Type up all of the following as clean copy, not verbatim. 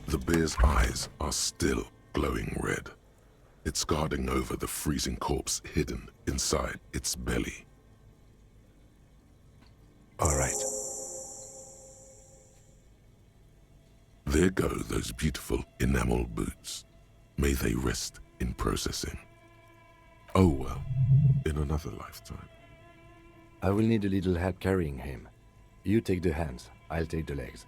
The bear's eyes are still glowing red. It's guarding over the freezing corpse hidden inside its belly. All right. There go those beautiful enamel boots. May they rest in processing. Oh well, in another lifetime. I will need a little help carrying him. You take the hands, I'll take the legs.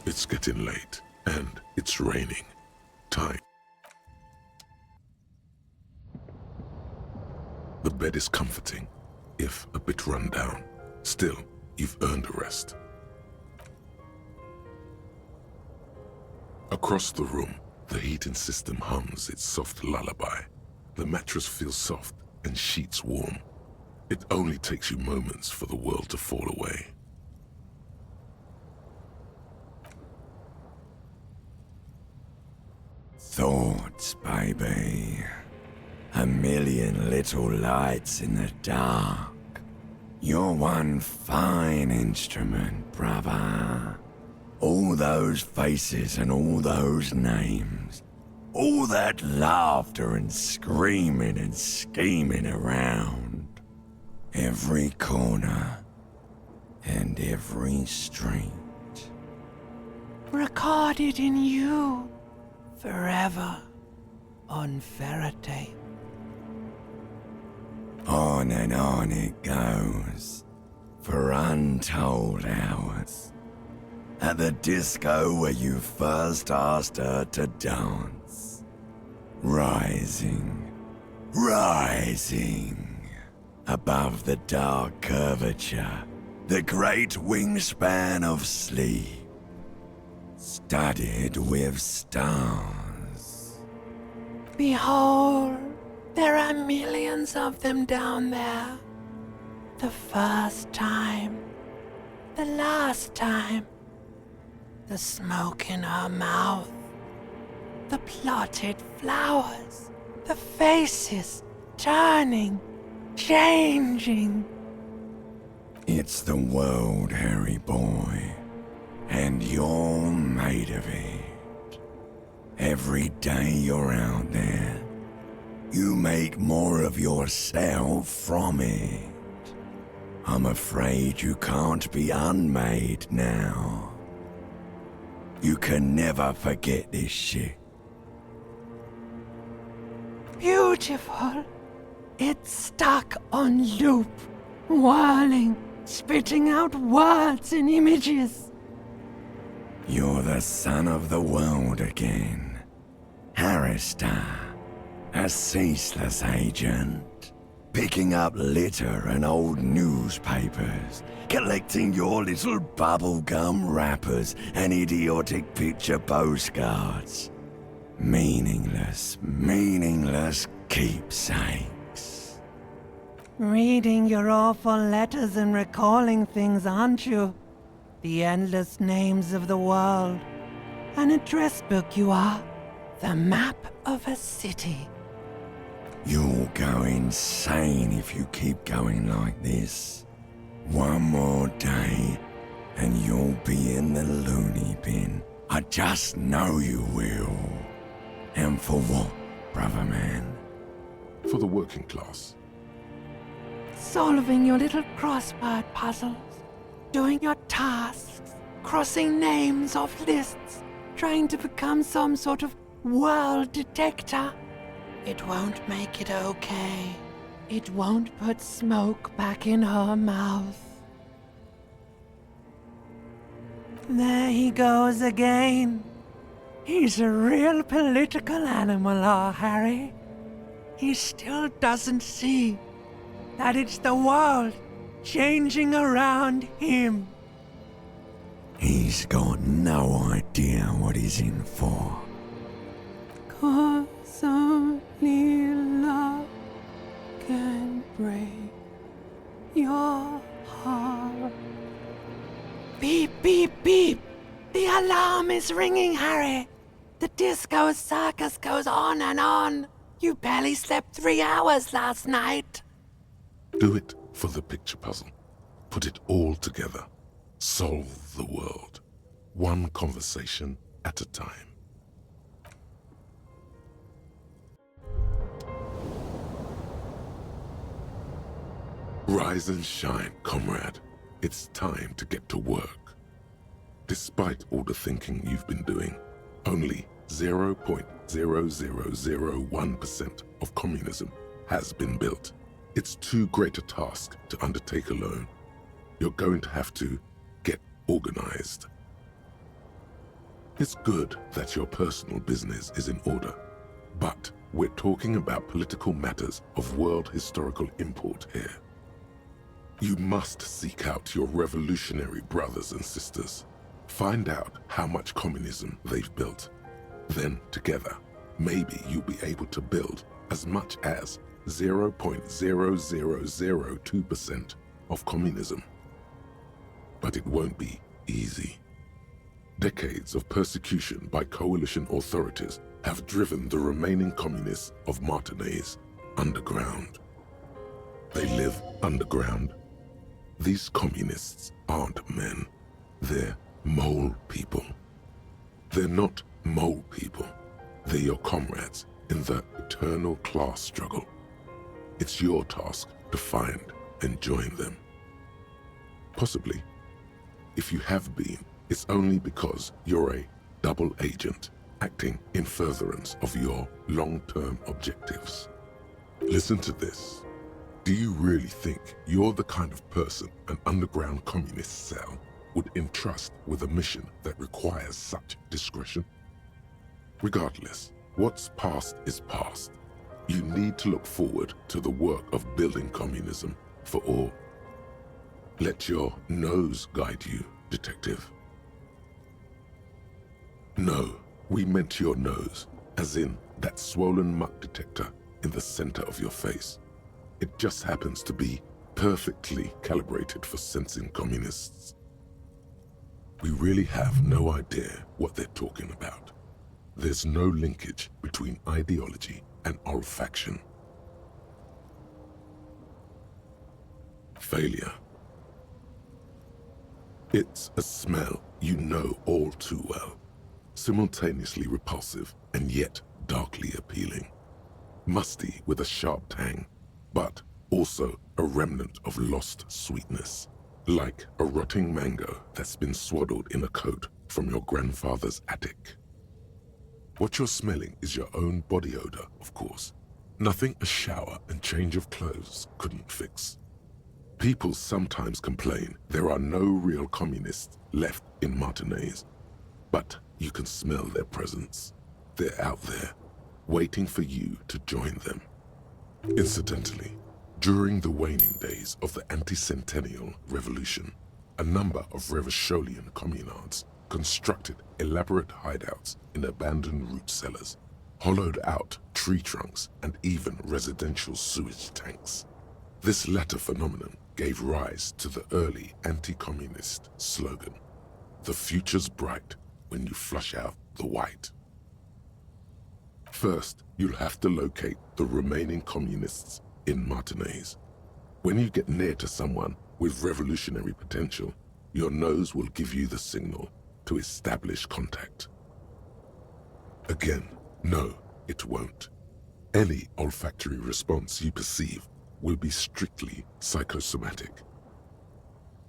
It's getting late, and it's raining. Time. The bed is comforting, if a bit run down. Still, you've earned a rest. Across the room, the heating system hums its soft lullaby. The mattress feels soft and sheets warm. It only takes you moments for the world to fall away. Thoughts, baby. A million little lights in the dark. You're one fine instrument, brother. All those faces and all those names. All that laughter and screaming and scheming around. Every corner and every street. Recorded in you. Forever on ferrotape. On and on it goes, for untold hours. At the disco where you first asked her to dance. Rising, rising, above the dark curvature, the great wingspan of sleep. Studded with stars. Behold, there are millions of them down there. The first time, the last time. The smoke in her mouth, the plotted flowers, the faces turning, changing. It's the world, Harry boy. And you're made of it. Every day you're out there, you make more of yourself from it. I'm afraid you can't be unmade now. You can never forget this shit. Beautiful. It's stuck on loop, whirling, spitting out words and images. You're the son of the world again. Harrister, a ceaseless agent. Picking up litter and old newspapers. Collecting your little bubblegum wrappers and idiotic picture postcards. Meaningless, meaningless keepsakes. Reading your awful letters and recalling things, aren't you? The endless names of the world. An address book you are. The map of a city. You'll go insane if you keep going like this. One more day, and you'll be in the loony bin. I just know you will. And for what, brother man? For the working class. Solving your little crossword puzzles. Doing your tasks. Crossing names off lists. Trying to become some sort of world detector. It won't make it okay. It won't put smoke back in her mouth. There he goes again. He's a real political animal, our Harry. He still doesn't see that it's the world changing around him. He's got no idea what he's in for. 'Cause only love can break your heart. Beep, beep, beep! The alarm is ringing, Harry! The disco circus goes on and on! You barely slept 3 hours last night! Do it for the picture puzzle. Put it all together. Solve the world. One conversation at a time. Rise and shine, comrade. It's time to get to work. Despite all the thinking you've been doing, only 0.0001% of communism has been built. It's too great a task to undertake alone. You're going to have to get organized. It's good that your personal business is in order, but we're talking about political matters of world historical import here. You must seek out your revolutionary brothers and sisters. Find out how much communism they've built. Then, together, maybe you'll be able to build as much as 0.0002% of communism. But it won't be easy. Decades of persecution by coalition authorities have driven the remaining communists of Martinaise underground. They live underground. These communists aren't men. They're mole people. They're not mole people. They're your comrades in the eternal class struggle. It's your task to find and join them. Possibly, if you have been, it's only because you're a double agent acting in furtherance of your long-term objectives. Listen to this. Do you really think you're the kind of person an underground communist cell would entrust with a mission that requires such discretion? Regardless, what's past is past. You need to look forward to the work of building communism for all. Let your nose guide you, detective. No, we meant your nose, as in that swollen muck detector in the center of your face. It just happens to be perfectly calibrated for sensing communists. We really have no idea what they're talking about. There's no linkage between ideology and olfaction. Failure. It's a smell you know all too well, simultaneously repulsive and yet darkly appealing. Musty with a sharp tang, but also a remnant of lost sweetness, like a rotting mango that's been swaddled in a coat from your grandfather's attic. What you're smelling is your own body odor, of course. Nothing a shower and change of clothes couldn't fix. People sometimes complain there are no real communists left in Martinaise, but you can smell their presence. They're out there, waiting for you to join them. Incidentally, during the waning days of the anti-centennial revolution, a number of Revacholian communards constructed elaborate hideouts in abandoned root cellars, hollowed out tree trunks, and even residential sewage tanks. This latter phenomenon gave rise to the early anti-communist slogan, "The future's bright when you flush out the white." First, you'll have to locate the remaining communists in Martinaise. When you get near to someone with revolutionary potential, your nose will give you the signal to establish contact. Again, no, it won't. Any olfactory response you perceive will be strictly psychosomatic.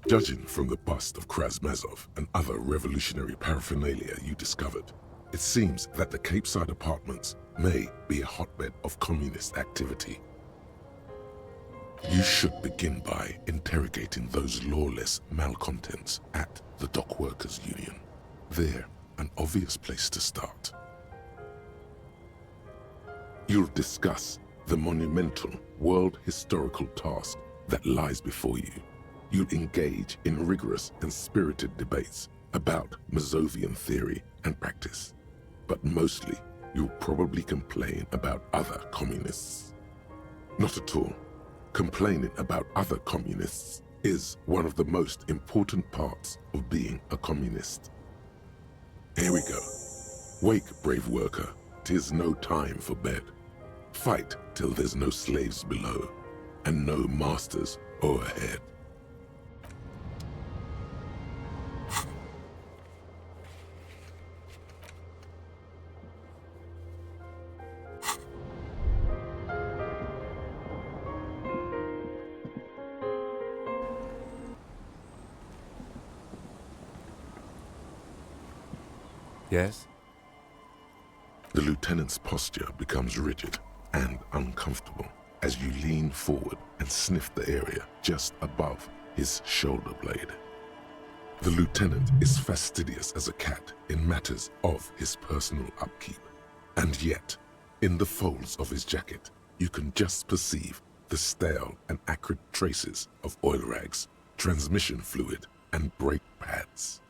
Judging from the bust of Krasmazov and other revolutionary paraphernalia you discovered, it seems that the Cape Side apartments may be a hotbed of communist activity. You should begin by interrogating those lawless malcontents at the Dock Workers Union. They're an obvious place to start. You'll discuss the monumental world historical task that lies before you. You'll engage in rigorous and spirited debates about Mazovian theory and practice. But mostly, you'll probably complain about other communists. Not at all. Complaining about other communists is one of the most important parts of being a communist. Here we go. Wake, brave worker, 'tis no time for bed. Fight till there's no slaves below, and no masters o'erhead. Yes? The lieutenant's posture becomes rigid and uncomfortable as you lean forward and sniff the area just above his shoulder blade. The lieutenant is fastidious as a cat in matters of his personal upkeep, and yet, in the folds of his jacket, you can just perceive the stale and acrid traces of oil rags, transmission fluid, and brake pads.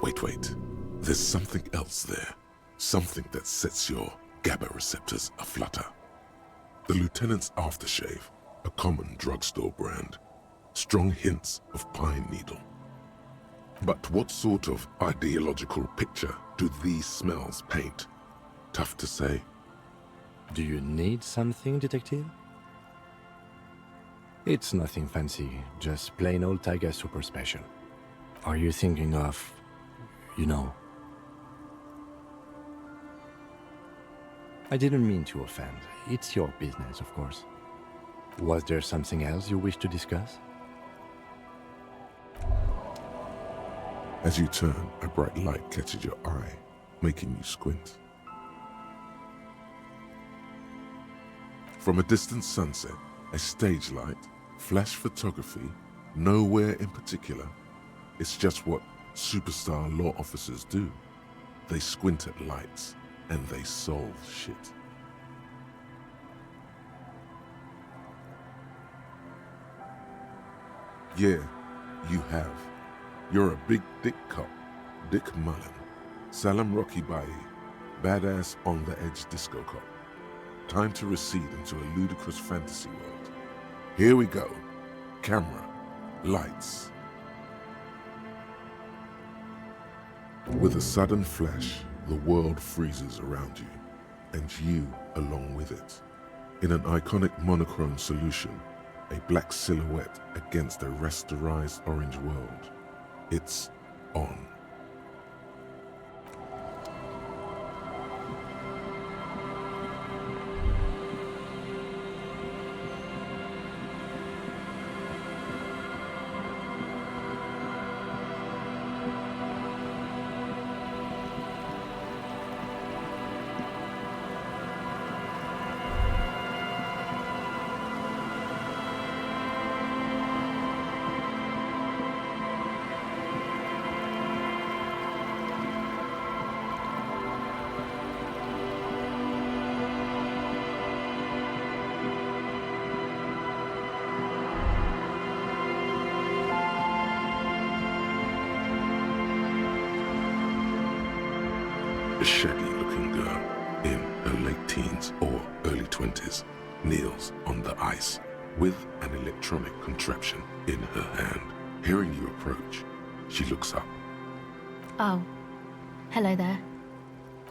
Wait, there's something else there. Something that sets your GABA receptors aflutter. The lieutenant's aftershave, a common drugstore brand. Strong hints of pine needle. But what sort of ideological picture do these smells paint? Tough to say. Do you need something, detective? It's nothing fancy, just plain old Tiger Super Special. Are you thinking of, you know? I didn't mean to offend. It's your business, of course. Was there something else you wish to discuss? As you turn, a bright light catches your eye, making you squint. From a distant sunset, a stage light, flash photography, nowhere in particular. It's just what superstar law officers do. They squint at lights and they solve shit. Yeah, you have. You're a big dick cop, Dick Mullen, Salam Rocky Bayi, badass on the edge disco cop. Time to recede into a ludicrous fantasy world. Here we go. Camera, lights. With a sudden flash, the world freezes around you, and you along with it. In an iconic monochrome solution, a black silhouette against a rasterized orange world. It's on. A shaggy-looking girl in her late teens or early 20s kneels on the ice with an electronic contraption in her hand. Hearing you approach, she looks up. Oh, hello there.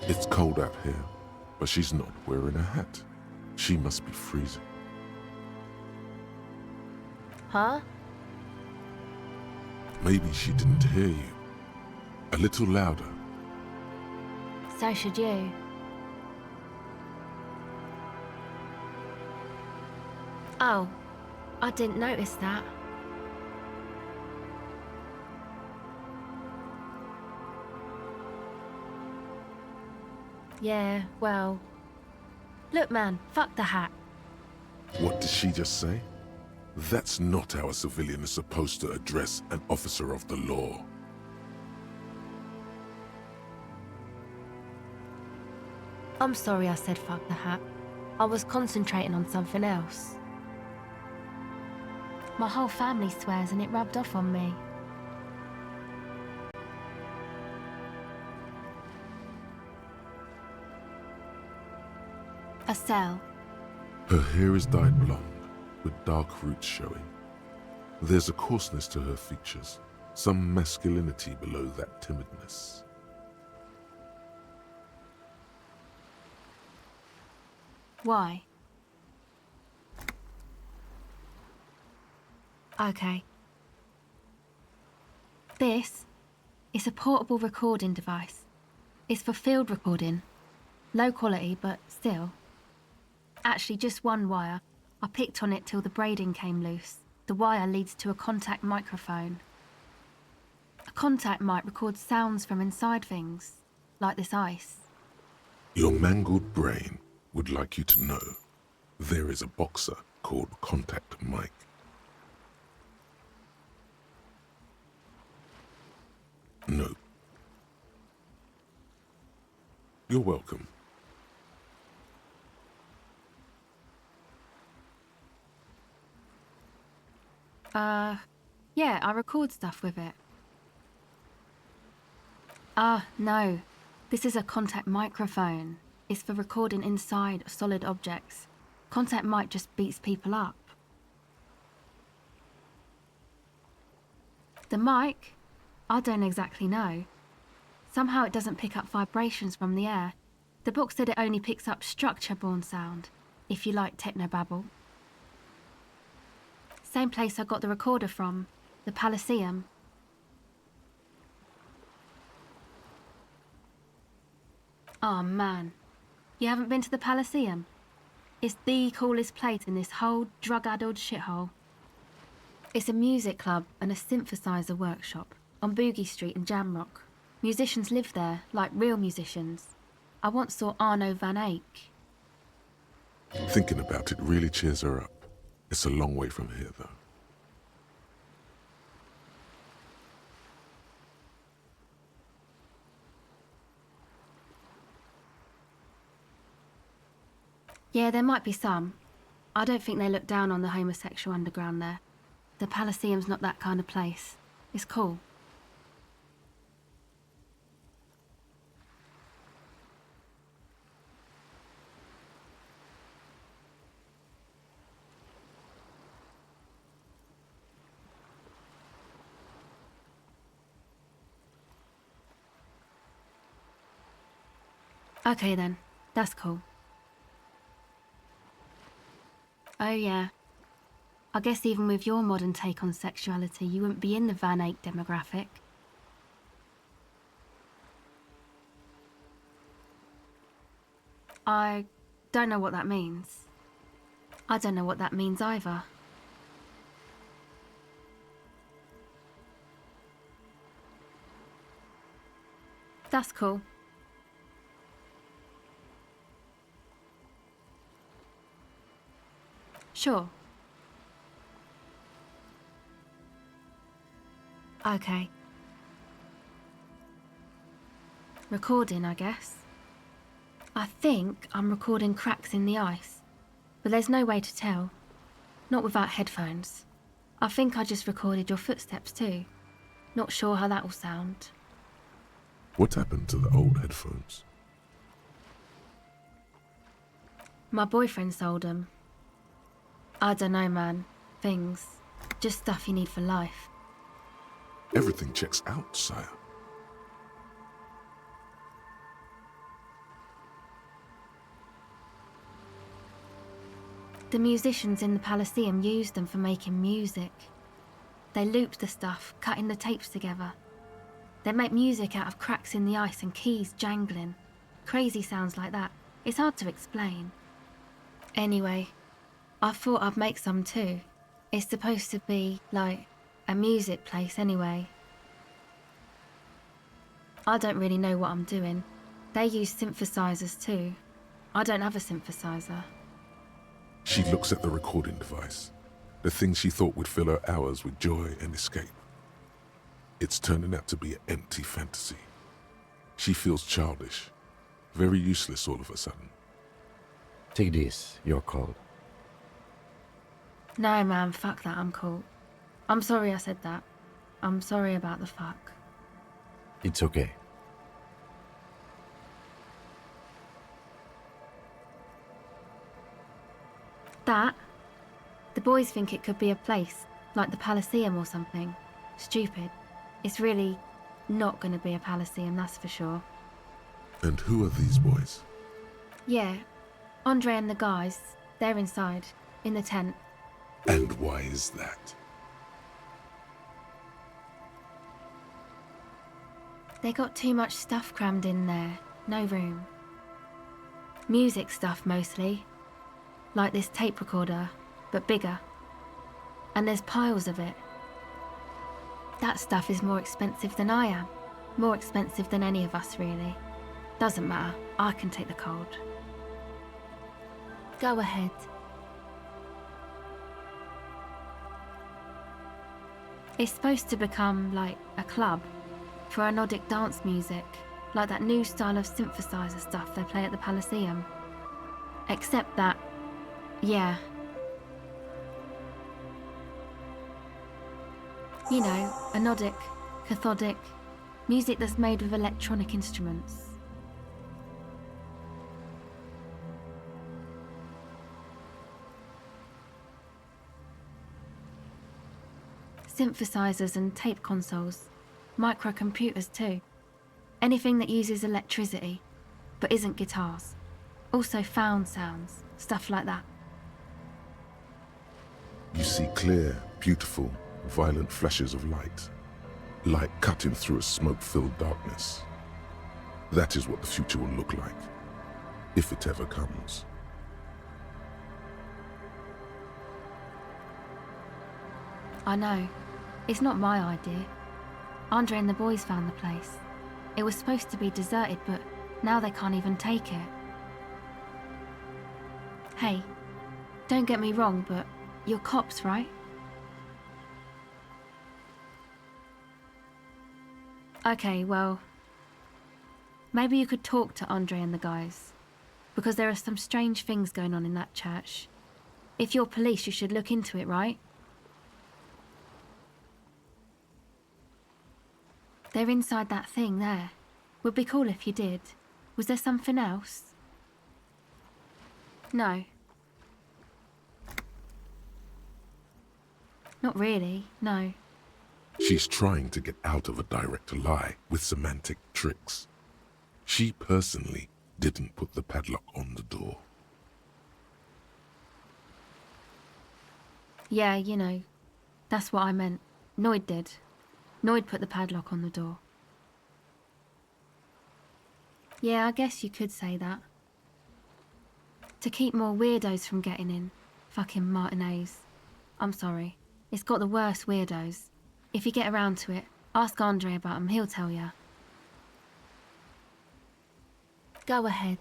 It's cold out here, but she's not wearing a hat. She must be freezing. Huh? Maybe she didn't hear you. A little louder. So should you. Oh, I didn't notice that. Yeah, well... Look, man, fuck the hat. What did she just say? That's not how a civilian is supposed to address an officer of the law. I'm sorry I said fuck the hat. I was concentrating on something else. My whole family swears and it rubbed off on me. A cell. Her hair is dyed blonde, with dark roots showing. There's a coarseness to her features, some masculinity below that timidness. Why? Okay. This is a portable recording device. It's for field recording. Low quality, but still. Actually, just one wire. I picked on it till the braiding came loose. The wire leads to a contact microphone. A contact mic records sounds from inside things, like this ice. Your mangled brain would like you to know there is a boxer called Contact Mike. No. You're welcome. Yeah, I record stuff with it. No. This is a contact microphone. It's for recording inside solid objects. Contact mic just beats people up. The mic? I don't exactly know. Somehow it doesn't pick up vibrations from the air. The book said it only picks up structure-borne sound, if you like technobabble. Same place I got the recorder from, the Elysium. Oh man, you haven't been to the Elysium? It's the coolest place in this whole drug-addled shithole. It's a music club and a synthesizer workshop on Boogie Street in Jamrock. Musicians live there, like real musicians. I once saw Arno van Eyck. Thinking about it really cheers her up. It's a long way from here, though. Yeah, there might be some. I don't think they look down on the homosexual underground there. The Elysium's not that kind of place. It's cool. Okay then, that's cool. Oh yeah. I guess even with your modern take on sexuality, you wouldn't be in the Van Eyck demographic. I don't know what that means. I don't know what that means either. That's cool. Sure. Okay. Recording, I guess. I think I'm recording cracks in the ice, but there's no way to tell. Not without headphones. I think I just recorded your footsteps too. Not sure how that will sound. What happened to the old headphones? My boyfriend sold them. I don't know, man. Things. Just stuff you need for life. Everything checks out, sire. The musicians in the Elysium used them for making music. They looped the stuff, cutting the tapes together. They make music out of cracks in the ice and keys jangling. Crazy sounds like that. It's hard to explain. Anyway, I thought I'd make some too. It's supposed to be, like, a music place anyway. I don't really know what I'm doing. They use synthesizers too. I don't have a synthesizer. She looks at the recording device, the thing she thought would fill her hours with joy and escape. It's turning out to be an empty fantasy. She feels childish, very useless all of a sudden. Take this, you're called. No, man, fuck that, I'm cool. I'm sorry I said that. I'm sorry about the fuck. It's okay. That? The boys think it could be a place, like the Palaceum or something. Stupid. It's really not gonna be a Palaceum, that's for sure. And who are these boys? Yeah, Andre and the guys, they're inside, in the tent. And why is that? They got too much stuff crammed in there, no room. Music stuff mostly. Like this tape recorder, but bigger. And there's piles of it. That stuff is more expensive than I am. More expensive than any of us, really. Doesn't matter, I can take the cold. Go ahead. It's supposed to become like a club for anodic dance music, like that new style of synthesizer stuff they play at the Palaceum. Except that, yeah. You know, anodic, cathodic, music that's made with electronic instruments. Synthesizers and tape consoles, microcomputers too. Anything that uses electricity, but isn't guitars. Also found sounds, stuff like that. You see clear, beautiful, violent flashes of light. Light cutting through a smoke-filled darkness. That is what the future will look like, if it ever comes. I know. It's not my idea. Andre and the boys found the place. It was supposed to be deserted, but now they can't even take it. Hey, don't get me wrong, but you're cops, right? Okay, well, maybe you could talk to Andre and the guys, because there are some strange things going on in that church. If you're police, you should look into it, right? They're inside that thing there. Would be cool if you did. Was there something else? No. Not really, no. She's trying to get out of a direct lie with semantic tricks. She personally didn't put the padlock on the door. Yeah, you know, that's what I meant. Noid did. Noid put the padlock on the door. Yeah, I guess you could say that. To keep more weirdos from getting in. Fucking Martinez. I'm sorry. It's got the worst weirdos. If you get around to it, ask Andre about him, he'll tell ya. Go ahead.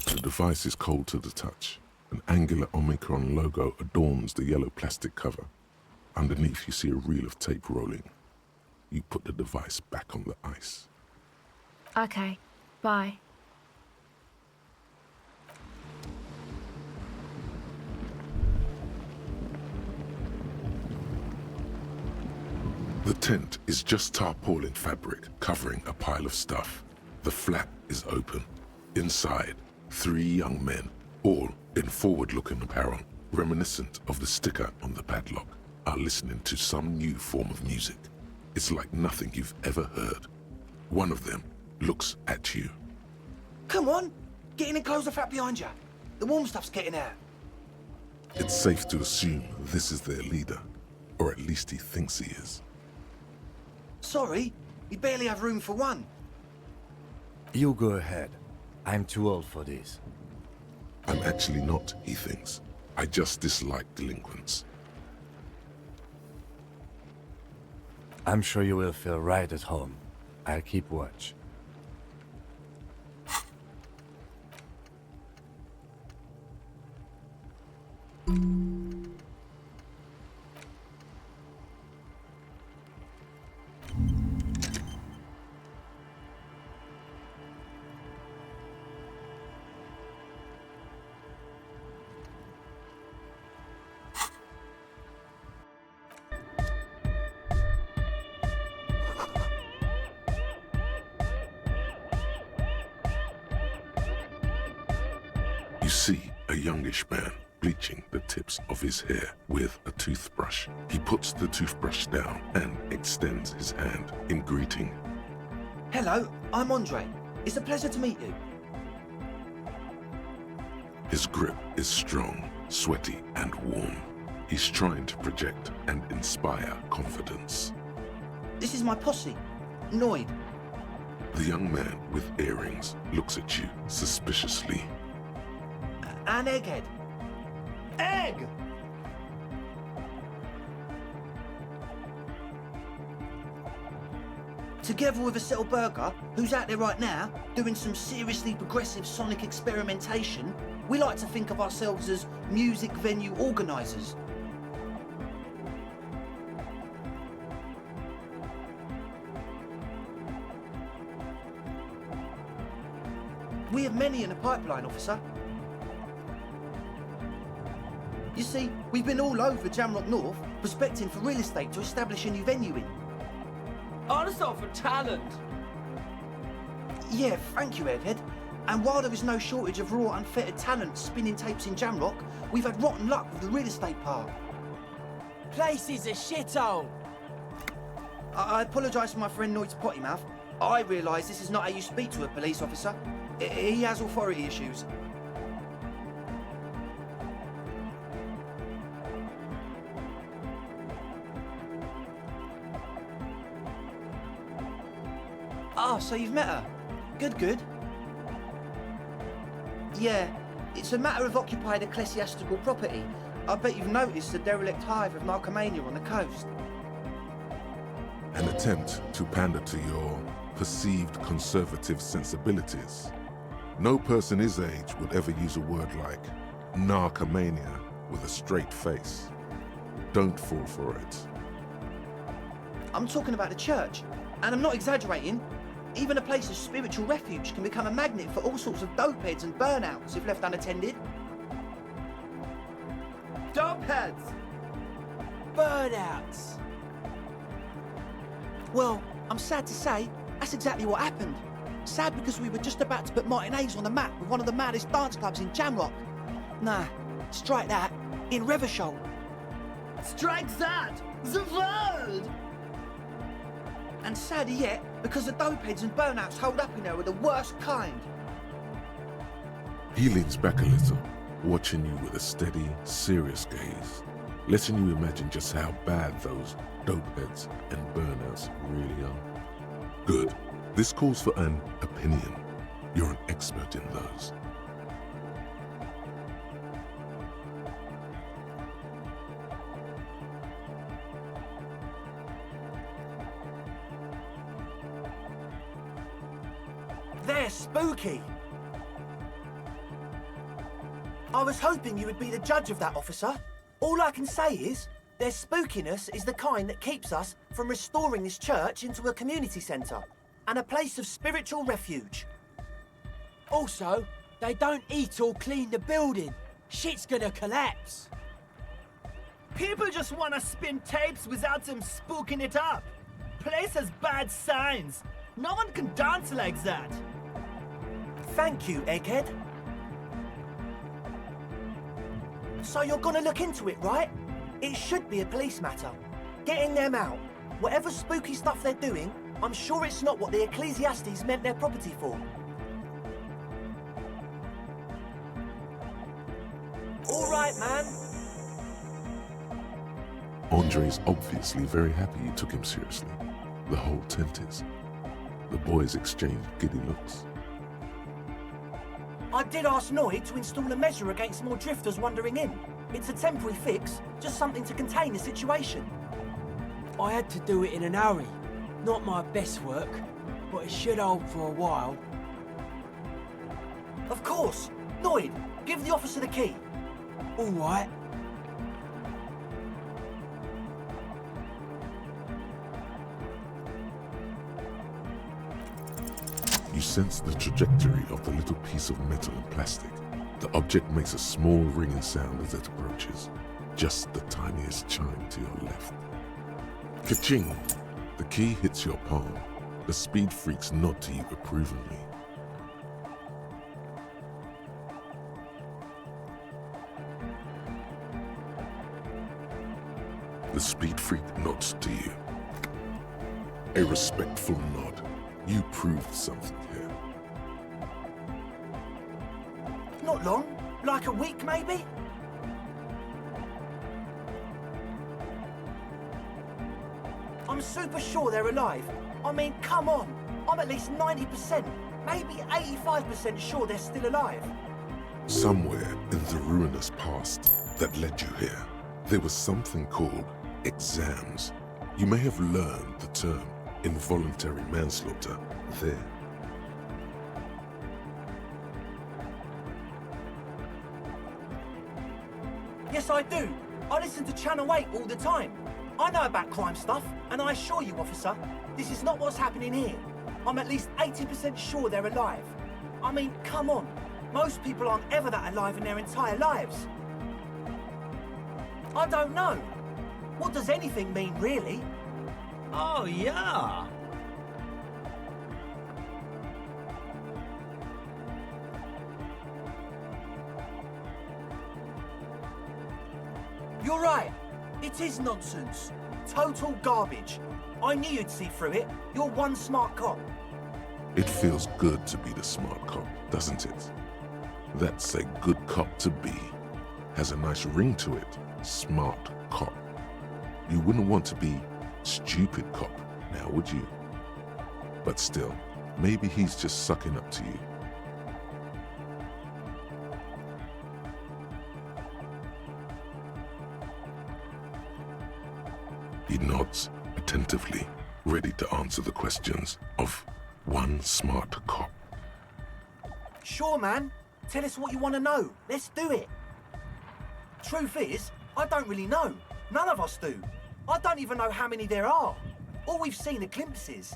The device is cold to the touch. An angular Omicron logo adorns the yellow plastic cover. Underneath you see a reel of tape rolling. You put the device back on the ice. Okay, bye. The tent is just tarpaulin fabric covering a pile of stuff. The flap is open. Inside, 3 young men, all in forward-looking apparel, reminiscent of the sticker on the padlock, are listening to some new form of music. It's like nothing you've ever heard. One of them looks at you. Come on, get in and close the flap behind you. The warm stuff's getting out. It's safe to assume this is their leader, or at least he thinks he is. Sorry, we barely have room for one. You go ahead. I'm too old for this. I'm actually not, he thinks. I just dislike delinquents. I'm sure you will feel right at home. I'll keep watch. see a youngish man bleaching the tips of his hair with a toothbrush. He puts the toothbrush down and extends his hand in greeting. Hello, I'm Andre. It's a pleasure to meet you. His grip is strong, sweaty, and warm. He's trying to project and inspire confidence. This is my posse, Noid. The young man with earrings looks at you suspiciously. And Egghead. Egg! Together with a Settle Burger, who's out there right now, doing some seriously progressive sonic experimentation, we like to think of ourselves as music venue organisers. We have many in the pipeline, officer. You see, we've been all over Jamrock North, prospecting for real estate to establish a new venue in. Also for talent. Yeah, thank you, Egghead. And while there is no shortage of raw, unfettered talent spinning tapes in Jamrock, we've had rotten luck with the real estate part. Place is a shithole. I apologise for my friend Noid's potty mouth. I realise this is not how you speak to a police officer. He has authority issues. Ah, so you've met her. Good, good. Yeah, it's a matter of occupied ecclesiastical property. I bet you've noticed the derelict hive of narcomania on the coast. An attempt to pander to your perceived conservative sensibilities. No person his age would ever use a word like narcomania with a straight face. Don't fall for it. I'm talking about the church, and I'm not exaggerating. Even a place of spiritual refuge can become a magnet for all sorts of dopeheads and burnouts if left unattended. Dopeheads. Burnouts. Well, I'm sad to say, that's exactly what happened. Sad because we were just about to put Martinez on the map with one of the maddest dance clubs in Jamrock. Nah, strike that, in Revershol. Strike that. The word. And sadder yet, because the dopeheads and burnouts holed up in there are the worst kind. He leans back a little, watching you with a steady, serious gaze, letting you imagine just how bad those dopeheads and burnouts really are. Good. This calls for an opinion. You're an expert in those. They're spooky. I was hoping you would be the judge of that, officer. All I can say is, their spookiness is the kind that keeps us from restoring this church into a community centre and a place of spiritual refuge. Also, they don't eat or clean the building. Shit's gonna collapse. People just wanna spin tapes without them spooking it up. Place has bad signs. No one can dance like that. Thank you, Egghead. So you're gonna look into it, right? It should be a police matter. Getting them out. Whatever spooky stuff they're doing, I'm sure it's not what the Ecclesiastes meant their property for. All right, man. Andre's obviously very happy you took him seriously. The whole tent is. The boys exchanged giddy looks. I did ask Noid to install a measure against more drifters wandering in. It's a temporary fix, just something to contain the situation. I had to do it in an hurry. Not my best work, but it should hold for a while. Of course. Noid, give the officer the key. All right. You sense the trajectory of the little piece of metal and plastic. The object makes a small ringing sound as it approaches, just the tiniest chime to your left. Ka-ching! The key hits your palm. The speed freaks nod to you approvingly. The speed freak nods to you. A respectful nod. You proved something here. Not long. Like a week, maybe? I'm super sure they're alive. I mean, come on. I'm at least 90%, maybe 85% sure they're still alive. Somewhere in the ruinous past that led you here, there was something called exams. You may have learned the term involuntary manslaughter there. Yes, I do. I listen to Channel 8 all the time. I know about crime stuff, and I assure you, officer, this is not what's happening here. I'm at least 80% sure they're alive. I mean, come on. Most people aren't ever that alive in their entire lives. I don't know. What does anything mean, really? Oh, yeah. You're right. It is nonsense. Total garbage. I knew you'd see through it. You're one smart cop. It feels good to be the smart cop, doesn't it? That's a good cop to be. Has a nice ring to it. Smart cop. You wouldn't want to be stupid cop, now would you? But still, maybe he's just sucking up to you. He nods attentively, ready to answer the questions of one smart cop. Sure, man. Tell us what you want to know. Let's do it. Truth is, I don't really know. None of us do. I don't even know how many there are. All we've seen are glimpses.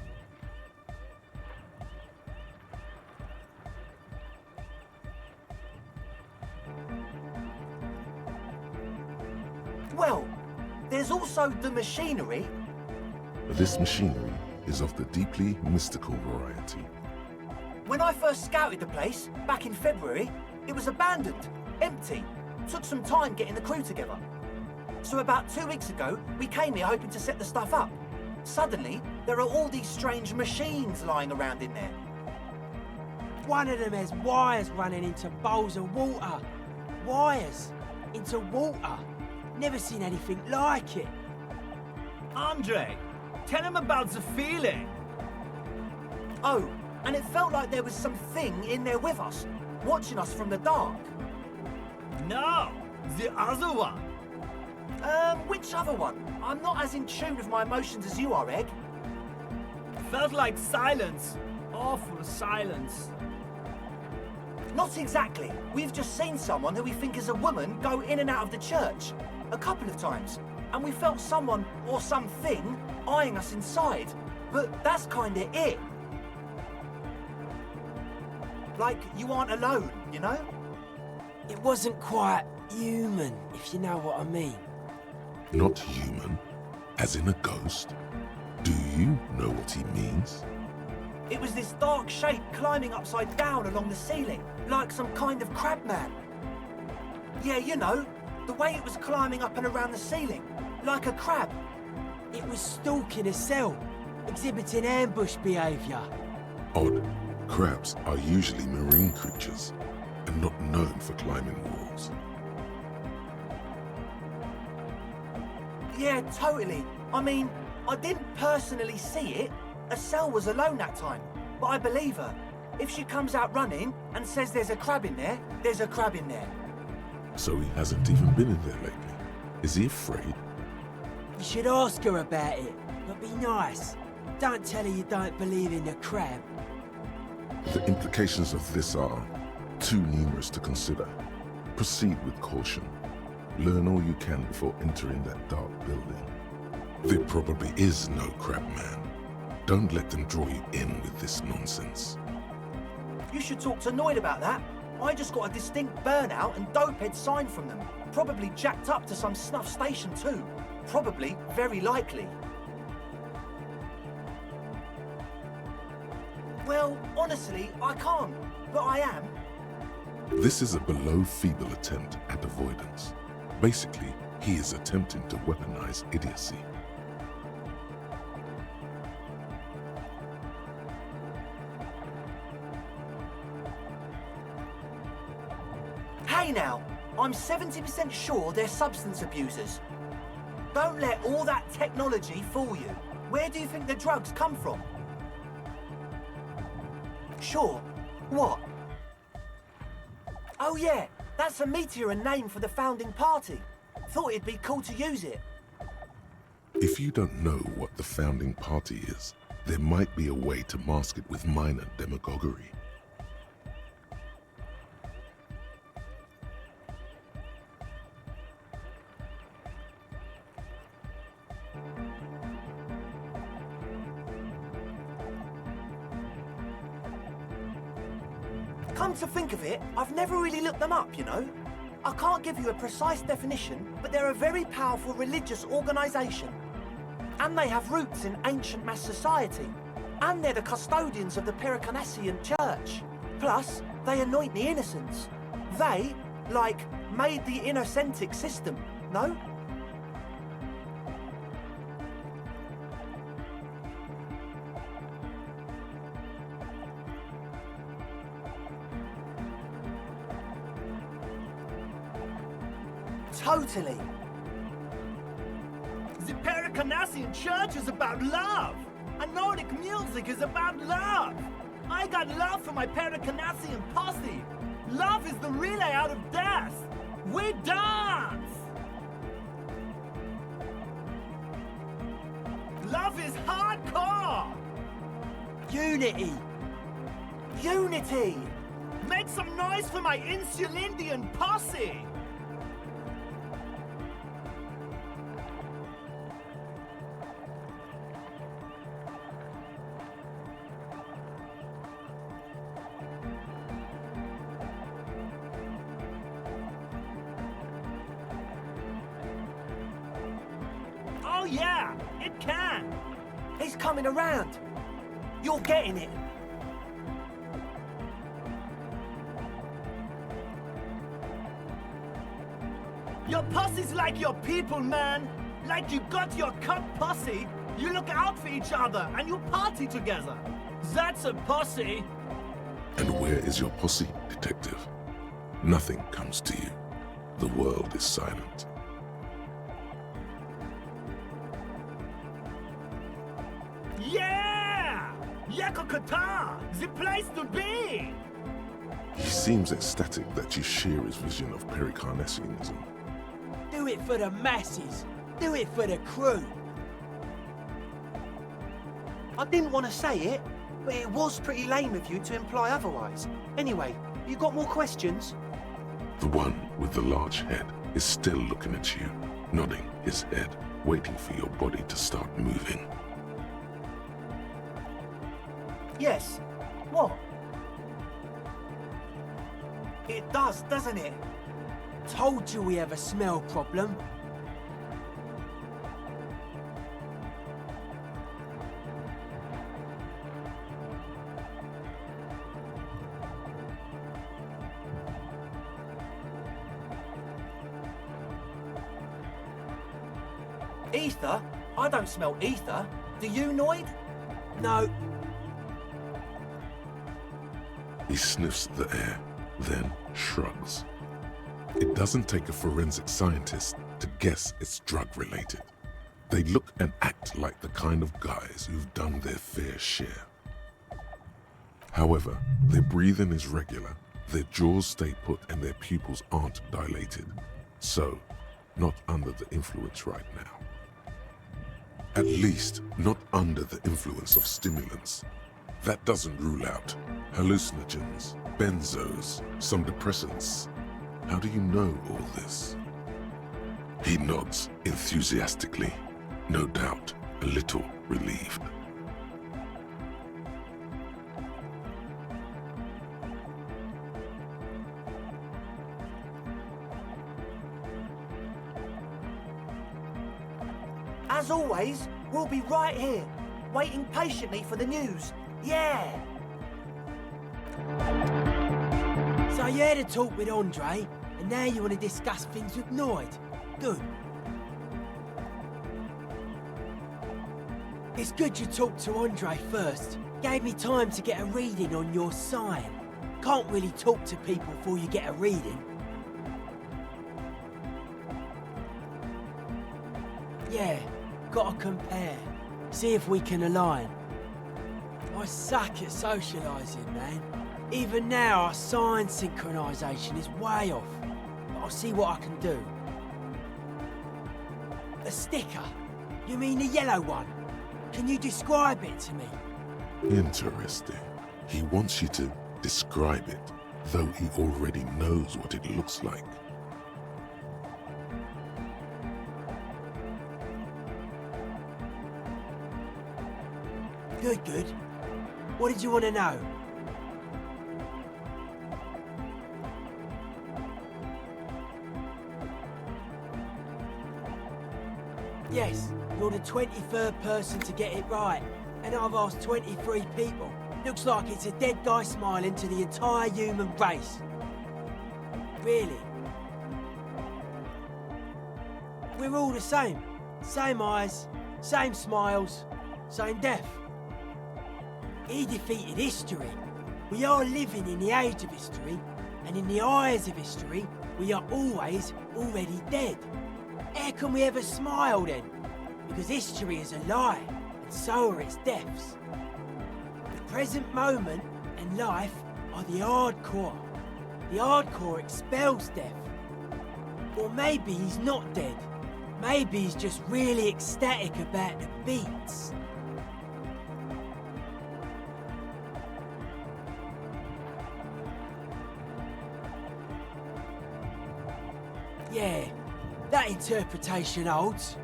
Well, there's also the machinery. This machinery is of the deeply mystical variety. When I first scouted the place, back in February, it was abandoned, empty. Took some time getting the crew together. So about 2 weeks ago, we came here hoping to set the stuff up. Suddenly, there are all these strange machines lying around in there. One of them has wires running into bowls of water. Wires into water. Never seen anything like it. Andre, tell him about the feeling. Oh, and it felt like there was something in there with us, watching us from the dark. No, the other one. Which other one? I'm not as in tune with my emotions as you are, Egg. Felt like silence. Awful silence. Not exactly. We've just seen someone who we think is a woman go in and out of the church. A couple of times. And we felt someone, or something, eyeing us inside. But that's kinda it. Like, you aren't alone, you know? It wasn't quite human, if you know what I mean. Not human, as in a ghost. Do you know what he means? It was this dark shape climbing upside down along the ceiling, like some kind of crabman. Yeah, you know, the way it was climbing up and around the ceiling, like a crab. It was stalking a cell, exhibiting ambush behaviour. Odd. Crabs are usually marine creatures and not known for climbing walls. Yeah, totally. I mean, I didn't personally see it. Estelle was alone that time, but I believe her. If she comes out running and says there's a crab in there, there's a crab in there. So he hasn't even been in there lately. Is he afraid? You should ask her about it, but be nice. Don't tell her you don't believe in the crab. The implications of this are too numerous to consider. Proceed with caution. Learn all you can before entering that dark building. There probably is no crab man. Don't let them draw you in with this nonsense. You should talk to Noid about that. I just got a distinct burnout and dopehead sign from them. Probably jacked up to some snuff station too. Probably, very likely. Well, honestly, I can't, but I am. This is a below-feeble attempt at avoidance. Basically, he is attempting to weaponize idiocy. Hey now, I'm 70% sure they're substance abusers. Don't let all that technology fool you. Where do you think the drugs come from? Sure. What? Oh yeah, that's a meteor and name for the founding party. Thought it'd be cool to use it. If you don't know what the founding party is, there might be a way to mask it with minor demagoguery. Come to think of it, I've never really looked them up, you know? I can't give you a precise definition, but they're a very powerful religious organisation. And they have roots in ancient mass society. And they're the custodians of the Pericarnassian Church. Plus, they anoint the innocents. They, like, made the innocentic system, no? Totally. The Pericarnassian Church is about love. And Nordic music is about love. I got love for my Pericarnassian posse. Love is the relay out of death. We dance. Love is hardcore. Unity! Unity! Make some noise for my Insulindian posse. Oh yeah, it can. He's coming around. You're getting it. Your posse's like your people, man. Like you got your cut posse. You look out for each other and you party together. That's a posse. And where is your posse, detective? Nothing comes to you. The world is silent. Yeah! Yakokata! The place to be! He seems ecstatic that you share his vision of Pericarnassianism. Do it for the masses. Do it for the crew. I didn't want to say it, but it was pretty lame of you to imply otherwise. Anyway, you got more questions? The one with the large head is still looking at you, nodding his head, waiting for your body to start moving. Yes. What? It does, doesn't it? Told you we have a smell problem. Ether? I don't smell ether. Do you, Noid? No, He sniffs the air, then shrugs. It doesn't take a forensic scientist to guess it's drug-related. They look and act like the kind of guys who've done their fair share. However, their breathing is regular, their jaws stay put and their pupils aren't dilated. So, not under the influence right now. At least, not under the influence of stimulants. That doesn't rule out hallucinogens, benzos, some depressants. How do you know all this? He nods enthusiastically, no doubt a little relieved. As always, we'll be right here, waiting patiently for the news. Yeah! so you had a talk with Andre, and now you want to discuss things with Noid. Good. It's good you talked to Andre first. Gave me time to get a reading on your sign. Can't really talk to people before you get a reading. Yeah, gotta compare. See if we can align. I suck at socialising, man. Even now, our sign synchronisation is way off. But I'll see what I can do. A sticker? You mean the yellow one? Can you describe it to me? Interesting. He wants you to describe it, though he already knows what it looks like. Good, good. What did you want to know? Yes, you're the 23rd person to get it right. And I've asked 23 people. Looks like it's a dead guy smiling to the entire human race. Really? We're all the same. Same eyes, same smiles, same death. He defeated history. We are living in the age of history, and in the eyes of history, we are always already dead. How can we ever smile then? Because history is a lie, and so are its deaths. The present moment and life are the hardcore. The hardcore expels death. Or maybe he's not dead. Maybe he's just really ecstatic about the beats. Yeah, that interpretation holds.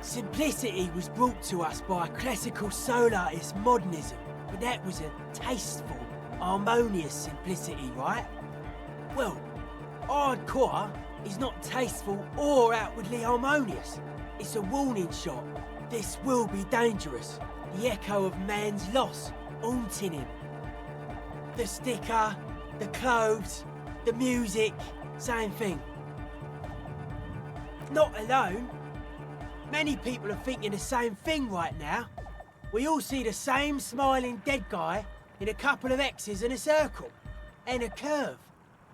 Simplicity was brought to us by classical soul artist modernism, but that was a tasteful, harmonious simplicity, right? Well, hardcore is not tasteful or outwardly harmonious. It's a warning shot. This will be dangerous. The echo of man's loss, haunting him. The sticker, the clothes, the music, same thing. Not alone. Many people are thinking the same thing right now. We all see the same smiling dead guy in a couple of X's and a circle. And a curve.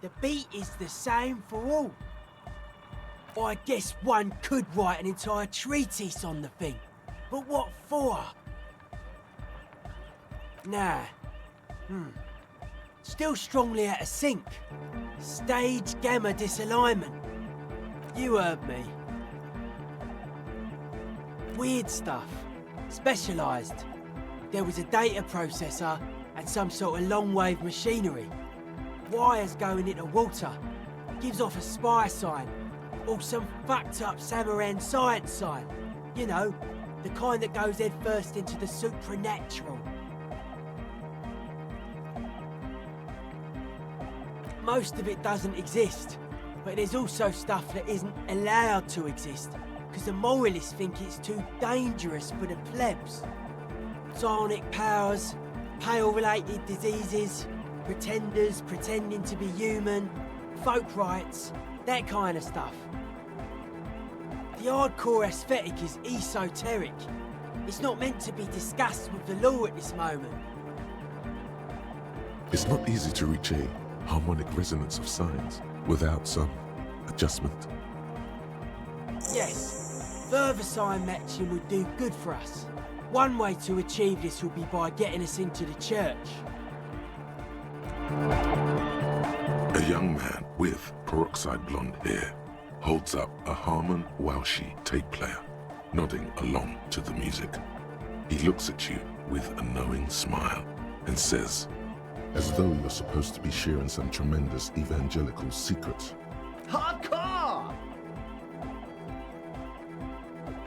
The beat is the same for all. I guess one could write an entire treatise on the thing. But what for? Nah. Still strongly out of sync. Stage gamma disalignment. You heard me. Weird stuff. Specialised. There was a data processor and some sort of long-wave machinery. Wires going into water. Gives off a spy sign. Or some fucked-up Samaran science sign. You know, the kind that goes head first into the supernatural. Most of it doesn't exist, but there's also stuff that isn't allowed to exist, because the moralists think it's too dangerous for the plebs. Psionic powers, pale-related diseases, pretenders pretending to be human, folk rights, that kind of stuff. The hardcore aesthetic is esoteric. It's not meant to be discussed with the law at this moment. It's not easy to reach a harmonic resonance of signs without some adjustment. Yes, further sign matching would do good for us. One way to achieve this would be by getting us into the church. A young man with peroxide blonde hair holds up a Harman Walshi tape player, nodding along to the music. He looks at you with a knowing smile and says, as though you're supposed to be sharing some tremendous evangelical secret. Hardcore!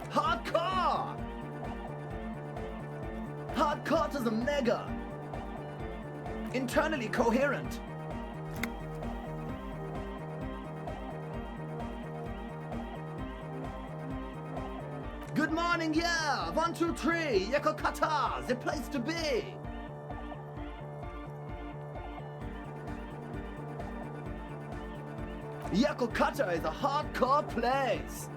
Hardcore! Hardcore to the mega! Internally coherent. Good morning, yeah! 1, 2, 3, Yakokata, the place to be! Yakokata is a hardcore place!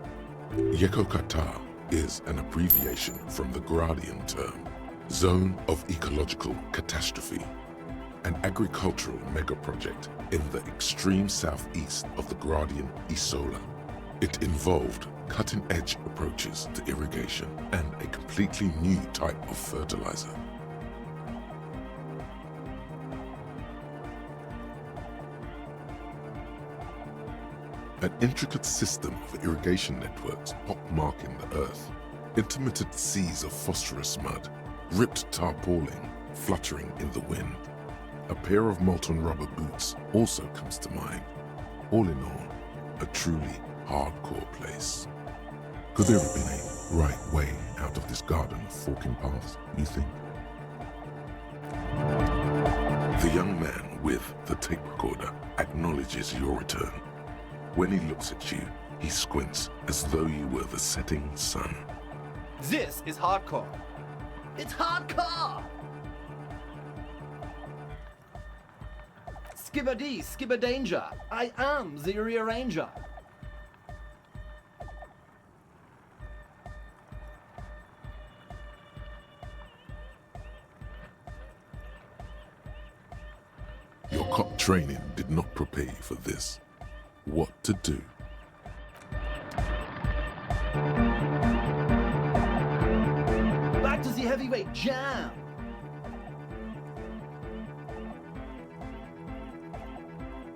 Yekokata is an abbreviation from the Gradian term, Zone of Ecological Catastrophe, an agricultural megaproject in the extreme southeast of the Gradian Isola. It involved cutting-edge approaches to irrigation and a completely new type of fertilizer. An intricate system of irrigation networks pockmarking the earth, intermittent seas of phosphorus mud, ripped tarpaulin fluttering in the wind. A pair of molten rubber boots also comes to mind. All in all, a truly hardcore place. Could there have been a right way out of this garden of forking paths, you think? The young man with the tape recorder acknowledges your return. When he looks at you, he squints as though you were the setting sun. This is hardcore. It's hardcore! Skibbity, skibberdanger. I am the rearranger. Your cop training did not prepare you for this. What to do? Back to the heavyweight jam.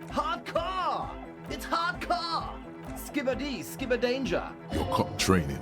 Hardcore! It's hardcore! Skibbity, skibberdanger. Your cop training.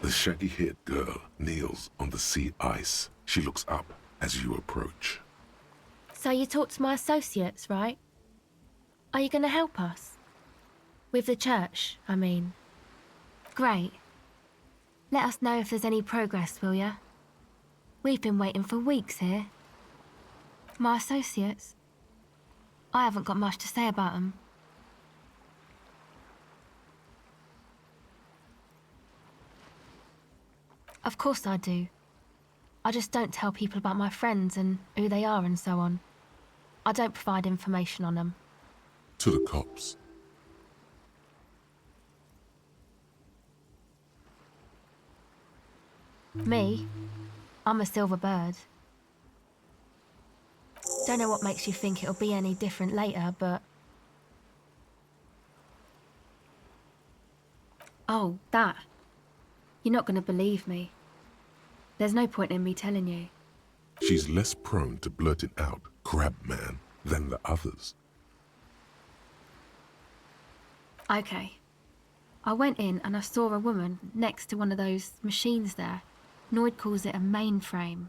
The shaggy-haired girl kneels on the sea ice. She looks up as you approach. So you talked to my associates, right? Are you going to help us? With the church, I mean. Great. Let us know if there's any progress, will ya? We've been waiting for weeks here. My associates? I haven't got much to say about them. Of course I do. I just don't tell people about my friends and who they are and so on. I don't provide information on them. To the cops. Me? I'm a silver bird. Don't know what makes you think it'll be any different later, but... Oh, that. You're not going to believe me. There's no point in me telling you. She's less prone to blurting out, "Crab man," than the others. Okay. I went in and I saw a woman next to one of those machines there. Noid calls it a mainframe.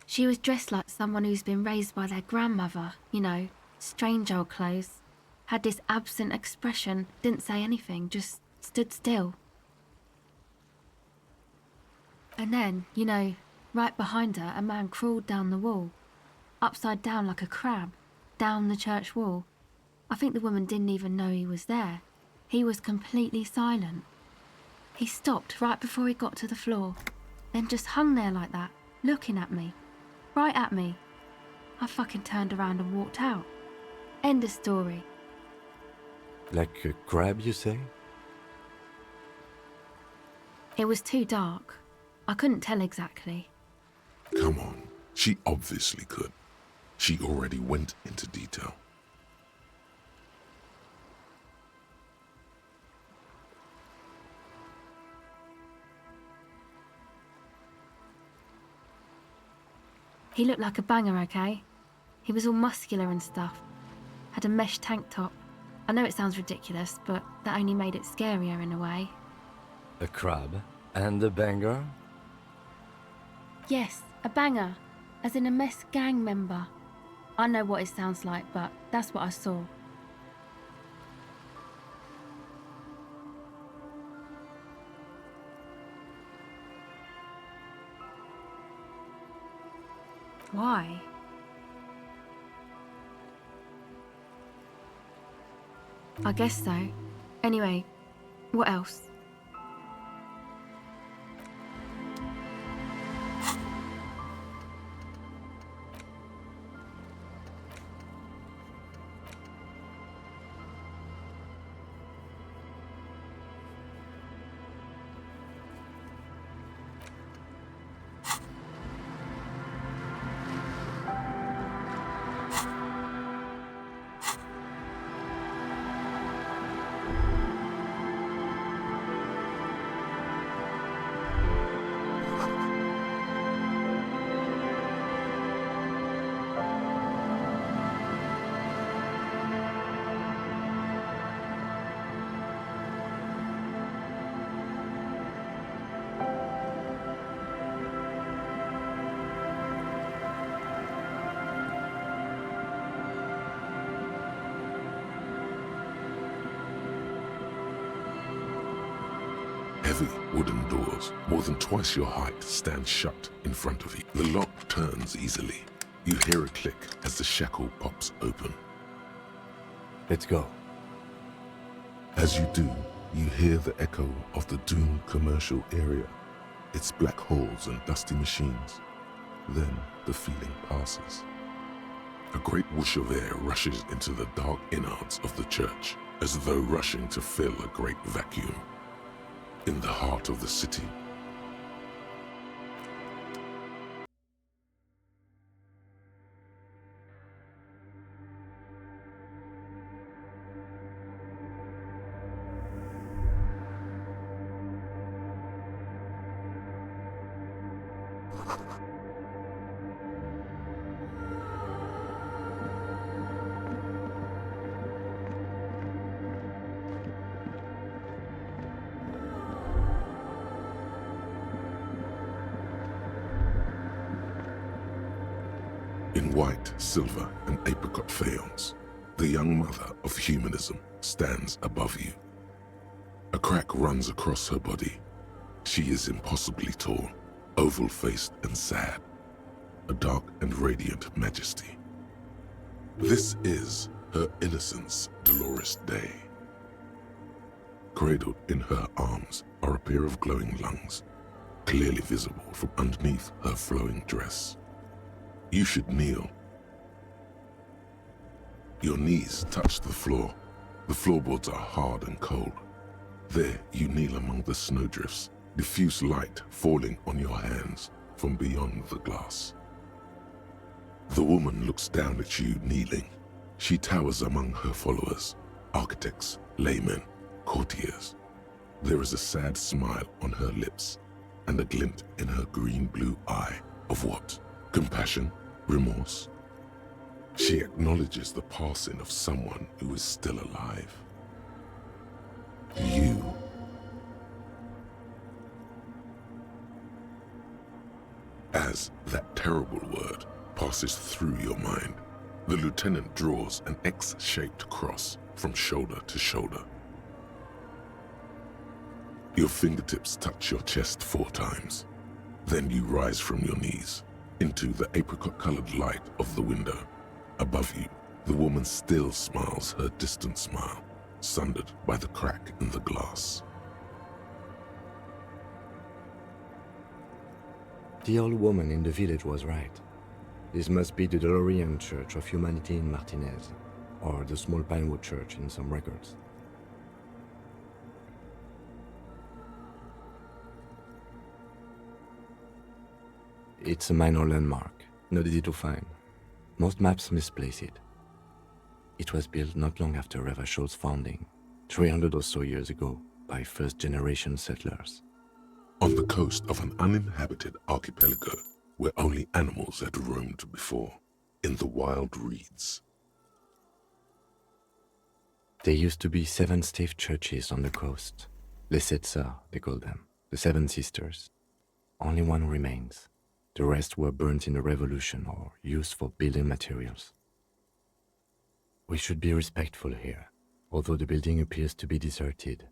She was dressed like someone who's been raised by their grandmother, you know, strange old clothes. Had this absent expression, didn't say anything, just stood still. And then, you know, right behind her, a man crawled down the wall, upside down like a crab, down the church wall. I think the woman didn't even know he was there. He was completely silent. He stopped right before he got to the floor, then just hung there like that, looking at me, right at me. I fucking turned around and walked out. End of story. Like a crab, you say? It was too dark. I couldn't tell exactly. Come on, she obviously could. She already went into detail. He looked like a banger, okay? He was all muscular and stuff. Had a mesh tank top. I know it sounds ridiculous, but that only made it scarier in a way. A crab and a banger? Yes, a banger, as in a mess gang member. I know what it sounds like, but that's what I saw. Why? I guess so. Anyway, what else? Heavy wooden doors, more than twice your height, stand shut in front of you. The lock turns easily. You hear a click as the shackle pops open. Let's go. As you do, you hear the echo of the doomed commercial area, its black holes and dusty machines. Then the feeling passes. A great whoosh of air rushes into the dark innards of the church, as though rushing to fill a great vacuum. In the heart of the city, in white, silver, and apricot faience, the young mother of humanism stands above you. A crack runs across her body. She is impossibly tall, oval-faced and sad, a dark and radiant majesty. This is her innocence, Dolores Day. Cradled in her arms are a pair of glowing lungs, clearly visible from underneath her flowing dress. You should kneel. Your knees touch the floor. The floorboards are hard and cold. There you kneel among the snowdrifts, diffuse light falling on your hands from beyond the glass. The woman looks down at you kneeling. She towers among her followers, architects, laymen, courtiers. There is a sad smile on her lips and a glint in her green-blue eye of what? Compassion? Remorse? She acknowledges the passing of someone who is still alive. You. As that terrible word passes through your mind, the lieutenant draws an X-shaped cross from shoulder to shoulder. Your fingertips touch your chest 4 times. Then you rise from your knees into the apricot-colored light of the window. Above you, the woman still smiles her distant smile, sundered by the crack in the glass. The old woman in the village was right. This must be the DeLorean Church of Humanity in Martinez, or the small Pinewood Church in some records. It's a minor landmark, not easy to find. Most maps misplace it. It was built not long after Revachol's founding, 300 or so years ago, by first-generation settlers. On the coast of an uninhabited archipelago where only animals had roamed before, in the wild reeds. There used to be 7 stave churches on the coast. Les Sept Sœurs, they call them, the 7 sisters. Only one remains. The rest were burnt in the revolution or used for building materials. We should be respectful here, although the building appears to be deserted.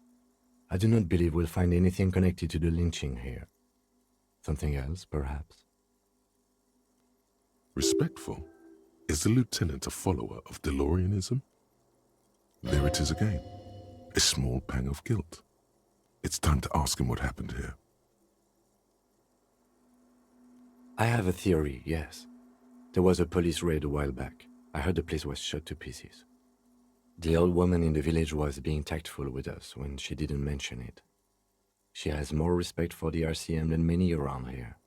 I do not believe we'll find anything connected to the lynching here. Something else, perhaps? Respectful? Is the lieutenant a follower of DeLoreanism? There it is again. A small pang of guilt. It's time to ask him what happened here. I have a theory, yes. There was a police raid a while back. I heard the place was shot to pieces. The old woman in the village was being tactful with us when she didn't mention it. She has more respect for the RCM than many around here.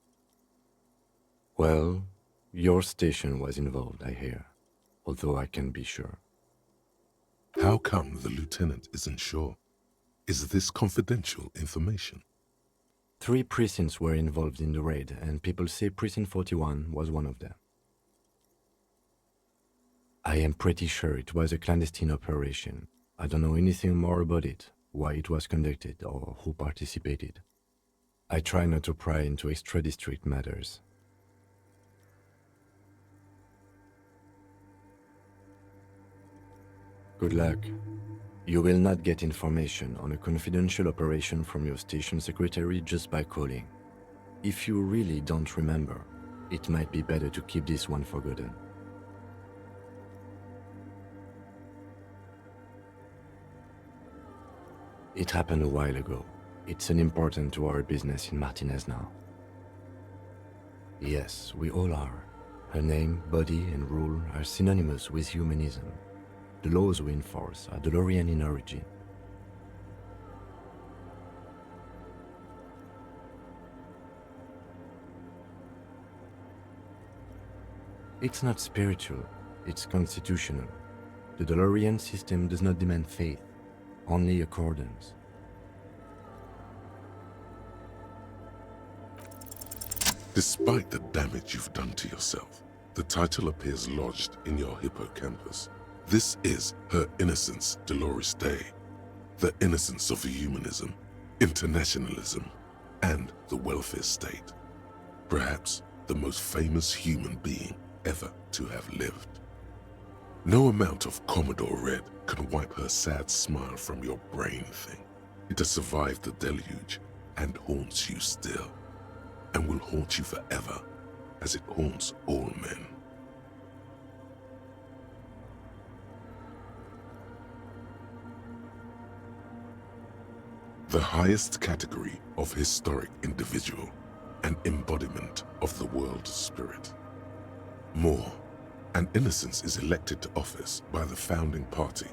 Well, your station was involved, I hear, although I can't be sure. How come the lieutenant isn't sure? Is this confidential information? 3 precincts were involved in the raid, and people say Precinct 41 was one of them. I am pretty sure it was a clandestine operation. I don't know anything more about it, why it was conducted, or who participated. I try not to pry into extra-district matters. Good luck. You will not get information on a confidential operation from your station secretary just by calling. If you really don't remember, it might be better to keep this one forgotten. It happened a while ago. It's unimportant to our business in Martinez now. Yes, we all are. Her name, body, and rule are synonymous with humanism. The laws we enforce are DeLorean in origin. It's not spiritual, it's constitutional. The DeLorean system does not demand faith, only accordance. Despite the damage you've done to yourself, the title appears lodged in your hippocampus. This is Her Innocence Dolores Day, the innocence of humanism, internationalism, and the welfare state. Perhaps the most famous human being ever to have lived. No amount of Commodore Red can wipe her sad smile from your brain thing. It has survived the deluge and haunts you still, and will haunt you forever, as it haunts all men. The highest category of historic individual, an embodiment of the world spirit. More, an innocence is elected to office by the founding party,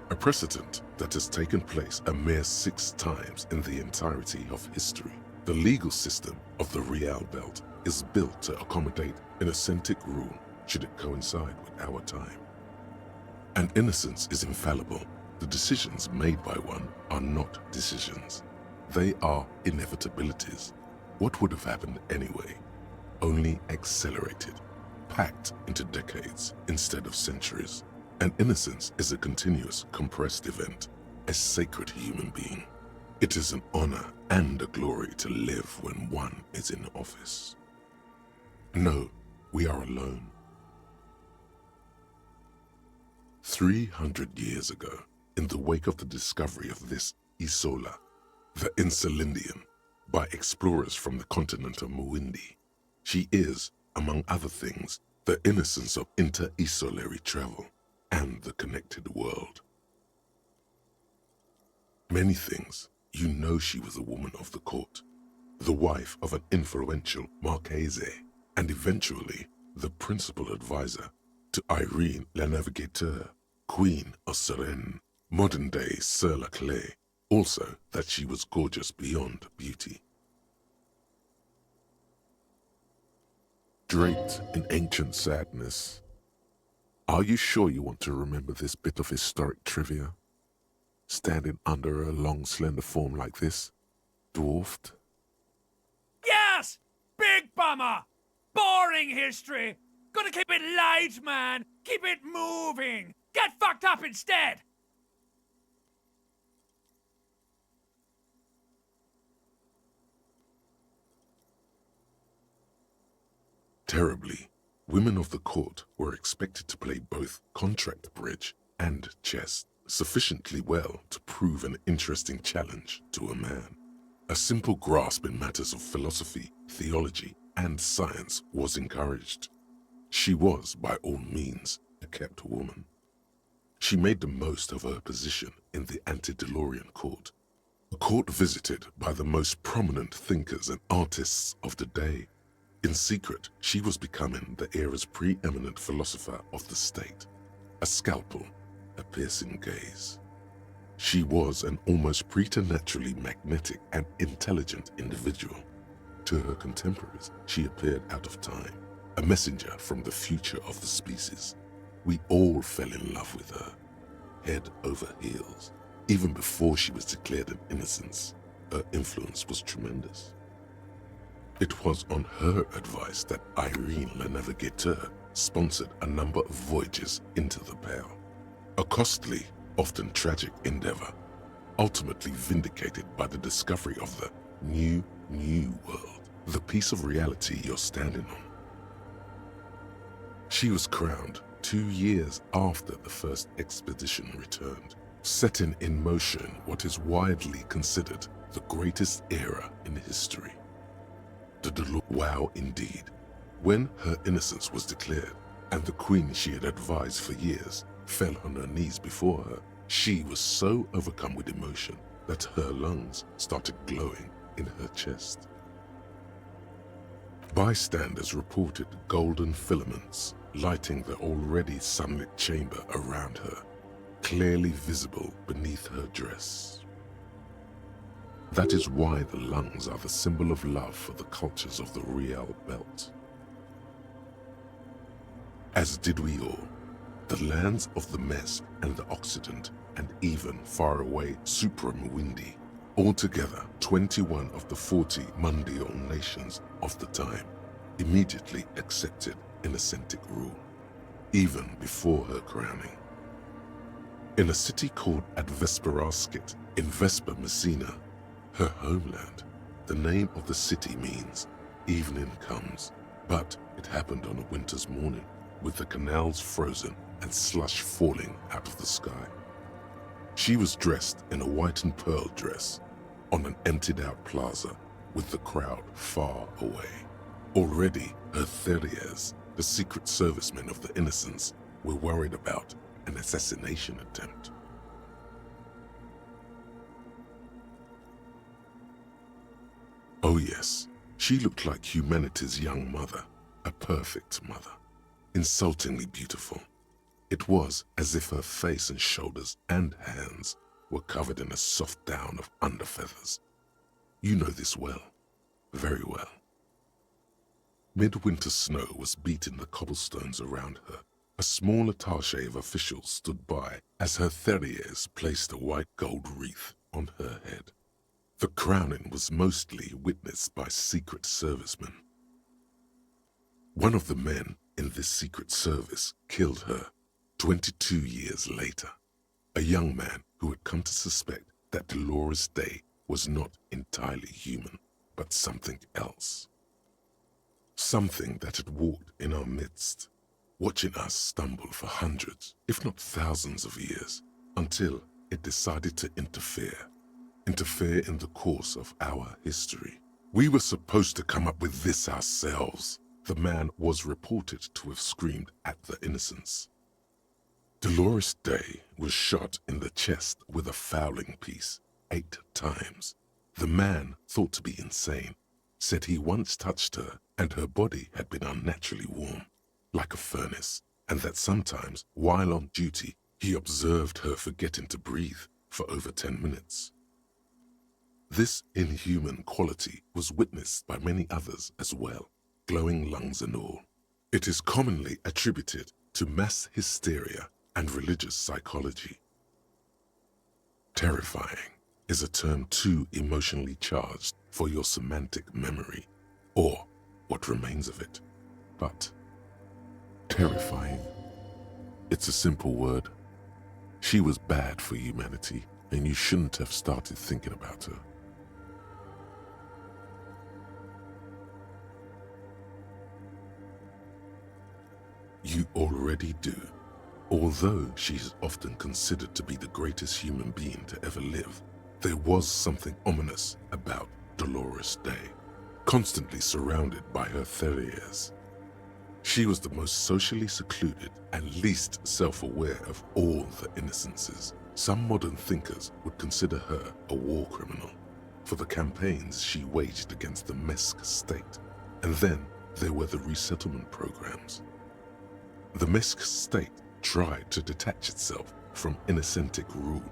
a precedent that has taken place a mere 6 times in the entirety of history. The legal system of the Real Belt is built to accommodate an authentic rule should it coincide with our time. An innocence is infallible. The decisions made by one are not decisions. They are inevitabilities. What would have happened anyway? Only accelerated, packed into decades instead of centuries. An innocence is a continuous, compressed event, a sacred human being. It is an honor and a glory to live when one is in office. No, we are alone. 300 years ago, in the wake of the discovery of this Isola, the Insulindian, by explorers from the continent of Muindi, she is, among other things, the innocence of inter-isolary travel and the connected world. Many things, you know she was a woman of the court, the wife of an influential Marchese, and eventually the principal advisor to Irene la Navigateur, Queen of Suresnes, modern-day Sir La Clé, also that she was gorgeous beyond beauty. Draped in ancient sadness, are you sure you want to remember this bit of historic trivia? Standing under a long, slender form like this, dwarfed? Yes! Big bummer! Boring history! Gotta keep it light, man! Keep it moving! Get fucked up instead! Terribly, women of the court were expected to play both contract bridge and chess sufficiently well to prove an interesting challenge to a man. A simple grasp in matters of philosophy, theology, and science was encouraged. She was, by all means, a kept woman. She made the most of her position in the antediluvian court, a court visited by the most prominent thinkers and artists of the day. In secret, she was becoming the era's preeminent philosopher of the state, a scalpel, a piercing gaze. She was an almost preternaturally magnetic and intelligent individual. To her contemporaries, she appeared out of time, a messenger from the future of the species. We all fell in love with her, head over heels. Even before she was declared an innocence, her influence was tremendous. It was on her advice that Irene Le Navigateur sponsored a number of voyages into the Pale, a costly, often tragic endeavor, ultimately vindicated by the discovery of the new world, the piece of reality you're standing on. She was crowned 2 years after the first expedition returned, setting in motion what is widely considered the greatest era in history. Wow, indeed. When her innocence was declared, and the queen she had advised for years fell on her knees before her, she was so overcome with emotion that her lungs started glowing in her chest. Bystanders reported golden filaments lighting the already sunlit chamber around her, clearly visible beneath her dress. That is why the lungs are the symbol of love for the cultures of the Riel Belt. As did we all, the lands of the Mes and the Occident, and even faraway Supremwindi, altogether 21 of the 40 mundial nations of the time, immediately accepted Innocentic rule, even before her crowning. In a city called Advesperaskit in Vesper Messina, her homeland, the name of the city means evening comes, but it happened on a winter's morning, with the canals frozen and slush falling out of the sky. She was dressed in a white and pearl dress on an emptied-out plaza with the crowd far away. Already, her Theriers, the secret servicemen of the Innocents, were worried about an assassination attempt. Oh yes, she looked like humanity's young mother, a perfect mother, insultingly beautiful. It was as if her face and shoulders and hands were covered in a soft down of underfeathers. You know this well, very well. Midwinter snow was beating the cobblestones around her. A small attaché of officials stood by as her Theriers placed a white gold wreath on her head. The crowning was mostly witnessed by secret servicemen. One of the men in this secret service killed her 22 years later, a young man who had come to suspect that Dolores Day was not entirely human, but something else. Something that had walked in our midst, watching us stumble for hundreds, if not thousands of years, until it decided to interfere in the course of our history. We were supposed to come up with this ourselves, the man was reported to have screamed at the Innocents. Dolores Day was shot in the chest with a fowling piece 8 times. The man, thought to be insane, said he once touched her and her body had been unnaturally warm, like a furnace, and that sometimes, while on duty, he observed her forgetting to breathe for over 10 minutes. This inhuman quality was witnessed by many others as well, glowing lungs and all. It is commonly attributed to mass hysteria and religious psychology. Terrifying is a term too emotionally charged for your semantic memory, or what remains of it. But terrifying, it's a simple word. She was bad for humanity, and you shouldn't have started thinking about her. You already do. Although she is often considered to be the greatest human being to ever live, there was something ominous about Dolores Day, constantly surrounded by her Theriers. She was the most socially secluded and least self-aware of all the innocences. Some modern thinkers would consider her a war criminal for the campaigns she waged against the Mesk state. And then there were the resettlement programs. The Mesk state tried to detach itself from Innocentic rule.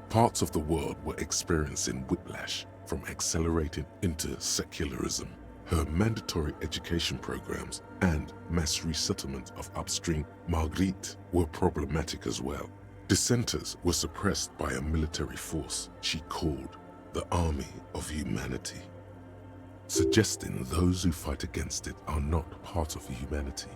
Parts of the world were experiencing whiplash from accelerating into secularism. Her mandatory education programs and mass resettlement of upstream Marguerite were problematic as well. Dissenters were suppressed by a military force she called the Army of Humanity, suggesting those who fight against it are not part of humanity.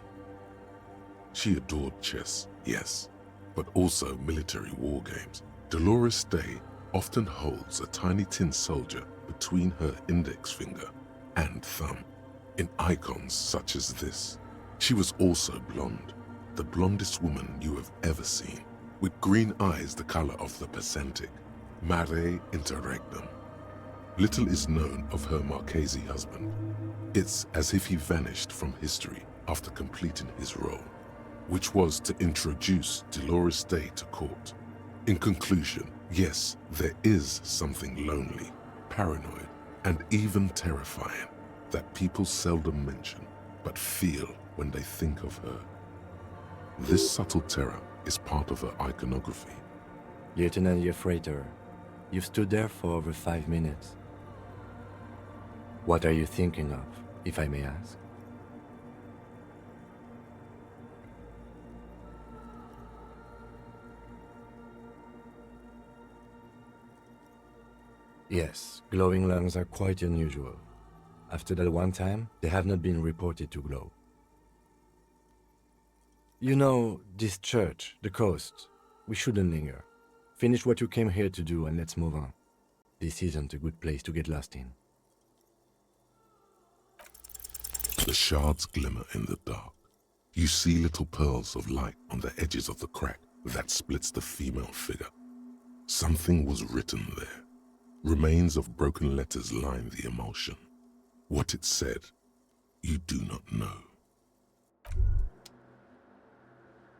She adored chess, yes, but also military war games. Dolores Day often holds a tiny tin soldier between her index finger and thumb in icons such as this. She was also blonde, the blondest woman you have ever seen, with green eyes the color of the Pacific, mare interregnum. Little is known of her Marchese husband. It's as if he vanished from history after completing his role, which was to introduce Dolores Day to court. In conclusion, yes, there is something lonely, paranoid, and even terrifying that people seldom mention, but feel when they think of her. This subtle terror is part of her iconography. Lieutenant Yefreiter, you've stood there for over 5 minutes. What are you thinking of, if I may ask? Yes, glowing lungs are quite unusual. After that one time, they have not been reported to glow. You know, this church, the coast, we shouldn't linger. Finish what you came here to do and let's move on. This isn't a good place to get lost in. The shards glimmer in the dark. You see little pearls of light on the edges of the crack that splits the female figure. Something was written there. Remains of broken letters line the emulsion. What it said, you do not know.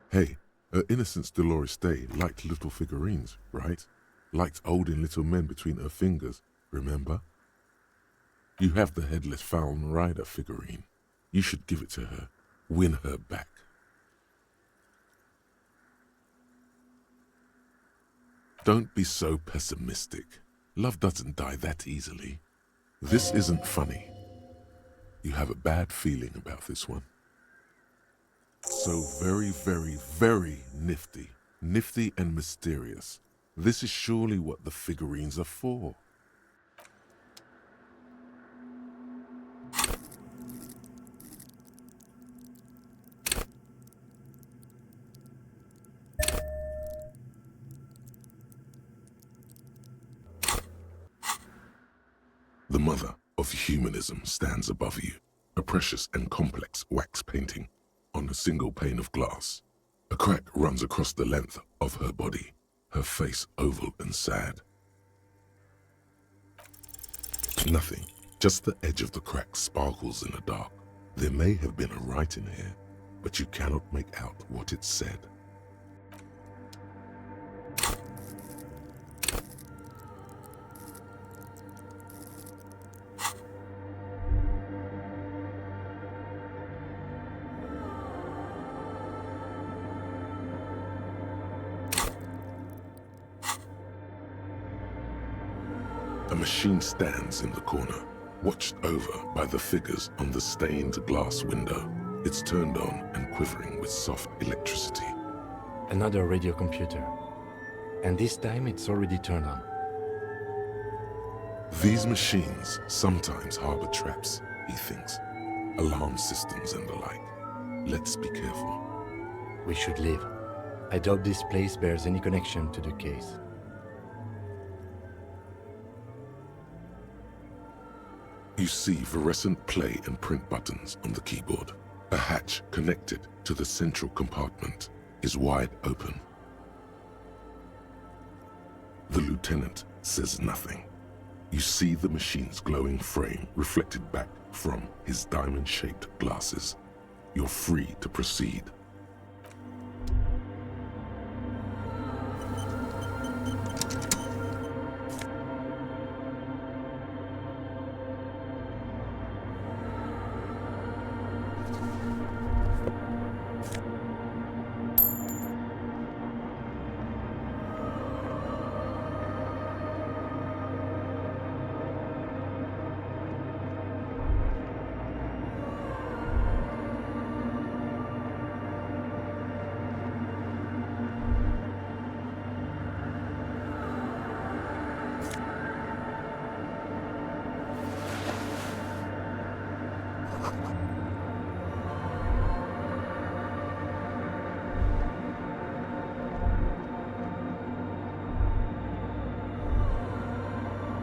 Hey, her Innocence Dolores Day liked little figurines, right? Liked holding little men between her fingers, remember? You have the headless Falcon Rider figurine. You should give it to her. Win her back. Don't be so pessimistic. Love doesn't die that easily. This isn't funny. You have a bad feeling about this one. So very, very, very nifty. Nifty and mysterious. This is surely what the figurines are for. The mother of humanism stands above you, a precious and complex wax painting on a single pane of glass. A crack runs across the length of her body, her face oval and sad. Nothing, just the edge of the crack sparkles in the dark. There may have been a writing here, but you cannot make out what it said. A machine stands in the corner, watched over by the figures on the stained glass window. It's turned on and quivering with soft electricity. Another radio computer. And this time it's already turned on. These machines sometimes harbor traps, he thinks. Alarm systems and the like. Let's be careful. We should leave. I doubt this place bears any connection to the case. You see fluorescent play and print buttons on the keyboard. A hatch connected to the central compartment is wide open. The lieutenant says nothing. You see the machine's glowing frame reflected back from his diamond-shaped glasses. you're free to proceed.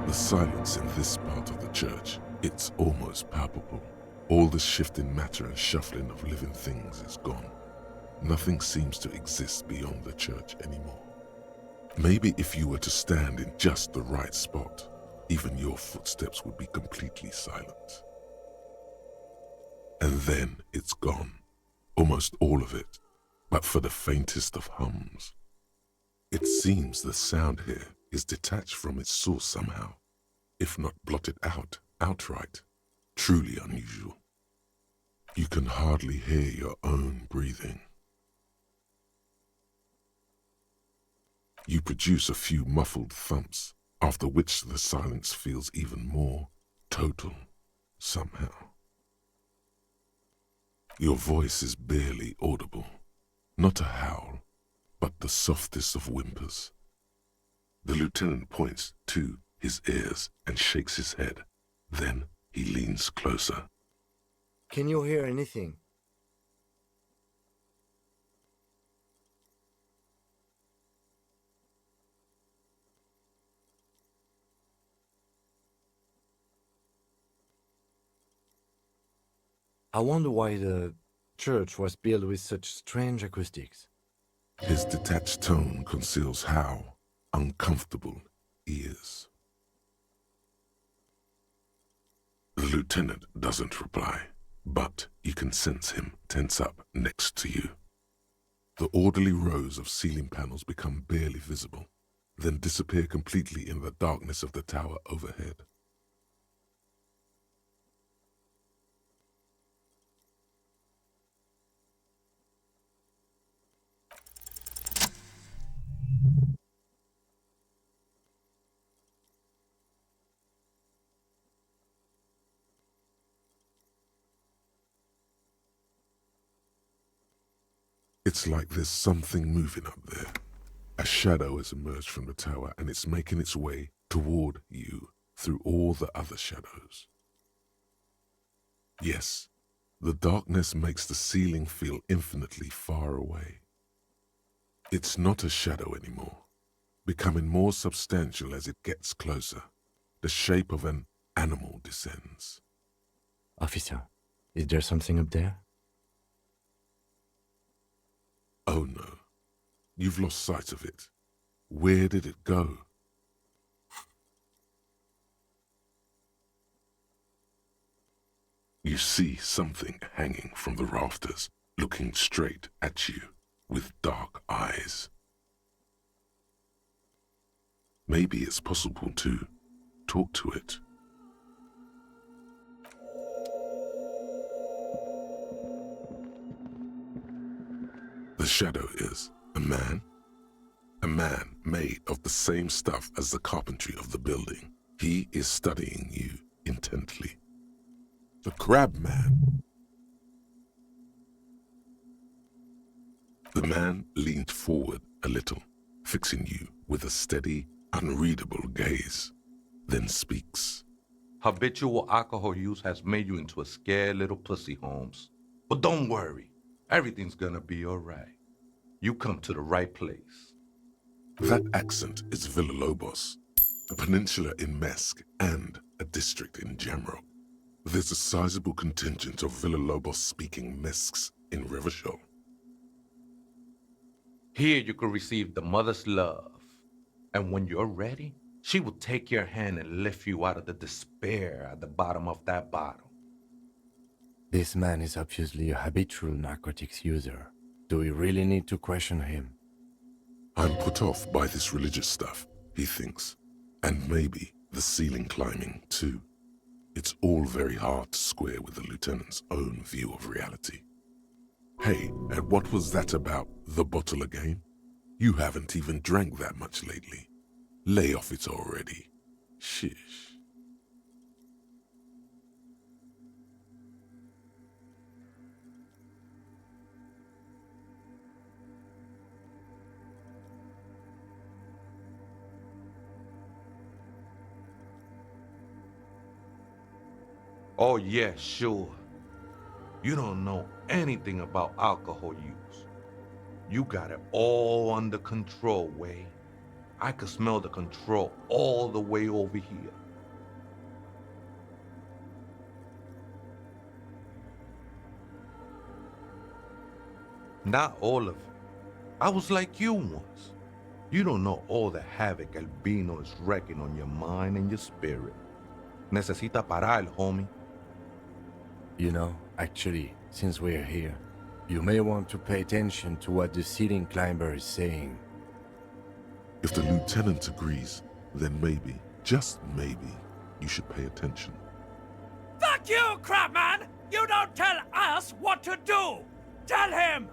The silence in this part of the church, it's almost palpable. All the shifting matter and shuffling of living things is gone. Nothing seems to exist beyond the church anymore. Maybe if you were to stand in just the right spot, even your footsteps would be completely silent. And then it's gone, almost all of it, but for the faintest of hums. It seems the sound here is detached from its source somehow, if not blotted out outright. Truly unusual. You can hardly hear your own breathing. You produce a few muffled thumps, after which the silence feels even more total somehow. Your voice is barely audible, not a howl, but the softest of whimpers. The lieutenant points to his ears and shakes his head. Then he leans closer. Can you hear anything? I wonder why the church was built with such strange acoustics. His detached tone conceals how uncomfortable he is. The lieutenant doesn't reply, but you can sense him tense up next to you. The orderly rows of ceiling panels become barely visible, then disappear completely in the darkness of the tower overhead. It's like there's something moving up there. A shadow has emerged from the tower and it's making its way toward you through all the other shadows. Yes, the darkness makes the ceiling feel infinitely far away. It's not a shadow anymore, becoming more substantial as it gets closer. The shape of an animal descends. Officer, is there something up there? Oh no, you've lost sight of it. Where did it go? You see something hanging from the rafters, looking straight at you with dark eyes. Maybe it's possible to talk to it. The shadow is a man made of the same stuff as the carpentry of the building. He is studying you intently. The crab man. The man leaned forward a little, fixing you with a steady, unreadable gaze, then speaks. Habitual alcohol use has made you into a scared little pussy, Holmes. But don't worry, everything's gonna be all right. You come to the right place. That accent is Villalobos, a peninsula in Mesk and a district in Jamrock. There's a sizable contingent of Villalobos-speaking Mesks in Revachol. Here you can receive the mother's love. And when you're ready, she will take your hand and lift you out of the despair at the bottom of that bottle. This man is obviously a habitual narcotics user. Do we really need to question him? I'm put off by this religious stuff, he thinks. And maybe the ceiling climbing, too. It's all very hard to square with the lieutenant's own view of reality. Hey, and what was that about the bottle again? You haven't even drank that much lately. Lay off it already. Shish. Oh yeah, sure. You don't know anything about alcohol use. You got it all under control, Way. I could smell the control all the way over here. Not all of it. I was like you once. You don't know all the havoc Albino is wrecking on your mind and your spirit. Necesita parar, homie. You know, actually, since we're here, you may want to pay attention to what the ceiling climber is saying. If the lieutenant agrees, then maybe, just maybe, you should pay attention. Fuck you, Crabman! You don't tell us what to do! Tell him!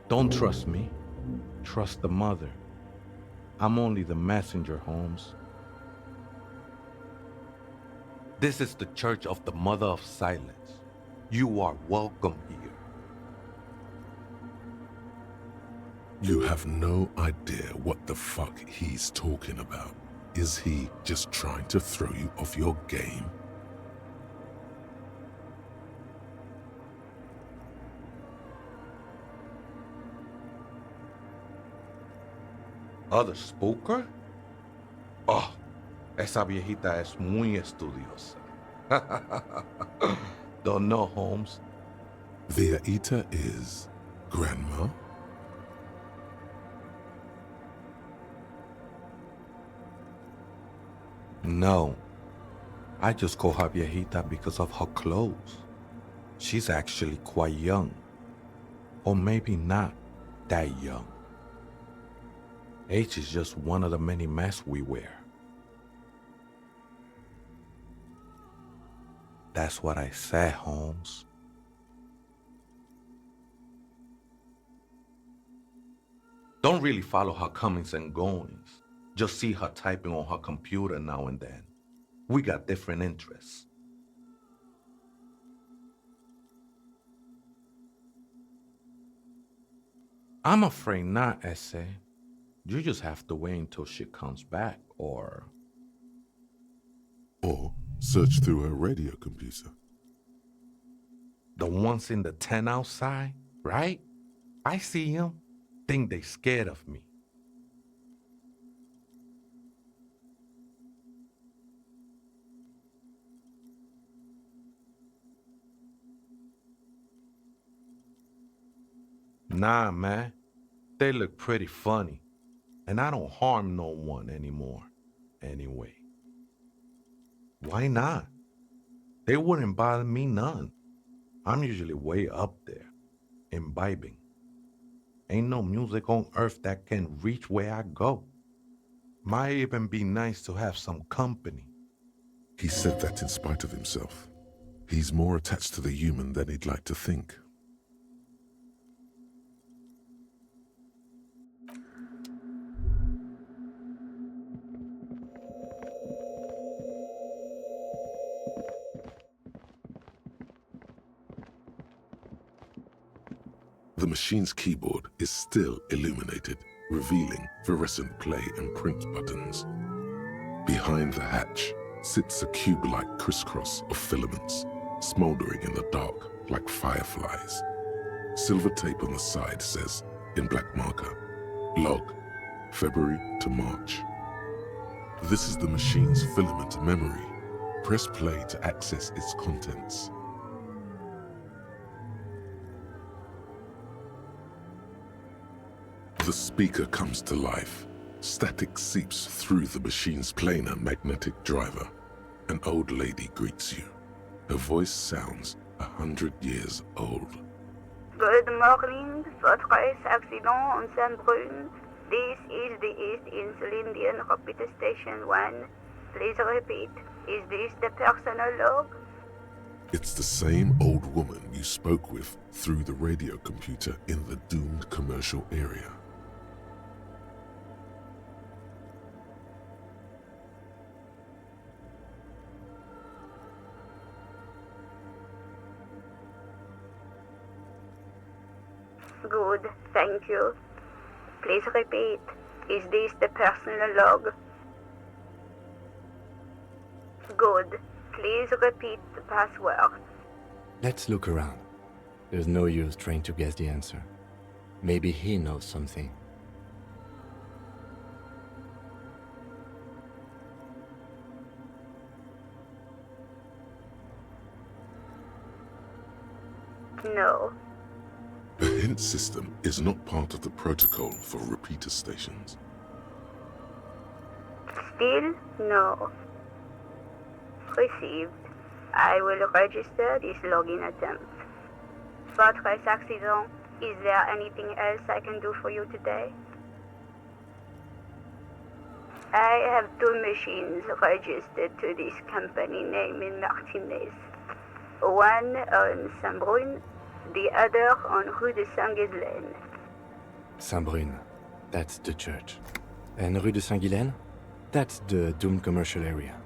Don't trust me. Trust the mother. I'm only the messenger, Holmes. This is the Church of the Mother of Silence. You are welcome here. You have no idea what the fuck he's talking about. Is he just trying to throw you off your game? Other spooker? Oh, esa viejita es muy estudiosa. Don't know, Holmes. Viejita is grandma? No. I just call her viejita because of her clothes. She's actually quite young. Or maybe not that young. Age is just one of the many masks we wear. That's what I said, Holmes. Don't really follow her comings and goings. Just see her typing on her computer now and then. We got different interests. I'm afraid not, Ese. You just have to wait until she comes back, or search through her radio computer. the ones in the tent outside, right? I see them. Think they scared of me. Nah, man. They look pretty funny. And I don't harm no one anymore. Anyway. Why not? They wouldn't bother me none. I'm usually way up there, imbibing. Ain't no music on earth that can reach where I go. Might even be nice to have some company. He said that in spite of himself. He's more attached to the human than he'd like to think. The machine's keyboard is still illuminated, revealing fluorescent play and print buttons. Behind the hatch sits a cube-like crisscross of filaments, smoldering in the dark like fireflies. Silver tape on the side says, in black marker, log, February to March. This is the machine's filament memory, Press play to access its contents. The speaker comes to life. Static seeps through the machine's planar magnetic driver. An old lady greets you. Her voice sounds 100 years old. Good morning, Fortress Accident on Saint-Brun. This is the East Insulindian Repeater Station 1. Please repeat. Is this the personal log? It's the same old woman you spoke with through the radio computer in the doomed commercial area. Good, thank you. Please repeat. Is this the personal log? Good. Please repeat the password. Let's look around. There's no use trying to guess the answer. Maybe he knows something. No. The hint system is not part of the protocol for repeater stations. Still no. Received. I will register this login attempt. Fortress Accident, is there anything else I can do for you today? I have two machines registered to this company name in Martinez. One on Saint-Brun, the other on Rue de Saint-Ghislaine. Saint-Brun, that's the church. And Rue de Saint-Ghislaine? That's the doomed commercial area.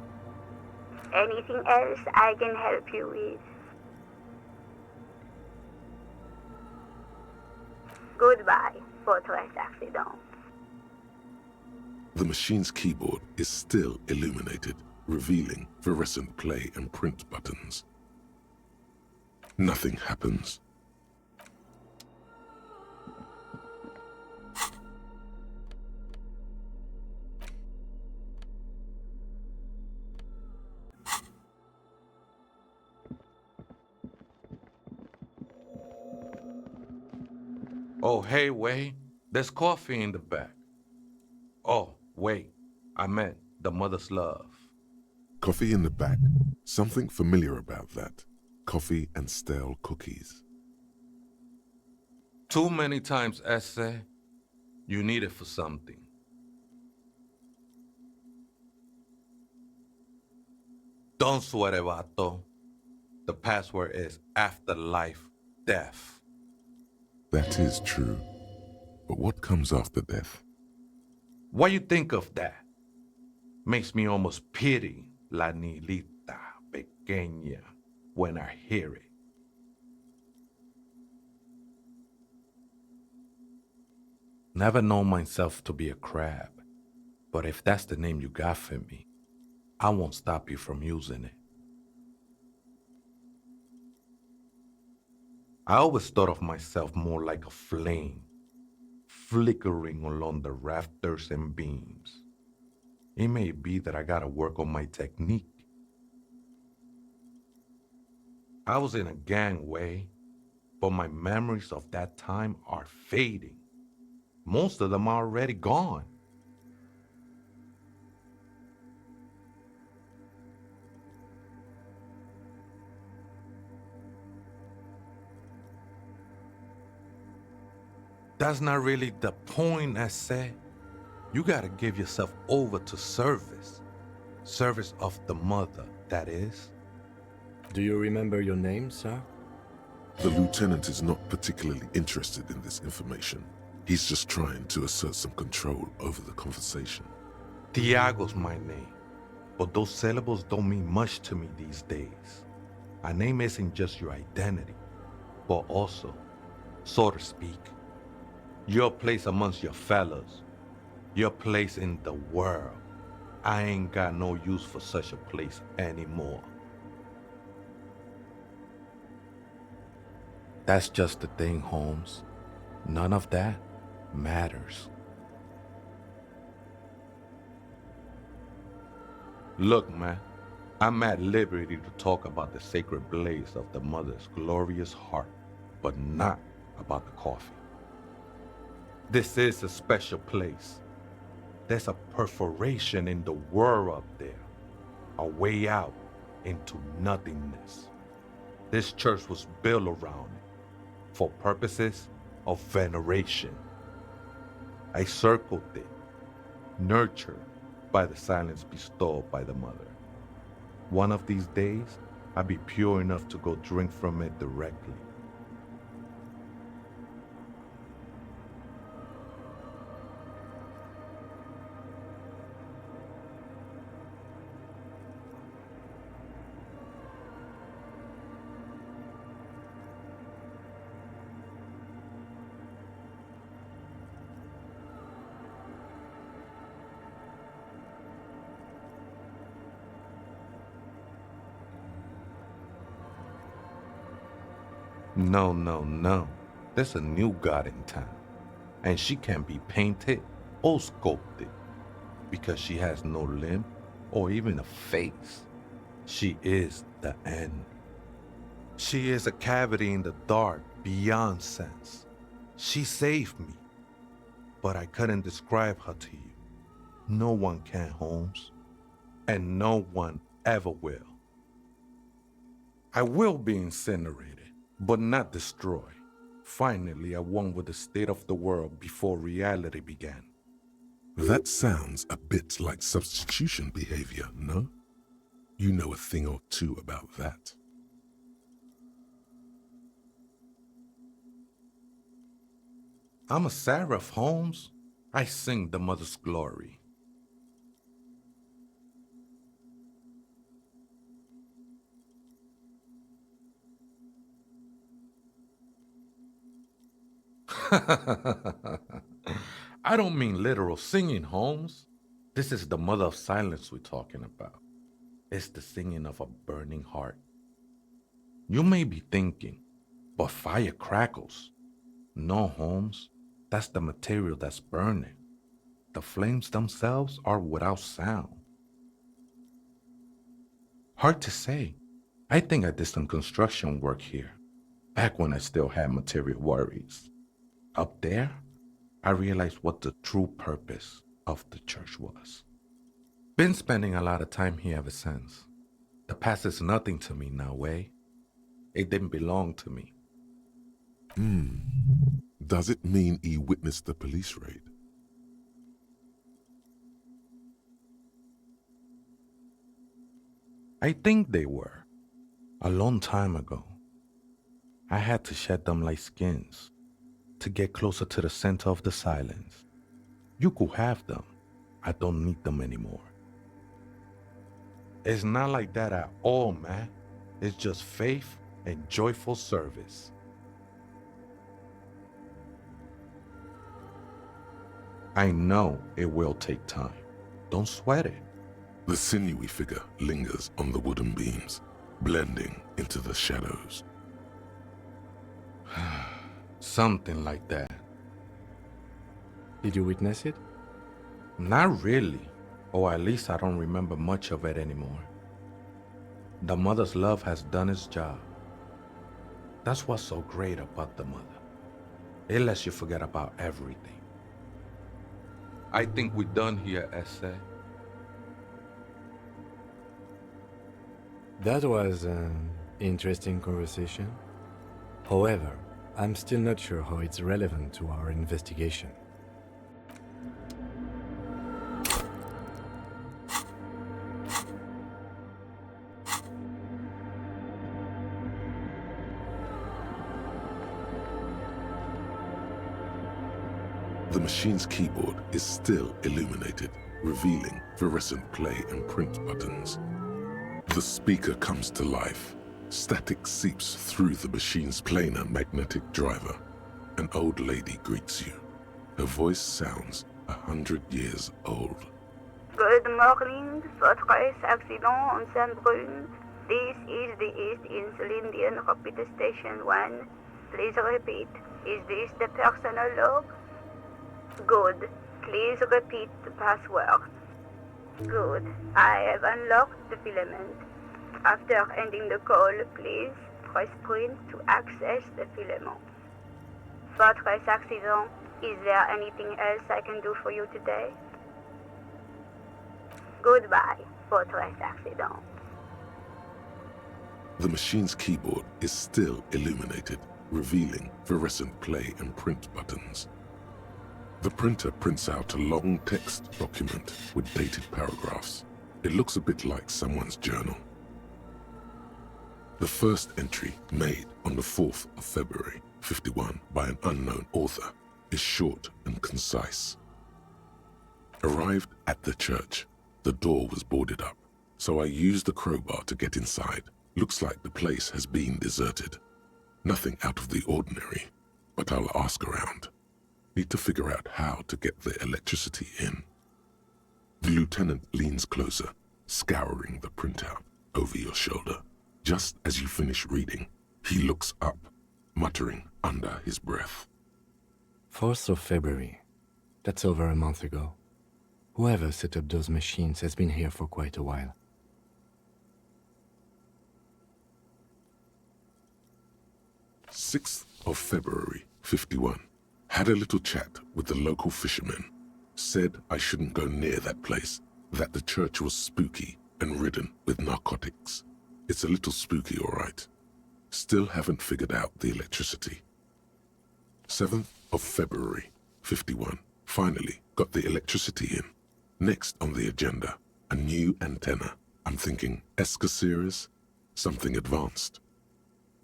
Anything else I can help you with? Goodbye, Fortress Accident. The machine's keyboard is still illuminated, revealing fluorescent play and print buttons. Nothing happens. Oh, hey, Wei, there's coffee in the back. Oh, wait, I meant the mother's love. Coffee in the back. Something familiar about that. Coffee and stale cookies. Too many times, Esse, you need it for something. Don't sweat it, vato. The password is afterlife death. That is true. But what comes after death? What you think of that? Makes me almost pity La Nilita Pequeña when I hear it. Never known myself to be a crab, but if that's the name you got for me, I won't stop you from using it. I always thought of myself more like a flame, flickering along the rafters and beams. It may be that I gotta work on my technique. I was in a gangway, but my memories of that time are fading. Most of them are already gone. That's not really the point, I said. You gotta give yourself over to service. Service of the mother, that is. Do you remember your name, sir? The lieutenant is not particularly interested in this information. He's just trying to assert some control over the conversation. Tiago's my name, but those syllables don't mean much to me these days. A name isn't just your identity, but also, so to speak, your place amongst your fellows, your place in the world. I ain't got no use for such a place anymore. That's just the thing, Holmes. None of that matters. Look, man, I'm at liberty to talk about the sacred blaze of the mother's glorious heart, but not about the coffee. This is a special place. There's a perforation in the world up there, a way out into nothingness. This church was built around it for purposes of veneration. I circled it, nurtured by the silence bestowed by the mother. One of these days, I'll be pure enough to go drink from it directly. No. There's a new god in town, and she can be painted or sculpted because she has no limb or even a face. She is the end. She is a cavity in the dark beyond sense. She saved me, but I couldn't describe her to you. No one can, Holmes, and no one ever will. I will be incinerated, but not destroyed. Finally, I won with the state of the world before reality began. That sounds a bit like substitution behavior, no? You know a thing or two about that. I'm a seraph, Holmes. I sing the mother's glory. I don't mean literal singing, Holmes. This is the mother of silence we're talking about. It's the singing of a burning heart. You may be thinking, but fire crackles. No, Holmes, that's the material that's burning. The flames themselves are without sound. Hard to say. I think I did some construction work here, back when I still had material worries. Up there, I realized what the true purpose of the church was. Been spending a lot of time here ever since. The past is nothing to me now, eh? It didn't belong to me. Does it mean he witnessed the police raid? I think they were. A long time ago. I had to shed them like skins to get closer to the center of the silence. You could have them. I don't need them anymore. It's not like that at all, man. It's just faith and joyful service. I know it will take time. Don't sweat it. The sinewy figure lingers on the wooden beams, blending into the shadows. Something like that. Did you witness it? Not really, or at least I don't remember much of it anymore. The mother's love has done its job. That's what's so great about the mother. It lets you forget about everything. I think we're done here, Essay. That was an interesting conversation. However, I'm still not sure how it's relevant to our investigation. The machine's keyboard is still illuminated, revealing fluorescent play and print buttons. The speaker comes to life. Static seeps through the machine's planar magnetic driver. An old lady greets you. Her voice sounds 100 years old. Good morning, Fortress Accident on Saint-Brune. This is the East Insulindian Rapid Station 1. Please repeat. Is this the personal log? Good. Please repeat the password. Good. I have unlocked the filament. After ending the call, please press print to access the filament. Fortress Accident, is there anything else I can do for you today? Goodbye, Fortress Accident. The machine's keyboard is still illuminated, revealing fluorescent play and print buttons. The printer prints out a long text document with dated paragraphs. It looks a bit like someone's journal. The first entry, made on the 4th of February, 51, by an unknown author, is short and concise. Arrived at the church. The door was boarded up, so I used the crowbar to get inside. Looks like the place has been deserted. Nothing out of the ordinary, but I'll ask around. Need to figure out how to get the electricity in. The lieutenant leans closer, scouring the printout over your shoulder. Just as you finish reading, he looks up, muttering under his breath. 4th of February. That's over a month ago. Whoever set up those machines has been here for quite a while. "6th of February, 51. Had a little chat with the local fishermen. Said I shouldn't go near that place, that the church was spooky and ridden with narcotics. It's a little spooky, all right. Still haven't figured out the electricity. 7th of February, 51. Finally got the electricity in. Next on the agenda, a new antenna. I'm thinking ESCA series, something advanced.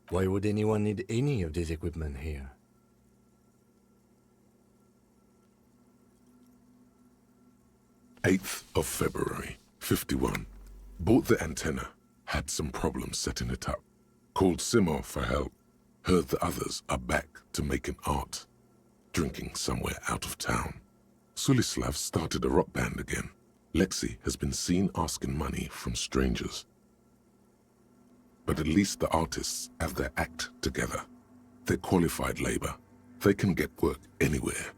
Why would anyone need any of this equipment here? 8th of February, 51. Bought the antenna, had some problems setting it up. Called Simor for help. Heard the others are back to making art. Drinking somewhere out of town. Sulislav started a rock band again. Lexi has been seen asking money from strangers. But at least the artists have their act together. They're qualified labor. They can get work anywhere.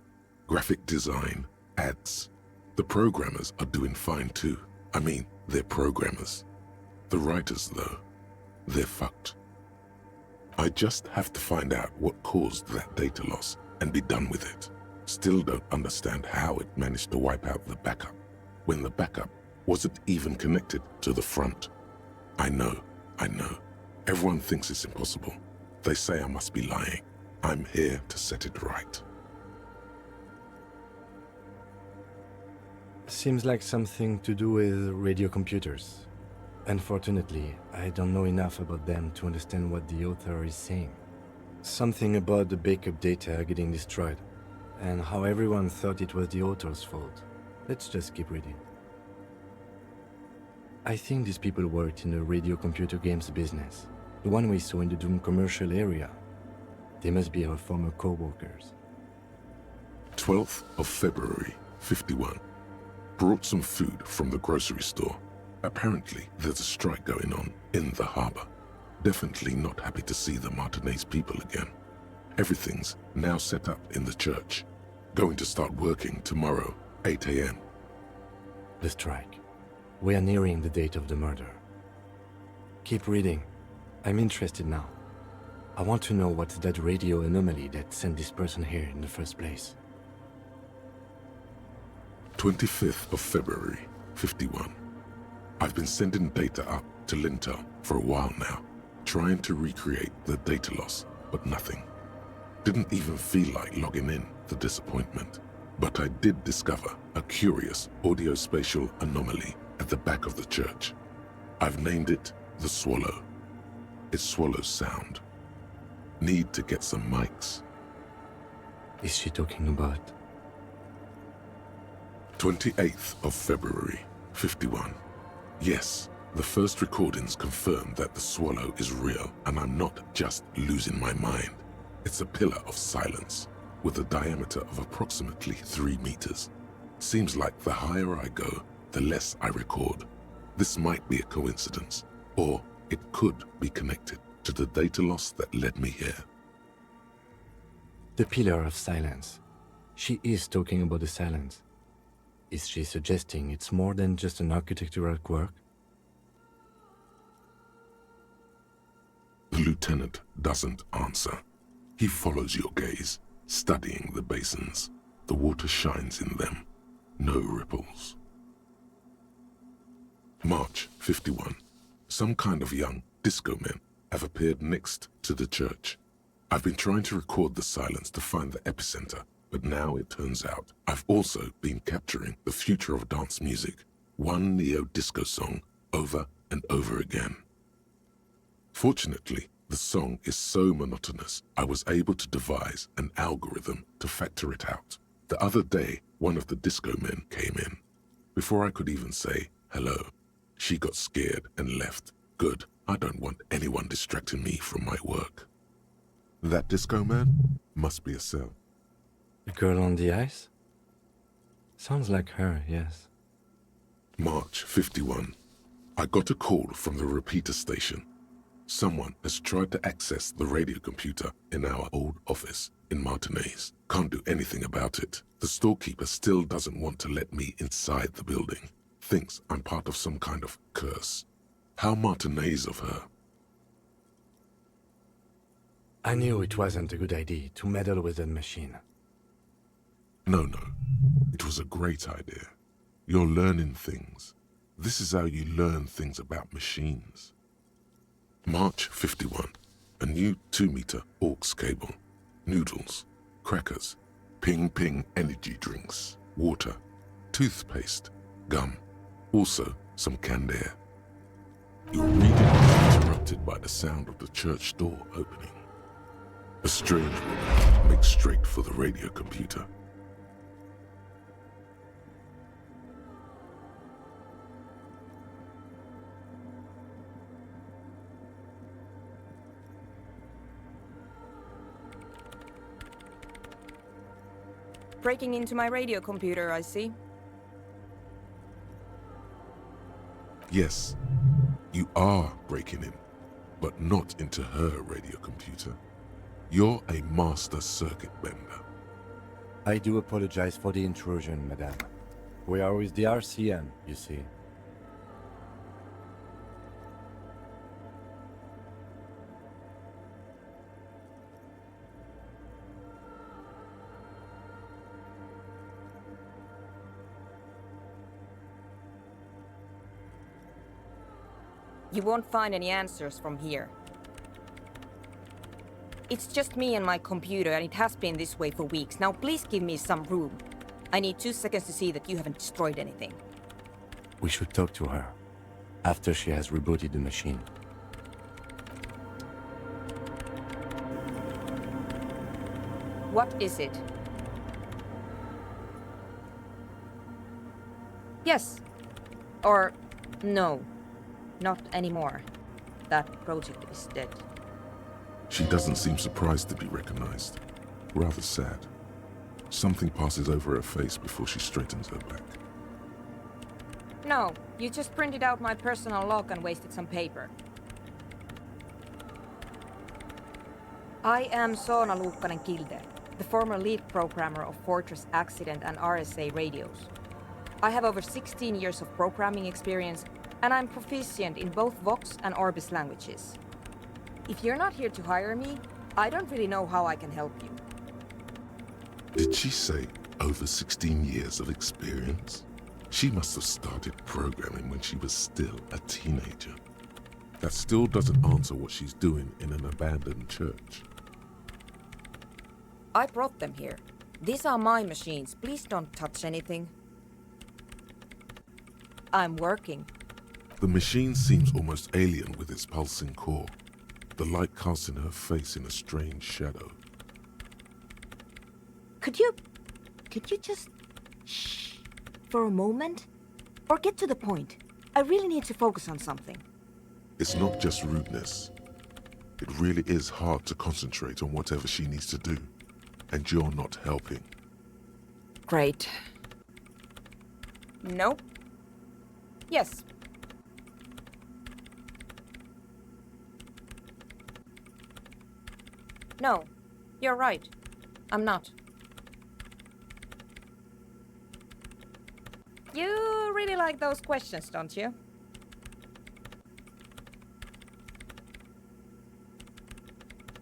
Graphic design, ads. The programmers are doing fine too. I mean, they're programmers. The writers, though, they're fucked. I just have to find out what caused that data loss and be done with it. Still don't understand how it managed to wipe out the backup, when the backup wasn't even connected to the front. I know. Everyone thinks it's impossible. They say I must be lying. I'm here to set it right. Seems like something to do with radio computers. Unfortunately, I don't know enough about them to understand what the author is saying. Something about the backup data getting destroyed, and how everyone thought it was the author's fault. Let's just keep reading. I think these people worked in the radio computer games business, the one we saw in the Doom commercial area. They must be our former co-workers. 12th of February, 51. Brought some food from the grocery store. Apparently, there's a strike going on in the harbor. Definitely not happy to see the Martinez people again. Everything's now set up in the church. Going to start working tomorrow, 8 a.m. The strike. We are nearing the date of the murder. Keep reading. I'm interested now. I want to know what's that radio anomaly that sent this person here in the first place. 25th of February, 51. I've been sending data up to Lintel for a while now, trying to recreate the data loss, but nothing. Didn't even feel like logging in, the disappointment. But I did discover a curious audio-spatial anomaly at the back of the church. I've named it the Swallow. It swallows sound. Need to get some mics. Is she talking about? 28th of February, 51. Yes, the first recordings confirm that the swallow is real and I'm not just losing my mind. It's a pillar of silence with a diameter of approximately 3 meters. Seems like the higher I go, the less I record. This might be a coincidence, or it could be connected to the data loss that led me here. The pillar of silence. She is talking about the silence. Is she suggesting it's more than just an architectural quirk? The lieutenant doesn't answer. He follows your gaze, studying the basins. The water shines in them. No ripples. March 51. Some kind of young disco men have appeared next to the church. I've been trying to record the silence to find the epicenter, but now it turns out I've also been capturing the future of dance music, one neo-disco song over and over again. Fortunately, the song is so monotonous, I was able to devise an algorithm to factor it out. The other day, one of the disco men came in. Before I could even say hello, she got scared and left. Good, I don't want anyone distracting me from my work. That disco man must be a cell. The girl on the ice? Sounds like her, yes. March 51. I got a call from the repeater station. Someone has tried to access the radio computer in our old office in Martinez. Can't do anything about it. The storekeeper still doesn't want to let me inside the building. Thinks I'm part of some kind of curse. How Martinez of her. I knew it wasn't a good idea to meddle with that machine. No. It was a great idea. You're learning things. This is how you learn things about machines. March 51. A new 2-meter aux cable. Noodles. Crackers. Ping energy drinks. Water. Toothpaste. Gum. Also some canned air. Your reading is interrupted by the sound of the church door opening. A strange woman makes straight for the radio computer. Breaking into my radio computer, I see. Yes, you are breaking in, but not into her radio computer. You're a master circuit bender. I do apologize for the intrusion, madame. We are with the RCM, you see. You won't find any answers from here. It's just me and my computer, and it has been this way for weeks. Now please give me some room. I need 2 seconds to see that you haven't destroyed anything. We should talk to her after she has rebooted the machine. What is it? Yes. Or no. Not anymore. That project is dead. She doesn't seem surprised to be recognized. Rather sad. Something passes over her face before she straightens her back. No, you just printed out my personal log and wasted some paper. I am Soona Luukkanen-Kilde, the former lead programmer of Fortress Accident and RSA radios. I have over 16 years of programming experience, and I'm proficient in both Vox and Orbis languages. If you're not here to hire me, I don't really know how I can help you. Did she say over 16 years of experience? She must have started programming when she was still a teenager. That still doesn't answer what she's doing in an abandoned church. I brought them here. These are my machines. Please don't touch anything. I'm working. The machine seems almost alien with its pulsing core, the light casting her face in a strange shadow. Could you just shh for a moment? Or get to the point. I really need to focus on something. It's not just rudeness. It really is hard to concentrate on whatever she needs to do, and you're not helping. Great. No. Yes. No, you're right. I'm not. You really like those questions, don't you?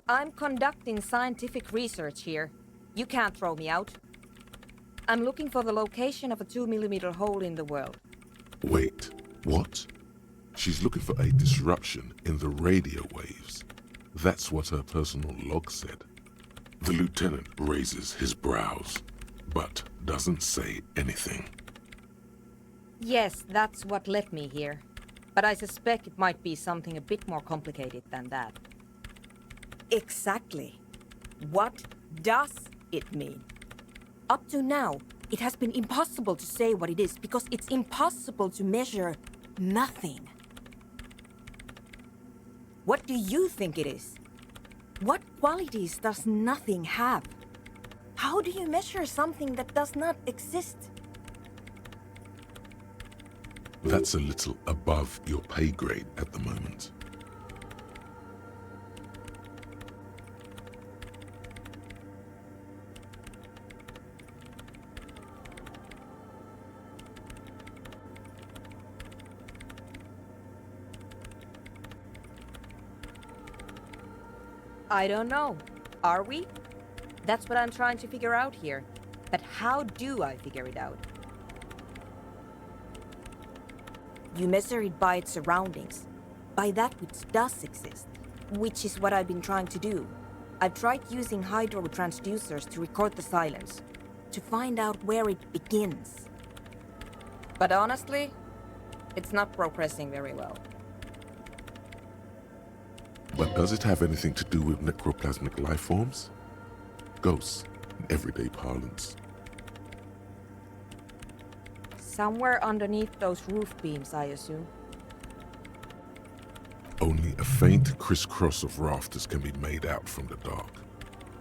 I'm conducting scientific research here. You can't throw me out. I'm looking for the location of a 2mm hole in the world. Wait, what? She's looking for a disruption in the radio waves. That's what her personal log said. The lieutenant raises his brows, but doesn't say anything. Yes, that's what led me here. But I suspect it might be something a bit more complicated than that. Exactly. What does it mean? Up to now, it has been impossible to say what it is because it's impossible to measure nothing. What do you think it is? What qualities does nothing have? How do you measure something that does not exist? That's a little above your pay grade at the moment. I don't know. Are we? That's what I'm trying to figure out here. But how do I figure it out? You measure it by its surroundings, by that which does exist, which is what I've been trying to do. I've tried using hydro transducers to record the silence, to find out where it begins. But honestly, it's not progressing very well. But does it have anything to do with necroplasmic life forms? Ghosts, in everyday parlance. Somewhere underneath those roof beams, I assume. Only a faint crisscross of rafters can be made out from the dark,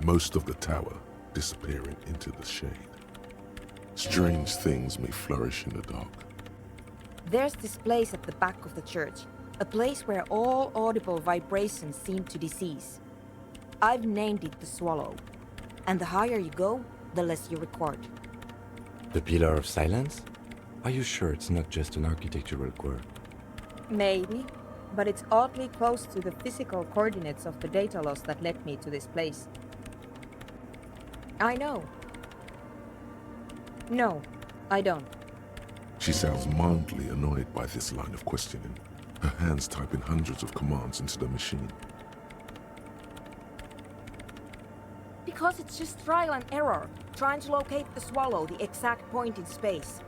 most of the tower disappearing into the shade. Strange things may flourish in the dark. There's this place at the back of the church, a place where all audible vibrations seem to decease. I've named it the Swallow, and the higher you go, the less you record. The Pillar of Silence? Are you sure it's not just an architectural quirk? Maybe, but it's oddly close to the physical coordinates of the data loss that led me to this place. I know. No, I don't. She sounds mildly annoyed by this line of questioning, her hands typing hundreds of commands into the machine. Because it's just trial and error, trying to locate the Swallow, the exact point in space.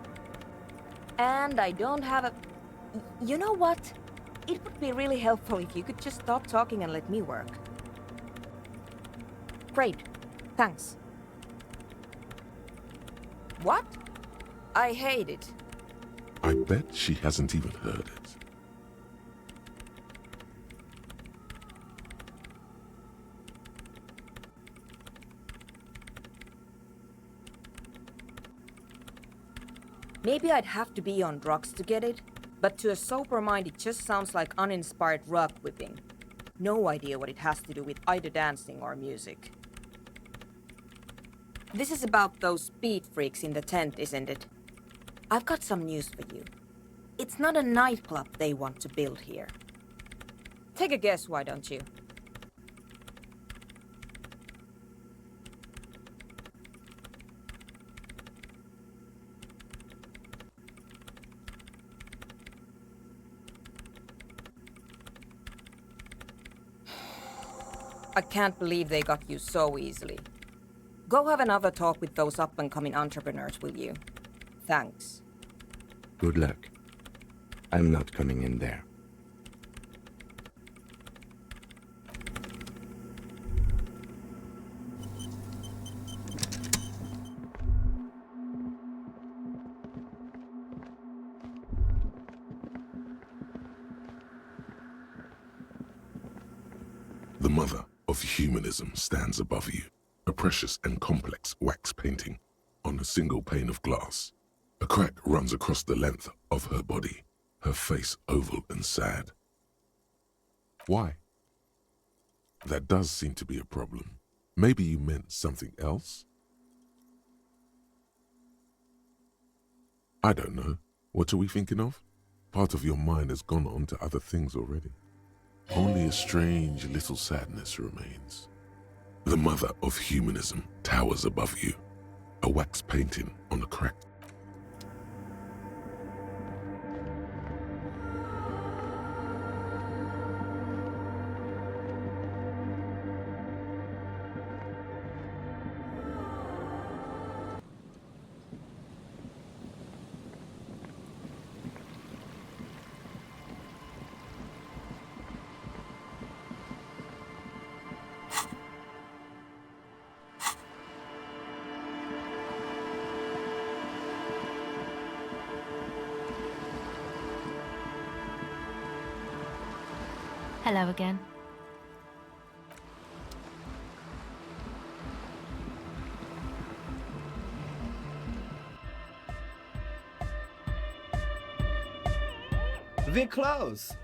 And I don't have a... You know what? It would be really helpful if you could just stop talking and let me work. Great. Thanks. What? I hate it. I bet she hasn't even heard it. Maybe I'd have to be on drugs to get it, but to a sober mind it just sounds like uninspired rug whipping. No idea what it has to do with either dancing or music. This is about those speed freaks in the tent, isn't it? I've got some news for you. It's not a nightclub they want to build here. Take a guess, why don't you? I can't believe they got you so easily. Go have another talk with those up-and-coming entrepreneurs, will you? Thanks. Good luck. I'm not coming in there. The mother of humanism stands above you, a precious and complex wax painting on a single pane of glass. A crack runs across the length of her body, her face oval and sad. Why? That does seem to be a problem. Maybe you meant something else? I don't know. What are we thinking of? Part of your mind has gone on to other things already. only a strange little sadness remains. The mother of humanism towers above you, a wax painting on a cracked. Hello again. We're close.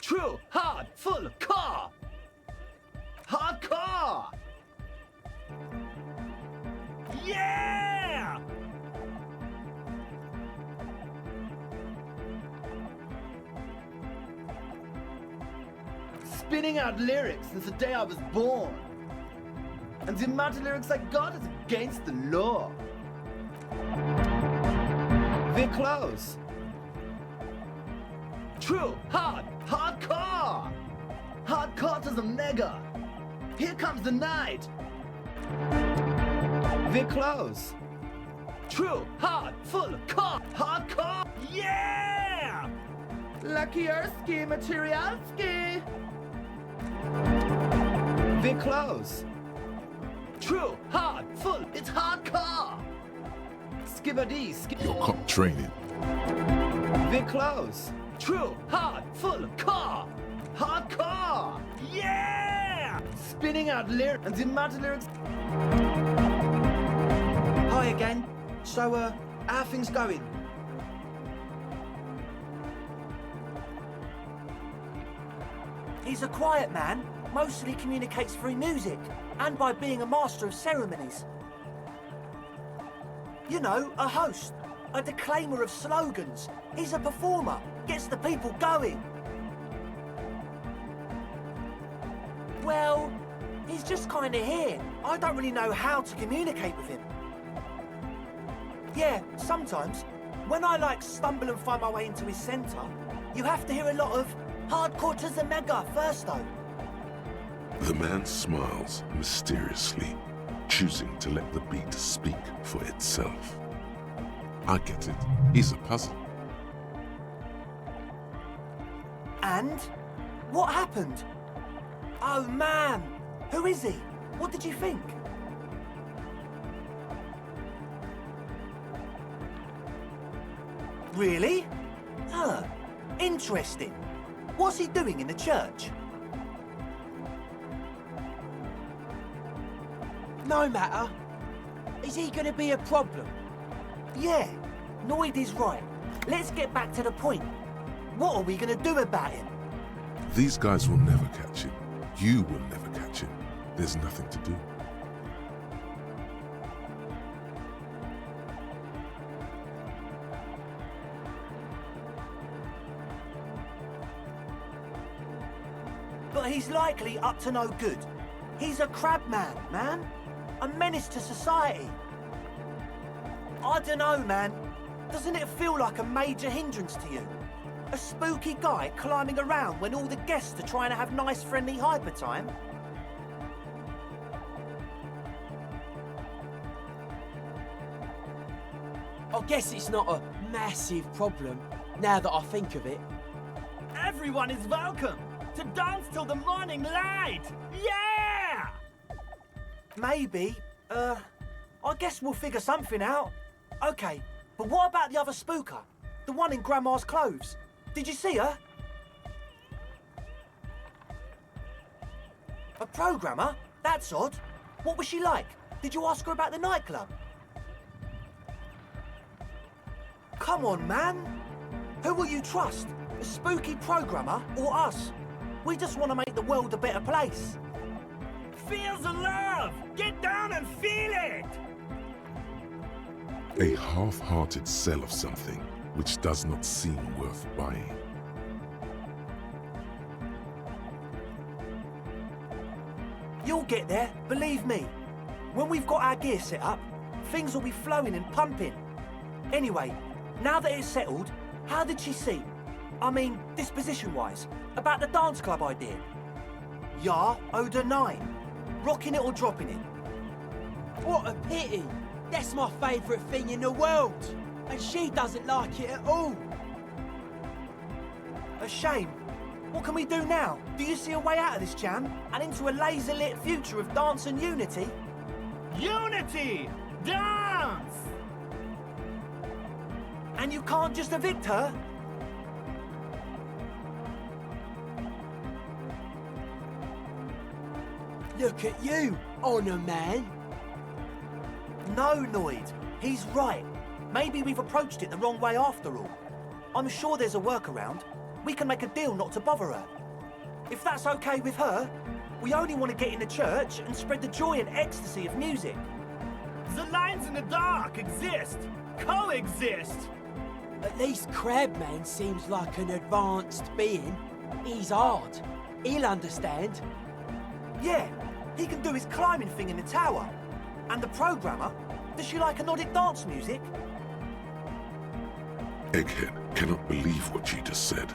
True, hard, full, car. Hardcore. Yeah! Spinning out lyrics since the day I was born. And the amount of lyrics I got is against the law. We're close. True, hard, hardcore. Hardcore to the mega. Here comes the night. We're close. True, hard, full, car, hardcore. Yeah! Lucky-erski, materialski. We're close. True, hard, full, it's hardcore. Skibbity, skip. Your cop training. We're close. True, hard, full, car. Hardcore. Yeah! Spinning out lyrics and the amount of lyrics. Hi again. So, how are things going? He's a quiet man, mostly communicates through music, and by being a master of ceremonies. You know, a host, a declaimer of slogans. He's a performer, gets the people going. Well, he's just kind of here. I don't really know how to communicate with him. Yeah, sometimes, when I stumble and find my way into his centre, you have to hear a lot of hardcore to the mega first though. The man smiles mysteriously, choosing to let the beat speak for itself. I get it. He's a puzzle. And? What happened? Oh man! Who is he? What did you think? Really? Huh. Interesting. What's he doing in the church? No matter. Is he gonna be a problem? Yeah, Noid is right. Let's get back to the point. What are we gonna do about him? These guys will never catch him. You will never catch him. There's nothing to do. But he's likely up to no good. He's a crab man. A menace to society. I dunno, man. Doesn't it feel like a major hindrance to you? A spooky guy climbing around when all the guests are trying to have nice, friendly hyper time? I guess it's not a massive problem, now that I think of it. Everyone is welcome to dance till the morning light. Yeah! Maybe. I guess we'll figure something out. Okay, but what about the other spooker? The one in Grandma's clothes? Did you see her? A programmer? That's odd. What was she like? Did you ask her about the nightclub? Come on, man. Who will you trust? A spooky programmer or us? We just want to make the world a better place. Feel the love! Get down and feel it! A half-hearted sell of something which does not seem worth buying. You'll get there, believe me. When we've got our gear set up, things will be flowing and pumping. Anyway, now that it's settled, how did she seem? I mean, disposition-wise, about the dance club idea. Ja oder nein? Rocking it or dropping it? What a pity! That's my favourite thing in the world! And she doesn't like it at all! A shame. What can we do now? Do you see a way out of this jam and into a laser-lit future of dance and unity? Unity! Dance! And you can't just evict her? Look at you, honour man! No, Noid. He's right. Maybe we've approached it the wrong way after all. I'm sure there's a workaround. We can make a deal not to bother her. If that's okay with her, we only want to get in the church and spread the joy and ecstasy of music. The lines in the dark exist, coexist. At least Crabman seems like an advanced being. He's hard. He'll understand. Yeah, he can do his climbing thing in the tower. And the programmer, does she like anodic dance music? Egghead cannot believe what she just said.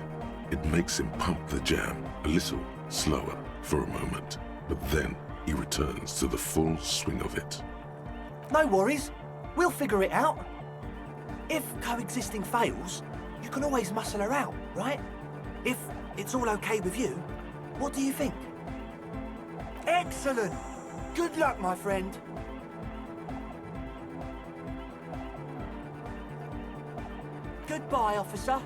It makes him pump the jam a little slower for a moment, but then he returns to the full swing of it. No worries. We'll figure it out. If coexisting fails, you can always muscle her out, right? If it's all okay with you, what do you think? Excellent! Good luck, my friend. Goodbye, officer.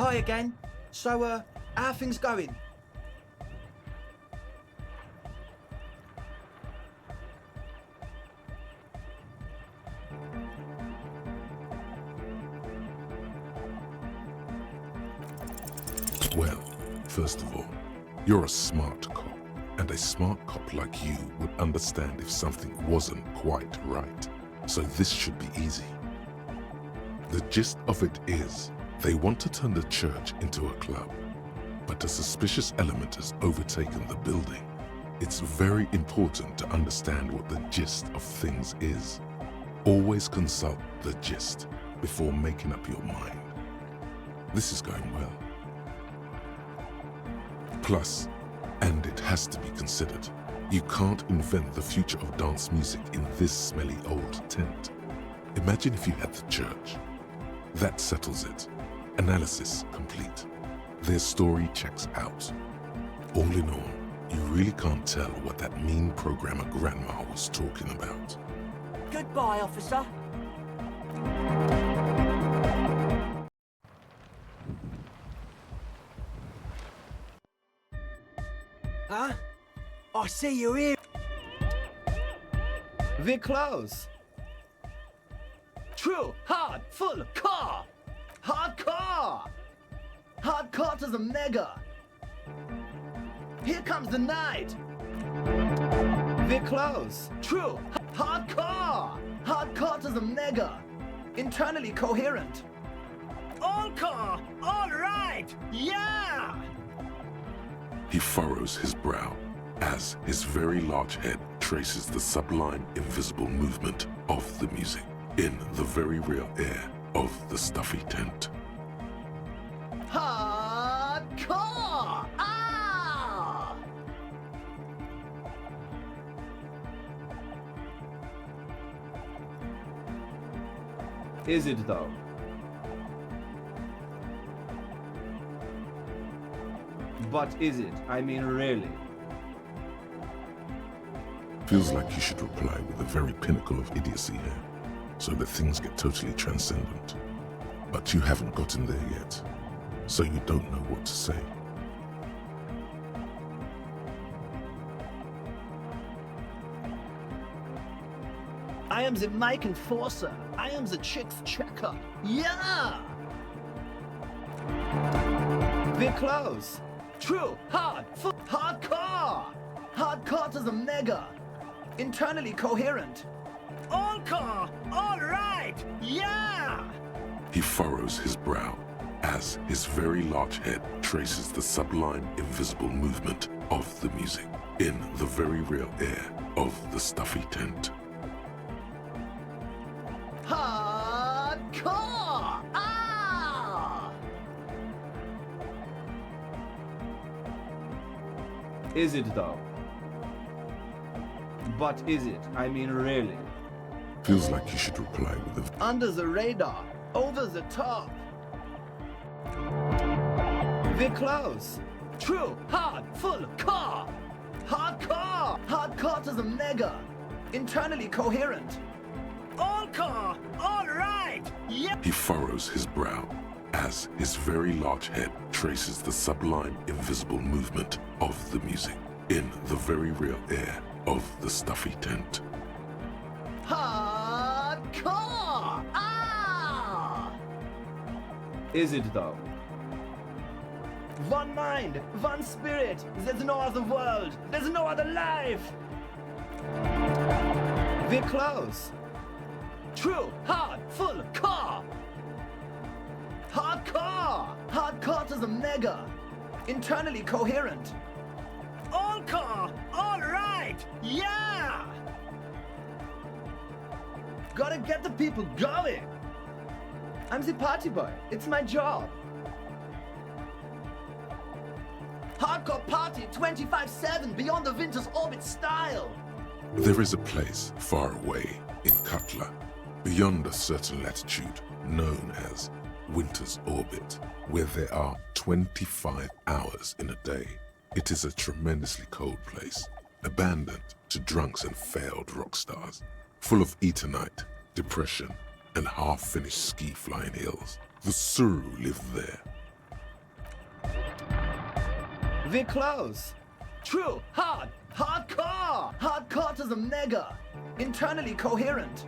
Hi again. So, how are things going? Well, first of all, you're a smart cop, and a smart cop like you would understand if something wasn't quite right. So this should be easy. The gist of it is, they want to turn the church into a club, but a suspicious element has overtaken the building. It's very important to understand what the gist of things is. Always consult the gist before making up your mind. This is going well. Plus, and it has to be considered, you can't invent the future of dance music in this smelly old tent. Imagine if you had the church. That settles it. Analysis complete. Their story checks out. All in all, you really can't tell what that mean programmer grandma was talking about. Goodbye, officer. Huh? I see you here. We're close. True, hard, full, car. Hardcore! Hardcore to the mega! Here comes the night! We're close! True! Hardcore! Hardcore to the mega! Internally coherent! All car! All right! Yeah! He furrows his brow as his very large head traces the sublime, invisible movement of the music in the very real air of the stuffy tent. Hardcore! Ah! Is it though? But is it? I mean, really? Feels like you should reply with the very pinnacle of idiocy here, so that things get totally transcendent. But you haven't gotten there yet, so you don't know what to say. I am the mic enforcer. I am the chicks checker. Yeah! We're close. True, hard, full, hardcore! Hardcore to the mega. Internally coherent. All core, all right, yeah! He furrows his brow as his very large head traces the sublime, invisible movement of the music in the very real air of the stuffy tent. Hardcore! Ah! Is it though? But is it? I mean, really? Feels like you should reply with a... Under the radar, over the top. We're close. True, hard, full, core. Hardcore! Hardcore to the mega. Internally coherent. All core, all right, yeah! He furrows his brow as his very large head traces the sublime, invisible movement of the music in the very real air of the stuffy tent. Hardcore! Ah! Is it though? One mind, one spirit. There's no other world. There's no other life. We're close. True, hard, full, core. Hardcore! Hardcore to the mega. Internally coherent. All core, all right, yeah! Gotta get the people going. I'm the party boy. It's my job. Hardcore party 25/7 beyond the winter's orbit style. There is a place far away in Cutler, beyond a certain latitude, known as Winter's Orbit, where there are 25 hours in a day. It is a tremendously cold place, abandoned to drunks and failed rock stars, full of eternite, depression, and half-finished ski-flying hills. The Suru live there. We're close. True, hard, hardcore. Hardcore to the mega. Internally coherent.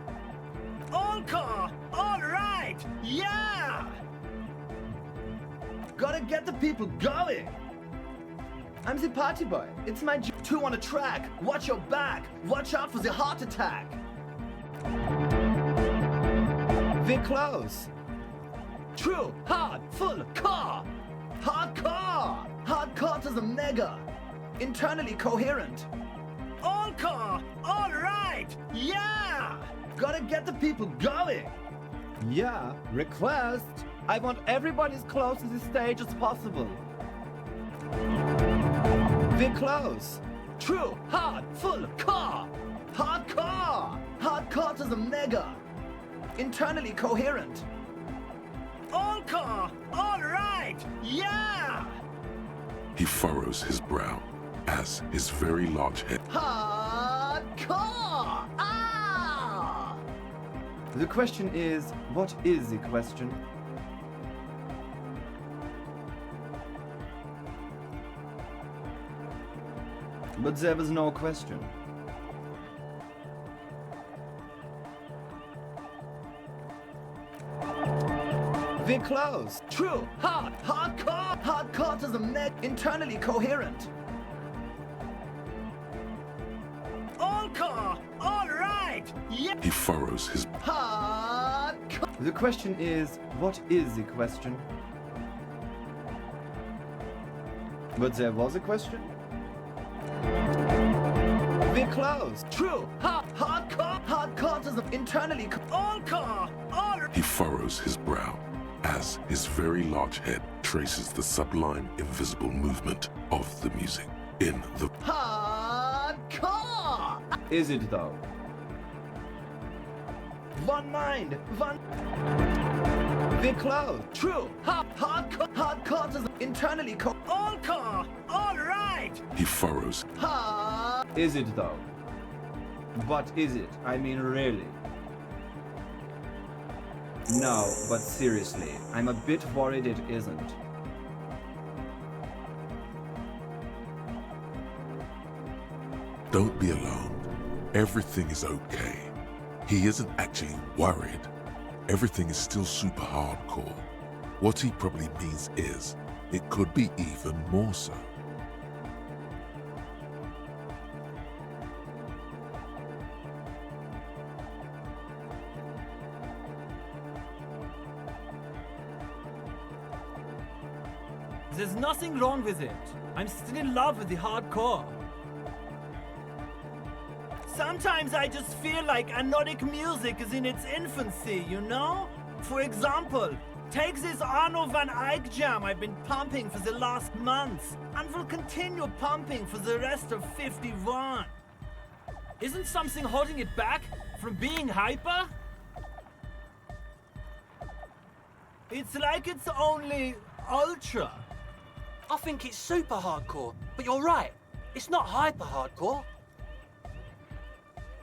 All core, all right, yeah! Gotta get the people going. I'm the party boy. It's my job. Two on a track. Watch your back. Watch out for the heart attack. We're close. True, hard, full, core. Hardcore. Hardcore to the mega. Internally coherent. All core, all right, yeah! Gotta get the people going. Yeah, request. I want everybody as close to the stage as possible. We're close. True, hard, full, core. Hardcore. Hardcore to the mega. Internally coherent. All core, all right, yeah! He furrows his brow as his very large head... Hardcore! Ah! The question is, what is the question? But there was no question. We're close. True. Hard. Hardcore. Hardcore to the neck. Internally coherent. All core. All right. Yeah. He furrows his... Hardcore. The question is, what is the question? But there was a question? We're close. True. Hardcore. Hardcore does internally. All core. All. He furrows his brow as his very large head traces the sublime, invisible movement of the music in the Hardcore. Is it though? One mind. One. We're close. True. Hardcore. Hardcore does internally. All core. All right. He furrows. Is it though? But is it? I mean, really? No, but seriously, I'm a bit worried it isn't. Don't be alarmed. Everything is okay. He isn't actually worried. Everything is still super hardcore. What he probably means is, it could be even more so. There's nothing wrong with it. I'm still in love with the hardcore. Sometimes I just feel like anodic music is in its infancy, you know? For example, take this Arno van Eyck jam I've been pumping for the last month, and will continue pumping for the rest of 51. Isn't something holding it back from being hyper? It's like it's only ultra. I think it's super hardcore, but you're right. It's not hyper hardcore.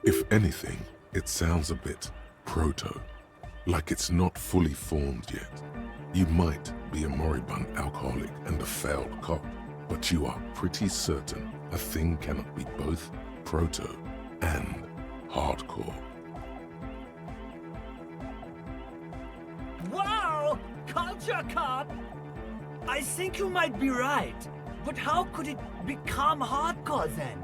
If anything, it sounds a bit proto, like it's not fully formed yet. You might be a moribund alcoholic and a failed cop, but you are pretty certain a thing cannot be both proto and hardcore. Wow! Culture cop! I think you might be right, but how could it become hardcore then?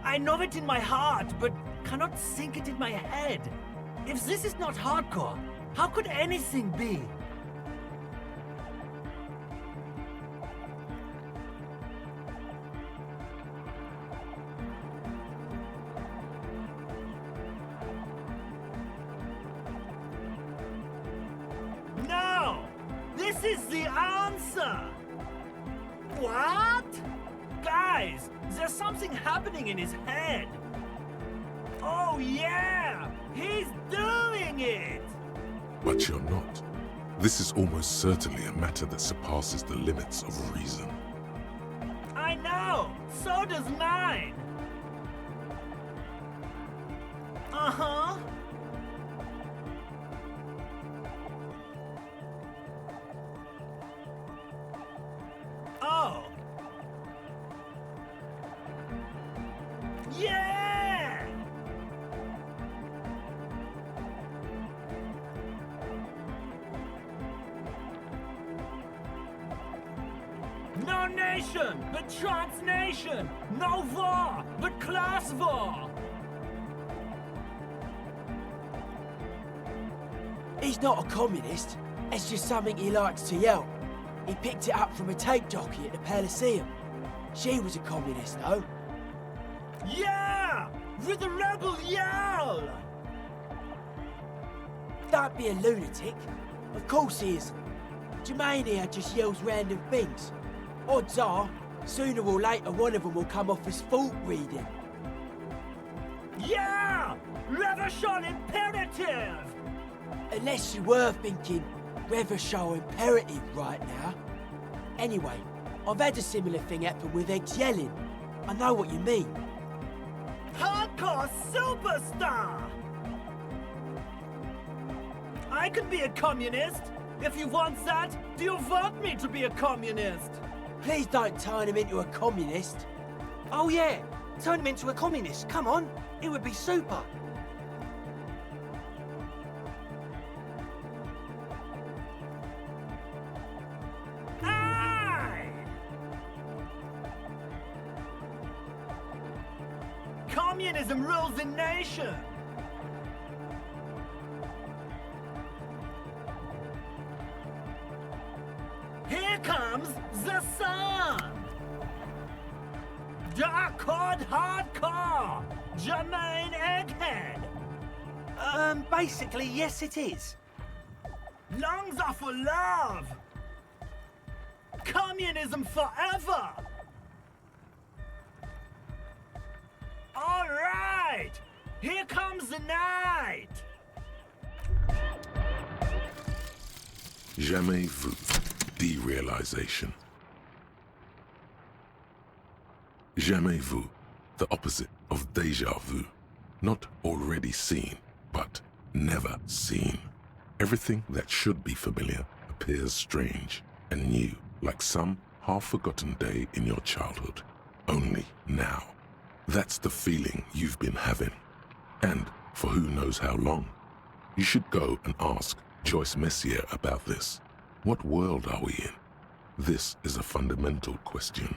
I know it in my heart, but cannot think it in my head. If this is not hardcore, how could anything be? No! This is the answer! What? Guys, there's something happening in his head. Oh yeah! He's doing it! But you're not. This is almost certainly a matter that surpasses the limits of reason. I know! So does mine! Uh-huh. Oh. Yeah! No nation, but transnation! No war, but class war! He's not a communist. It's just something he likes to yell. He picked it up from a tape jockey at the Elysium. She was a communist, though. Yeah! With a rebel yell! Don't be a lunatic. Of course he isn't. Jermaine here just yells random things. Odds are, sooner or later one of them will come off as fault reading. Yeah! Revolution imperative! Unless you were thinking Revolution imperative right now. Anyway, I've had a similar thing happen with eggs yelling. I know what you mean. Hardcore superstar! I could be a communist. If you want that, do you want me to be a communist? Please don't turn him into a communist. Oh yeah, turn him into a communist. Come on, it would be super. Aye! Communism rules the nation. Here comes the sun! Darkcord Hardcore! Jermaine Egghead! Basically, yes it is. Lungs are for love! Communism forever! All right! Here comes the night! Jamais vu. Derealization. Jamais vu. The opposite of déjà vu. Not already seen, but never seen. Everything that should be familiar appears strange and new, like some half-forgotten day in your childhood. Only now. That's the feeling you've been having. And for who knows how long. You should go and ask Joyce Messier about this. What world are we in? This is a fundamental question.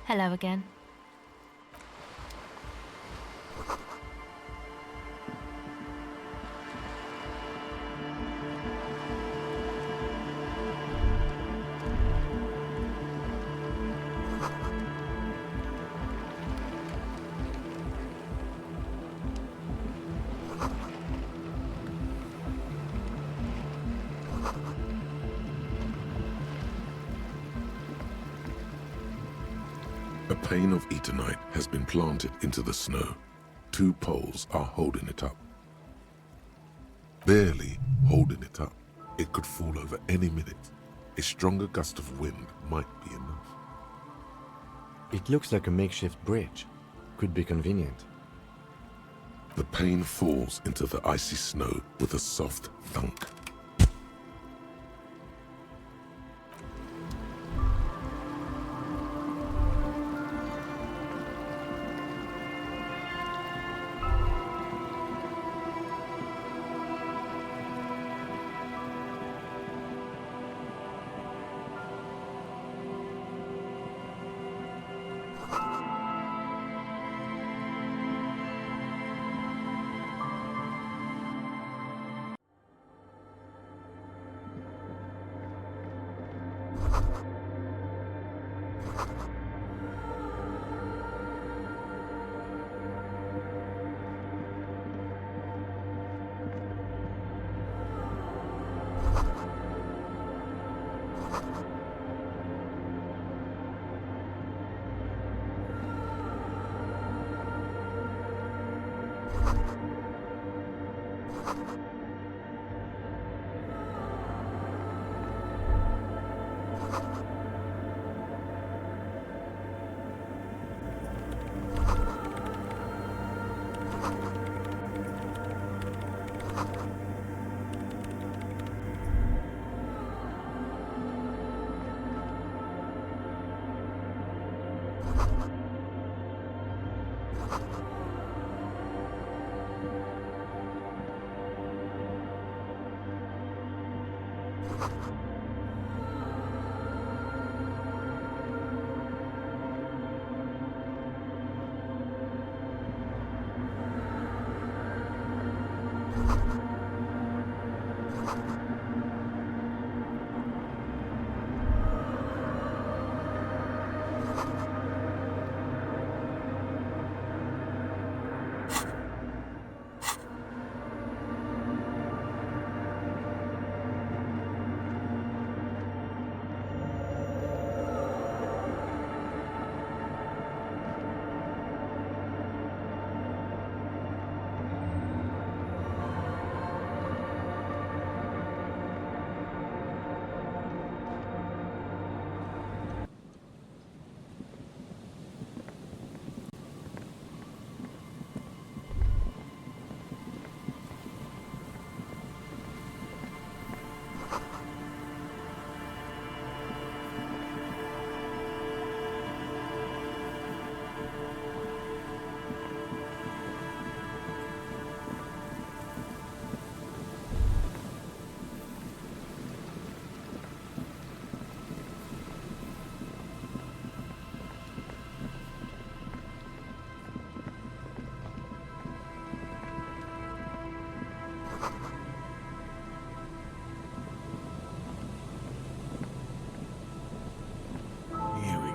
Hello again. A pane of eternite has been planted into the snow. 2 poles are holding it up. Barely holding it up. It could fall over any minute. A stronger gust of wind might be enough. It looks like a makeshift bridge. Could be convenient. The pane falls into the icy snow with a soft thunk.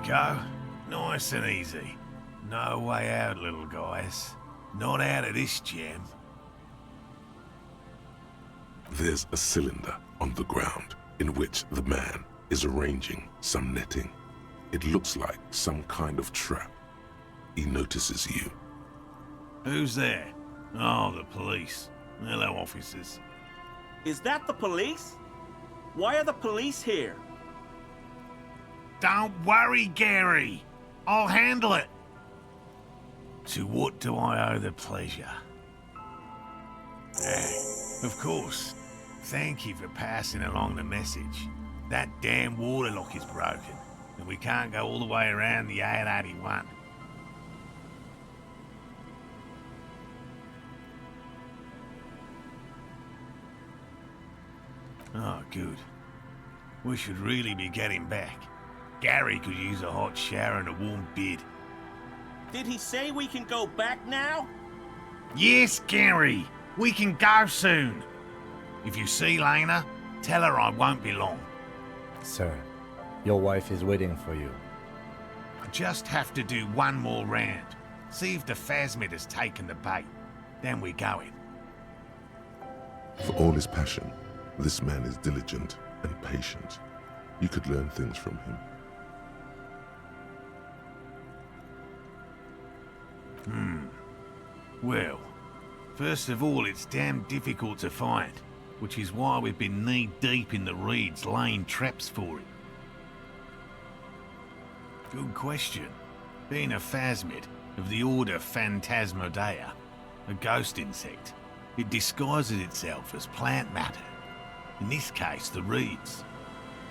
Go. Nice and easy. No way out, little guys. Not out of this jam. There's a cylinder on the ground in which the man is arranging some netting. It looks like some kind of trap. He notices you. Who's there? Oh, the police. Hello, officers. Is that the police? Why are the police here? Don't worry, Gary. I'll handle it. To what do I owe the pleasure? Of course. Thank you for passing along the message. That damn water lock is broken, and we can't go all the way around the 881. Oh, good. We should really be getting back. Gary could use a hot shower and a warm bed. Did he say we can go back now? Yes, Gary. We can go soon. If you see Lena, tell her I won't be long. Sir, your wife is waiting for you. I just have to do one more round. See if the phasmid has taken the bait. Then we go in. For all his passion, this man is diligent and patient. You could learn things from him. Well, first of all, it's damn difficult to find, which is why we've been knee-deep in the reeds laying traps for it. Good question. Being a phasmid of the order Phantasmodea, a ghost insect, it disguises itself as plant matter. In this case, the reeds.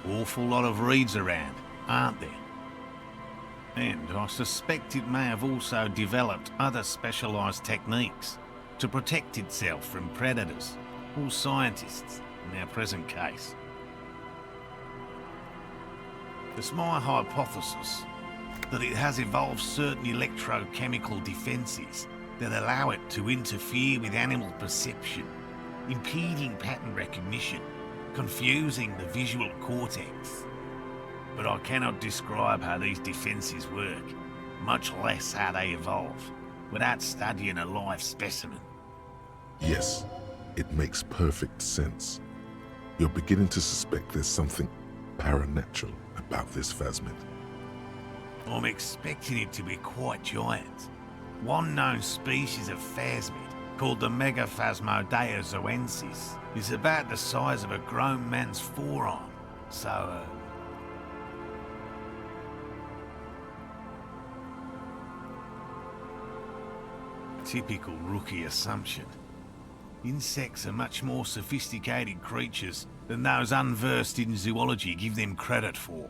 Awful lot of reeds around, aren't there? And I suspect it may have also developed other specialised techniques to protect itself from predators or scientists in our present case. It's my hypothesis that it has evolved certain electrochemical defences that allow it to interfere with animal perception, impeding pattern recognition, confusing the visual cortex. But I cannot describe how these defences work, much less how they evolve, without studying a live specimen. Yes, it makes perfect sense. You're beginning to suspect there's something paranatural about this phasmid. I'm expecting it to be quite giant. One known species of phasmid called the Megaphasmodea zoensis, is about the size of a grown man's forearm. So, typical rookie assumption. Insects are much more sophisticated creatures than those unversed in zoology give them credit for.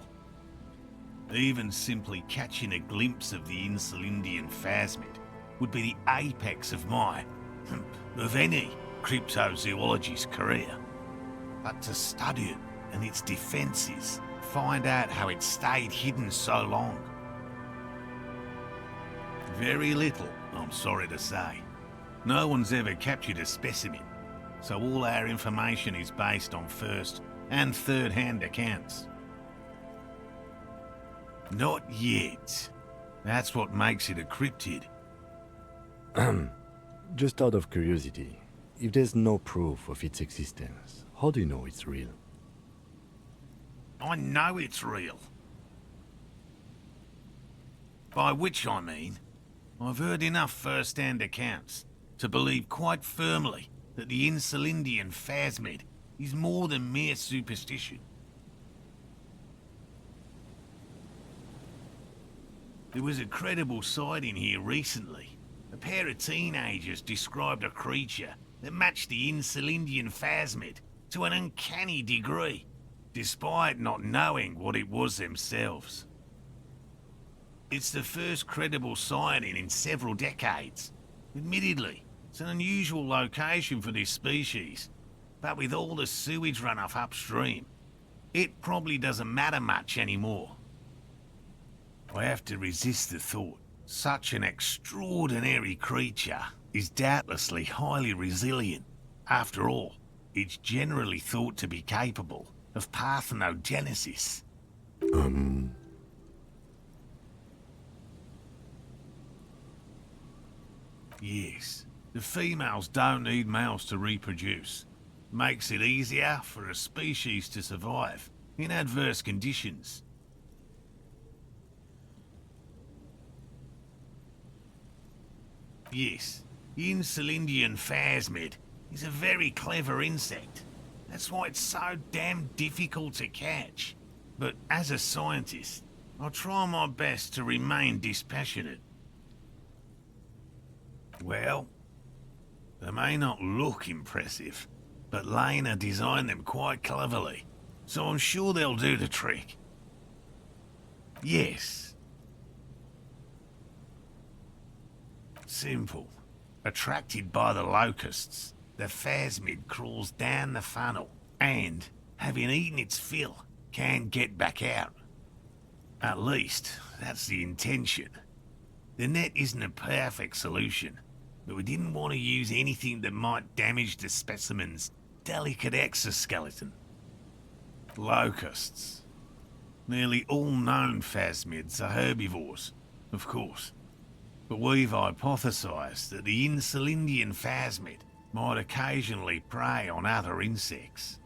Even simply catching a glimpse of the Insulindian phasmid would be the apex of of any cryptozoologist's career. But to study it and its defences, find out how it stayed hidden so long. Very little, I'm sorry to say. No one's ever captured a specimen, so all our information is based on first and third-hand accounts. Not yet. That's what makes it a cryptid. Just out of curiosity, if there's no proof of its existence, how do you know it's real? I know it's real. By which I mean, I've heard enough first-hand accounts to believe quite firmly that the Insulindian phasmid is more than mere superstition. There was a credible sighting here recently. A pair of teenagers described a creature that matched the Insulindian phasmid to an uncanny degree, despite not knowing what it was themselves. It's the first credible sighting in several decades. Admittedly, it's an unusual location for this species, but with all the sewage runoff upstream, it probably doesn't matter much anymore. I have to resist the thought. Such an extraordinary creature is doubtlessly highly resilient. After all, it's generally thought to be capable of parthenogenesis. Yes, the females don't need males to reproduce. Makes it easier for a species to survive in adverse conditions. Yes, the Insulindian phasmid is a very clever insect. That's why it's so damn difficult to catch. But as a scientist, I'll try my best to remain dispassionate. Well, they may not look impressive, but Lena designed them quite cleverly, so I'm sure they'll do the trick. Yes. Simple. Attracted by the locusts, the phasmid crawls down the funnel and, having eaten its fill, can get back out. At least, that's the intention. The net isn't a perfect solution, but we didn't want to use anything that might damage the specimen's delicate exoskeleton. Locusts. Nearly all known phasmids are herbivores, of course. But we've hypothesized that the Insulindian phasmid might occasionally prey on other insects.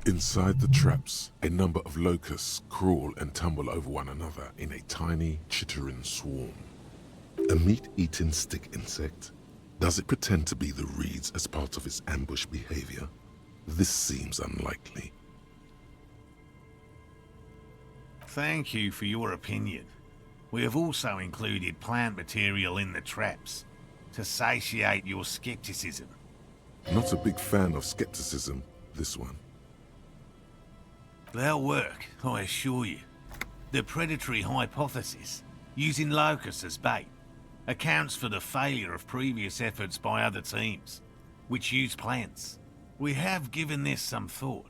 Inside the traps, a number of locusts crawl and tumble over one another in a tiny, chittering swarm. A meat-eating stick insect? Does it pretend to be the reeds as part of its ambush behavior? This seems unlikely. Thank you for your opinion. We have also included plant material in the traps to satiate your skepticism. Not a big fan of skepticism, this one. They'll work, I assure you. The predatory hypothesis, using locusts as bait, accounts for the failure of previous efforts by other teams, which use plants. We have given this some thought.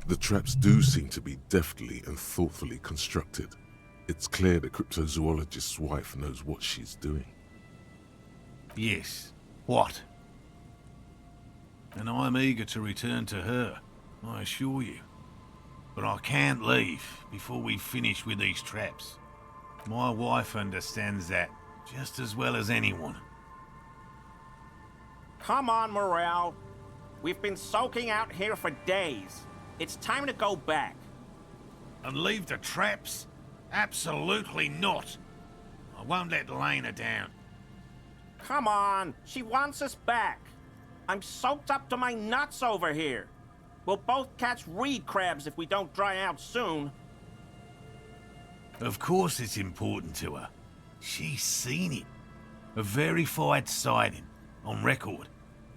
The traps do seem to be deftly and thoughtfully constructed. It's clear the cryptozoologist's wife knows what she's doing. Yes. What? And I'm eager to return to her, I assure you. But I can't leave before we finish with these traps. My wife understands that just as well as anyone. Come on, Morale. We've been soaking out here for days. It's time to go back. And leave the traps? Absolutely not. I won't let Lena down. Come on, she wants us back. I'm soaked up to my nuts over here. We'll both catch reed crabs if we don't dry out soon. Of course it's important to her. She's seen it. A verified sighting, on record.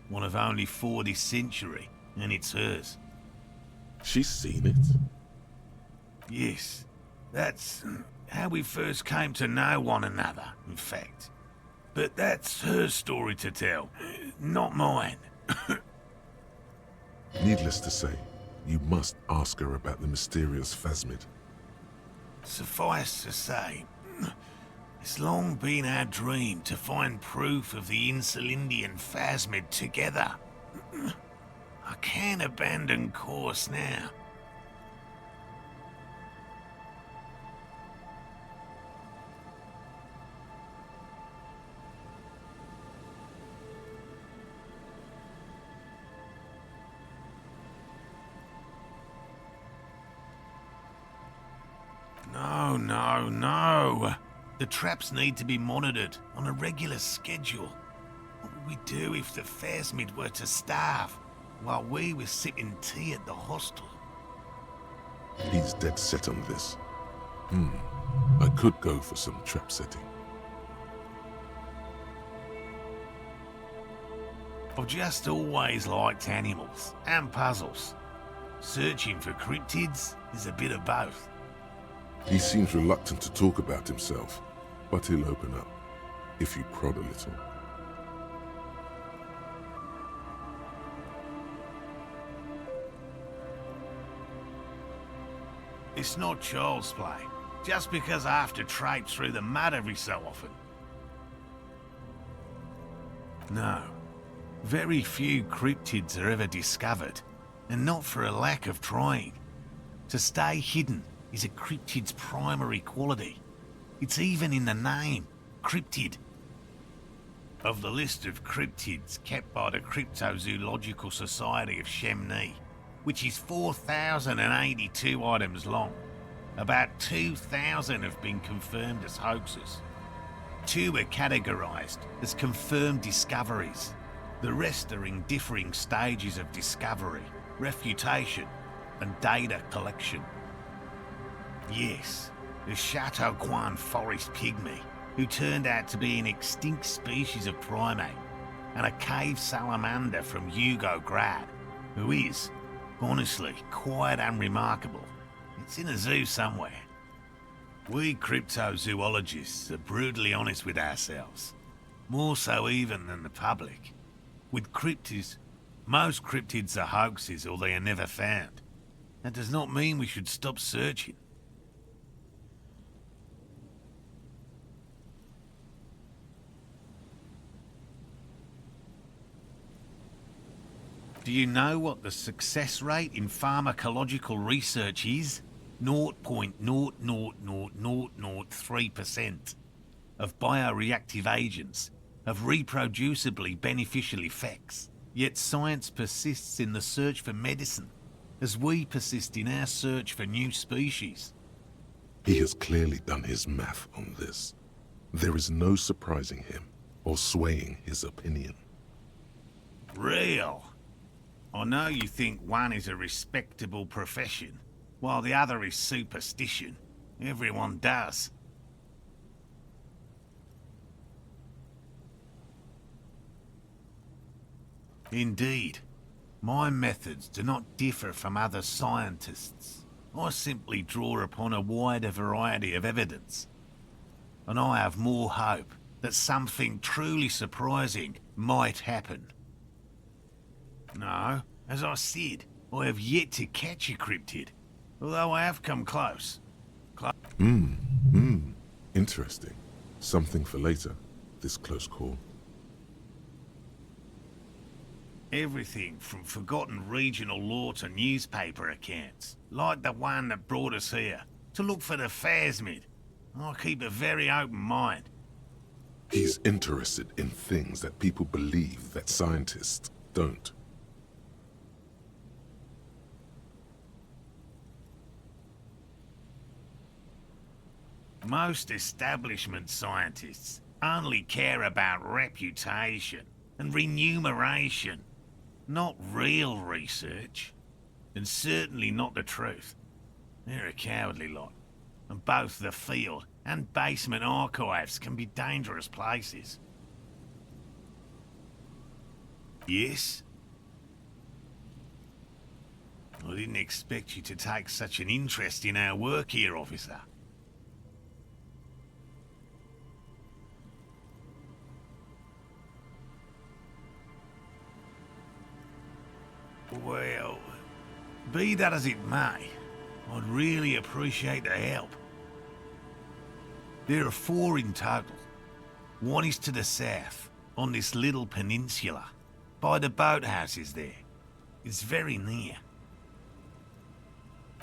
One of only 4 this century, and it's hers. She's seen it? Yes. That's how we first came to know one another, in fact. But that's her story to tell, not mine. Needless to say, you must ask her about the mysterious phasmid. Suffice to say, it's long been our dream to find proof of the Insulindian phasmid together. I can't abandon course now. No. The traps need to be monitored on a regular schedule. What would we do if the phasmid were to starve while we were sipping tea at the hostel? He's dead set on this. I could go for some trap setting. I've just always liked animals and puzzles. Searching for cryptids is a bit of both. He seems reluctant to talk about himself, but he'll open up, if you prod a little. It's not child's play, just because I have to traipse through the mud every so often. No, very few cryptids are ever discovered, and not for a lack of trying. To stay hidden is a cryptid's primary quality. It's even in the name, cryptid. Of the list of cryptids kept by the Cryptozoological Society of Chemnee, which is 4,082 items long, about 2,000 have been confirmed as hoaxes. 2 are categorized as confirmed discoveries. The rest are in differing stages of discovery, refutation, and data collection. Yes, the Chateau Quan forest pygmy, who turned out to be an extinct species of primate, and a cave salamander from Yugograd, who is, honestly, quite unremarkable. It's in a zoo somewhere. We cryptozoologists are brutally honest with ourselves, more so even than the public. With cryptids, most cryptids are hoaxes or they are never found. That does not mean we should stop searching. Do you know what the success rate in pharmacological research is? 0.00003% of bioreactive agents have reproducibly beneficial effects. Yet science persists in the search for medicine, as we persist in our search for new species. He has clearly done his math on this. There is no surprising him or swaying his opinion. Real. I know you think one is a respectable profession, while the other is superstition. Everyone does. Indeed. My methods do not differ from other scientists. I simply draw upon a wider variety of evidence. And I have more hope that something truly surprising might happen. No, as I said, I have yet to catch a cryptid, although I have come close. Interesting. Something for later, this close call. Everything from forgotten regional lore to newspaper accounts, like the one that brought us here, to look for the phasmid. I keep a very open mind. He's interested in things that people believe that scientists don't. Most establishment scientists only care about reputation and remuneration, not real research, and certainly not the truth. They're a cowardly lot, and both the field and basement archives can be dangerous places. Yes? I didn't expect you to take such an interest in our work here, officer. Well, be that as it may, I'd really appreciate the help. There are 4 in total. One is to the south, on this little peninsula, by the boathouses there. It's very near.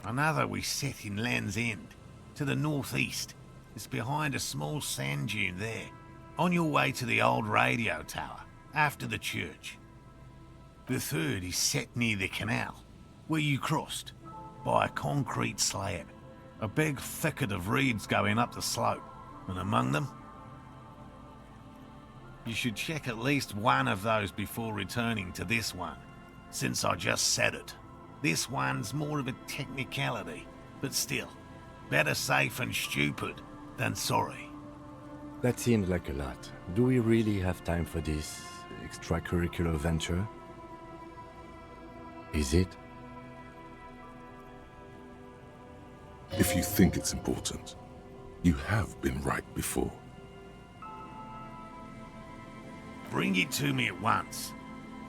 Another we set in Land's End, to the northeast. It's behind a small sand dune there, on your way to the old radio tower, after the church. The third is set near the canal, where you crossed, by a concrete slab. A big thicket of reeds going up the slope, and among them... You should check at least one of those before returning to this one, since I just said it. This one's more of a technicality, but still, better safe and stupid than sorry. That seems like a lot. Do we really have time for this extracurricular venture? Is it? If you think it's important, you have been right before. Bring it to me at once.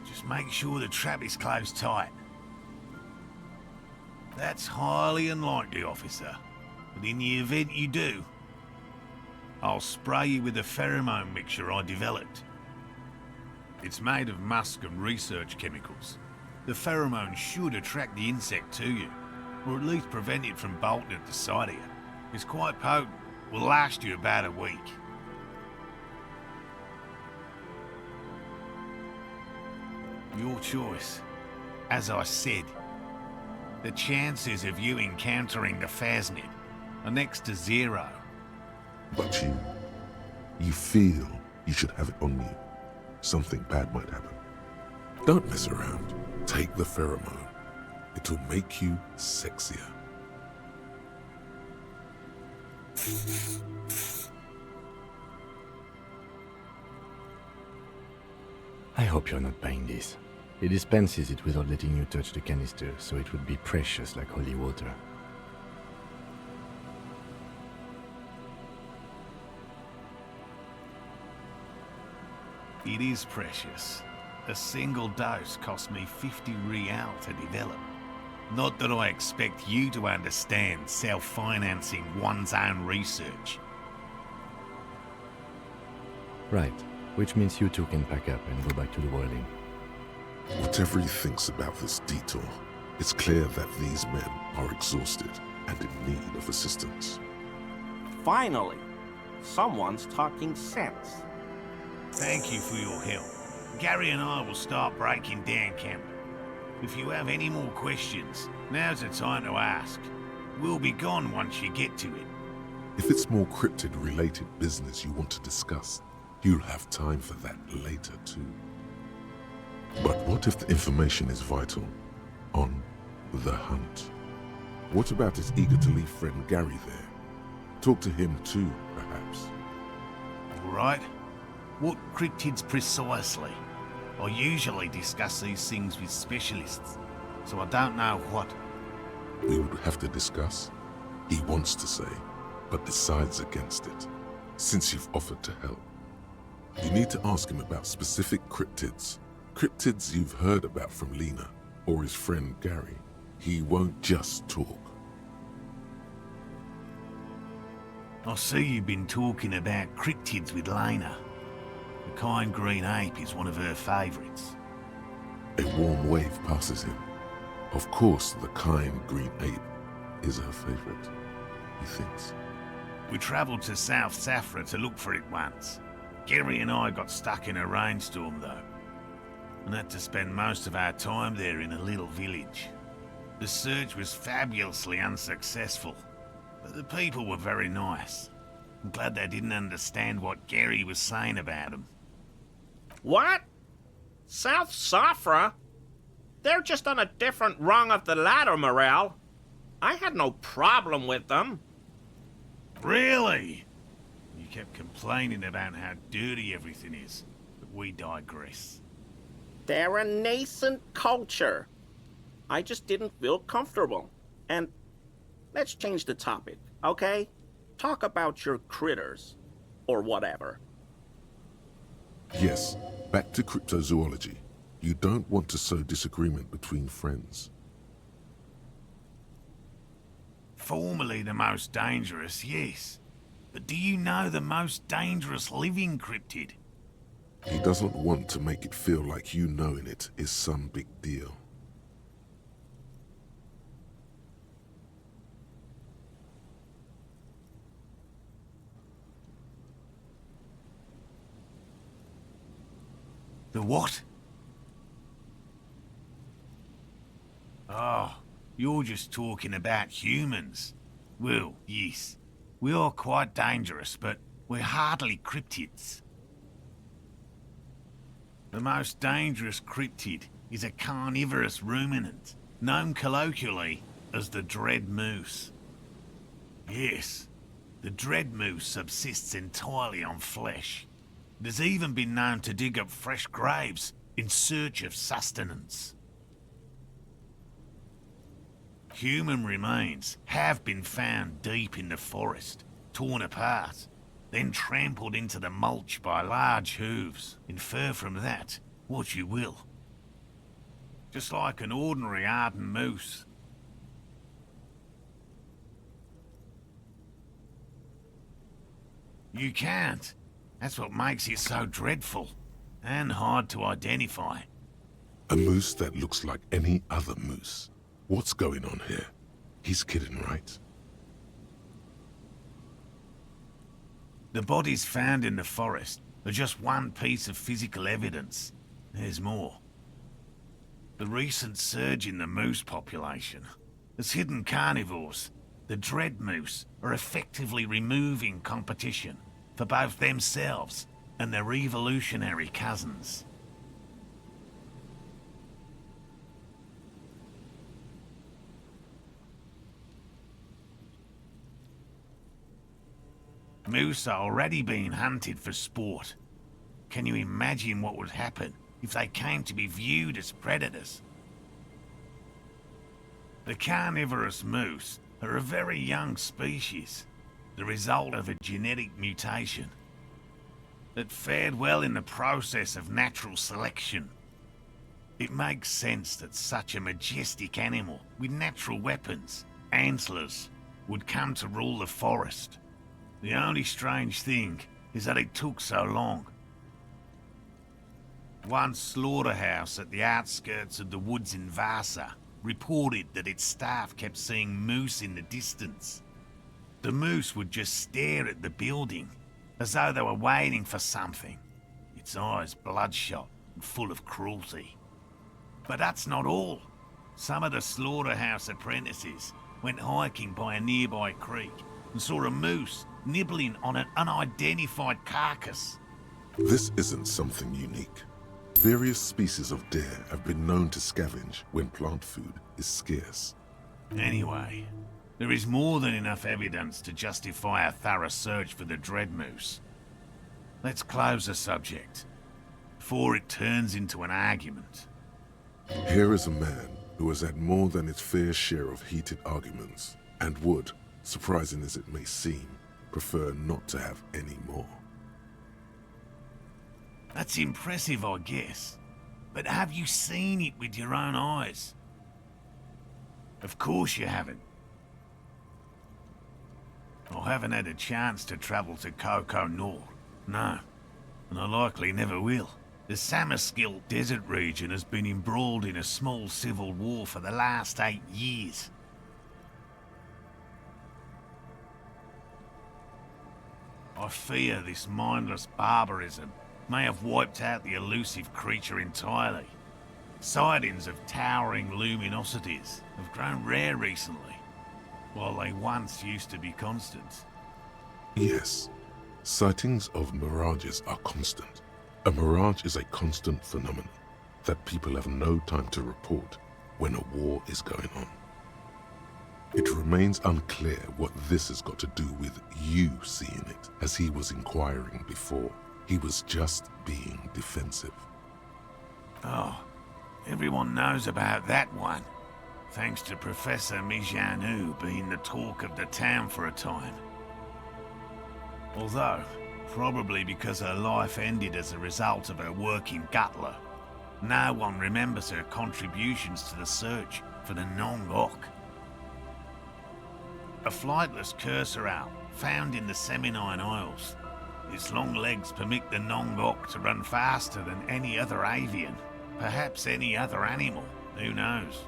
Just make sure the trap is closed tight. That's highly unlikely, officer. But in the event you do, I'll spray you with a pheromone mixture I developed. It's made of musk and research chemicals. The pheromone should attract the insect to you, or at least prevent it from bolting at the sight of you. It's quite potent. Will last you about a week. Your choice. As I said, the chances of you encountering the Phasmid are next to 0. But you feel you should have it on you. Something bad might happen. Don't mess around. Take the pheromone. It'll make you sexier. I hope you're not buying this. It dispenses it without letting you touch the canister, so it would be precious like holy water. It is precious. A single dose cost me 50 real to develop. Not that I expect you to understand self-financing one's own research. Right, which means you two can pack up and go back to the whirling. Whatever he thinks about this detour, it's clear that these men are exhausted and in need of assistance. Finally, someone's talking sense. Thank you for your help. Gary and I will start breaking down camp. If you have any more questions, now's the time to ask. We'll be gone once you get to it. If it's more cryptid-related business you want to discuss, you'll have time for that later too. But what if the information is vital? On the hunt? What about his eager-to-leave friend Gary there? Talk to him too, perhaps. All right. What cryptids precisely? I usually discuss these things with specialists, so I don't know what. We would have to discuss. He wants to say, but decides against it, since you've offered to help. You need to ask him about specific cryptids. Cryptids you've heard about from Lena, or his friend Gary. He won't just talk. I see you've been talking about cryptids with Lena. The kind green ape is one of her favourites. A warm wave passes him. Of course, the kind green ape is her favourite, he thinks. We travelled to South Safra to look for it once. Gary and I got stuck in a rainstorm though, and had to spend most of our time there in a little village. The search was fabulously unsuccessful, but the people were very nice. I'm glad they didn't understand what Gary was saying about them. What? South Safra? They're just on a different rung of the ladder, Morel. I had no problem with them. Really? You kept complaining about how dirty everything is, but we digress. They're a nascent culture. I just didn't feel comfortable. And let's change the topic, okay? Talk about your critters. Or whatever. Yes, back to cryptozoology. You don't want to sow disagreement between friends. Formerly the most dangerous, yes. But do you know the most dangerous living cryptid? He doesn't want to make it feel like you knowing it is some big deal. The what? Oh, you're just talking about humans. Well, yes. We are quite dangerous, but we're hardly cryptids. The most dangerous cryptid is a carnivorous ruminant, known colloquially as the dread moose. Yes, the dread moose subsists entirely on flesh. It has even been known to dig up fresh graves in search of sustenance. Human remains have been found deep in the forest, torn apart, then trampled into the mulch by large hooves. Infer from that what you will. Just like an ordinary Arden moose. You can't. That's what makes it so dreadful and hard to identify. A moose that looks like any other moose. What's going on here? He's kidding, right? The bodies found in the forest are just one piece of physical evidence. There's more. The recent surge in the moose population has hidden carnivores. The dread moose are effectively removing competition for both themselves and their evolutionary cousins. Moose are already being hunted for sport. Can you imagine what would happen if they came to be viewed as predators? The carnivorous moose are a very young species, the result of a genetic mutation that fared well in the process of natural selection. It makes sense that such a majestic animal with natural weapons, antlers, would come to rule the forest. The only strange thing is that it took so long. One slaughterhouse at the outskirts of the woods in Vasa reported that its staff kept seeing moose in the distance. The moose would just stare at the building, as though they were waiting for something, its eyes bloodshot and full of cruelty. But that's not all. Some of the slaughterhouse apprentices went hiking by a nearby creek and saw a moose nibbling on an unidentified carcass. This isn't something unique. Various species of deer have been known to scavenge when plant food is scarce. Anyway, there is more than enough evidence to justify a thorough search for the dread moose. Let's close the subject, before it turns into an argument. Here is a man who has had more than his fair share of heated arguments, and would, surprising as it may seem, prefer not to have any more. That's impressive, I guess. But have you seen it with your own eyes? Of course you haven't. I haven't had a chance to travel to Coco Nor. No. And I likely never will. The Samaskil desert region has been embroiled in a small civil war for the last 8 years. I fear this mindless barbarism may have wiped out the elusive creature entirely. Sightings of towering luminosities have grown rare recently, while they once used to be constant. Yes, sightings of mirages are constant. A mirage is a constant phenomenon that people have no time to report when a war is going on. It remains unclear what this has got to do with you seeing it, as he was inquiring before. He was just being defensive. Oh, everyone knows about that one, thanks to Professor Mijanu being the talk of the town for a time. Although, probably because her life ended as a result of her work in Gutler, no one remembers her contributions to the search for the Nong-Ok. A flightless cursor owl found in the Seminine Isles. Its long legs permit the Nong-Ok to run faster than any other avian, perhaps any other animal, who knows.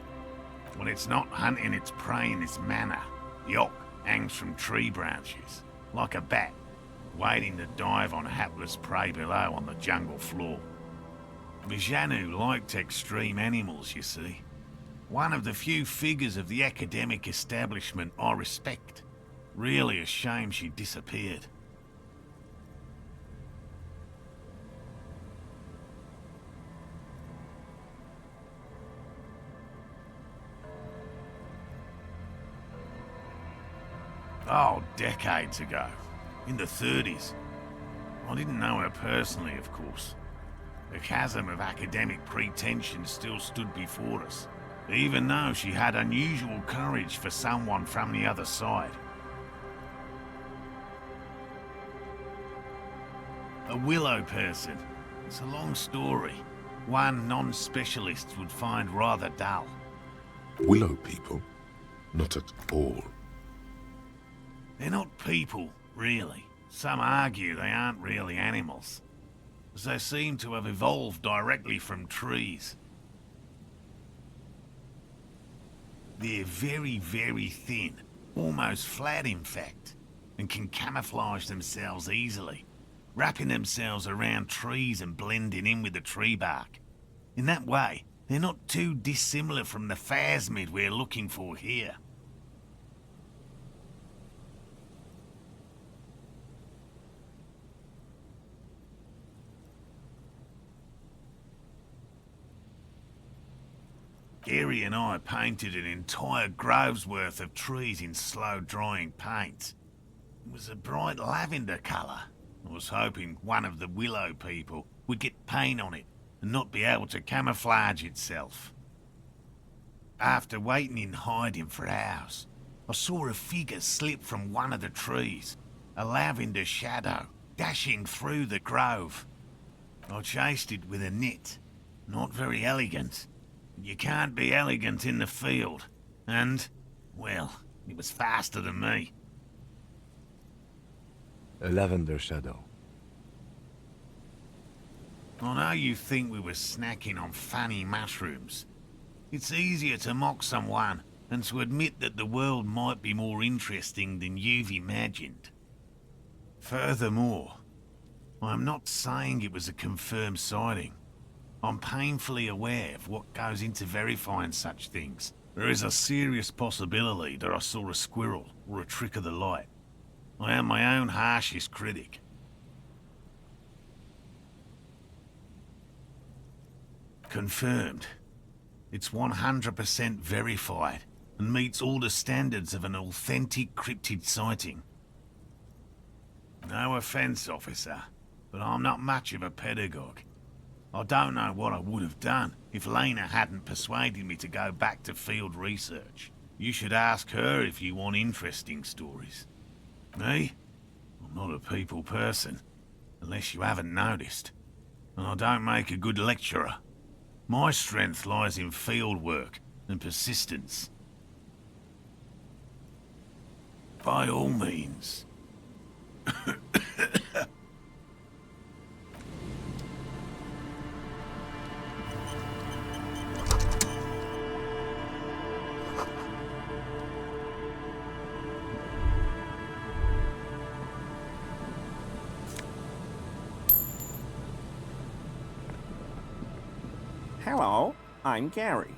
When it's not hunting its prey in this manner, the Ok hangs from tree branches, like a bat, waiting to dive on hapless prey below on the jungle floor. Mijanu liked extreme animals, you see. One of the few figures of the academic establishment I respect. Really a shame she disappeared. Oh, decades ago. In the 30s. I didn't know her personally, of course. The chasm of academic pretension still stood before us, even though she had unusual courage for someone from the other side. A willow person. It's a long story. One non-specialist would find rather dull. Willow people? Not at all. They're not people, really. Some argue they aren't really animals, as they seem to have evolved directly from trees. They're very, very thin, almost flat in fact, and can camouflage themselves easily, wrapping themselves around trees and blending in with the tree bark. In that way, they're not too dissimilar from the phasmid we're looking for here. Gary and I painted an entire grove's worth of trees in slow-drying paints. It was a bright lavender colour. I was hoping one of the willow people would get paint on it and not be able to camouflage itself. After waiting in hiding for hours, I saw a figure slip from one of the trees, a lavender shadow dashing through the grove. I chased it with a net. Not very elegant. You can't be elegant in the field. And, well, it was faster than me. A lavender shadow. I know you think we were snacking on funny mushrooms. It's easier to mock someone and to admit that the world might be more interesting than you've imagined. Furthermore, I'm not saying it was a confirmed sighting. I'm painfully aware of what goes into verifying such things. There is a serious possibility that I saw a squirrel or a trick of the light. I am my own harshest critic. Confirmed. It's 100% verified and meets all the standards of an authentic cryptid sighting. No offense, officer, but I'm not much of a pedagogue. I don't know what I would have done if Lena hadn't persuaded me to go back to field research. You should ask her if you want interesting stories. Me? I'm not a people person, unless you haven't noticed. And I don't make a good lecturer. My strength lies in field work and persistence. By all means. Hello, I'm Gary.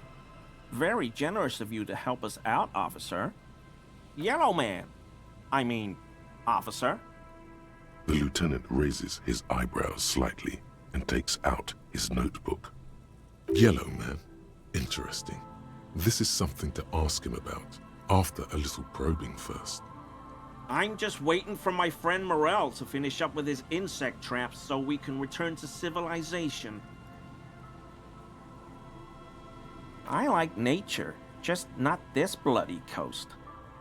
Very generous of you to help us out, officer. Yellow man. I mean, officer. The lieutenant raises his eyebrows slightly and takes out his notebook. Yellow man. Interesting. This is something to ask him about, after a little probing first. I'm just waiting for my friend Morel to finish up with his insect traps so we can return to civilization. I like nature, just not this bloody coast.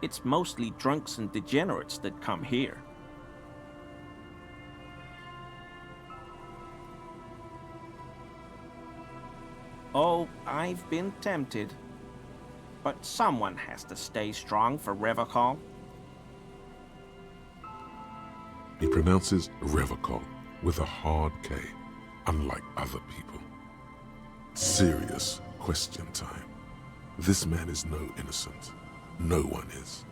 It's mostly drunks and degenerates that come here. Oh, I've been tempted. But someone has to stay strong for Revocol. He pronounces Revocol with a hard K, unlike other people. Serious question time. This man is no innocent. No one is.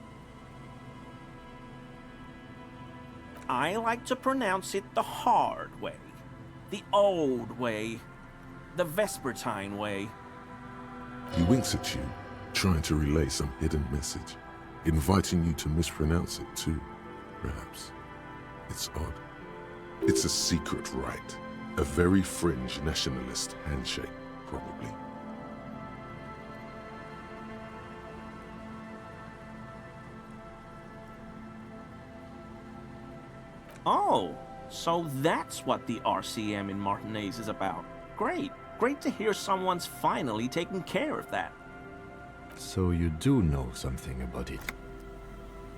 I like to pronounce it the hard way. The old way. The Vespertine way. He winks at you, trying to relay some hidden message, inviting you to mispronounce it too, perhaps. It's odd. It's a secret rite, a very fringe nationalist handshake, probably. Oh, so that's what the RCM in Martinez is about. Great. Great to hear someone's finally taking care of that. So you do know something about it?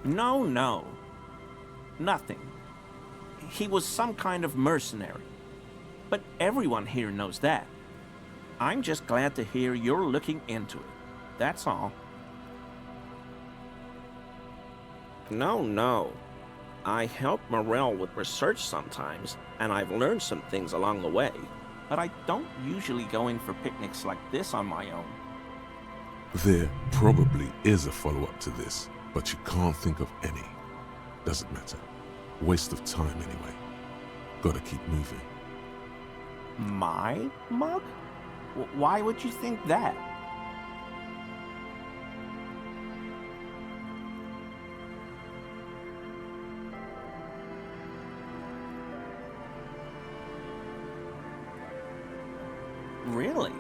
No. Nothing. He was some kind of mercenary. But everyone here knows that. I'm just glad to hear you're looking into it. That's all. No. I help Morel with research sometimes, and I've learned some things along the way. But I don't usually go in for picnics like this on my own. There probably is a follow-up to this, but you can't think of any. Doesn't matter. Waste of time anyway. Gotta keep moving. My mug? Why would you think that? Really?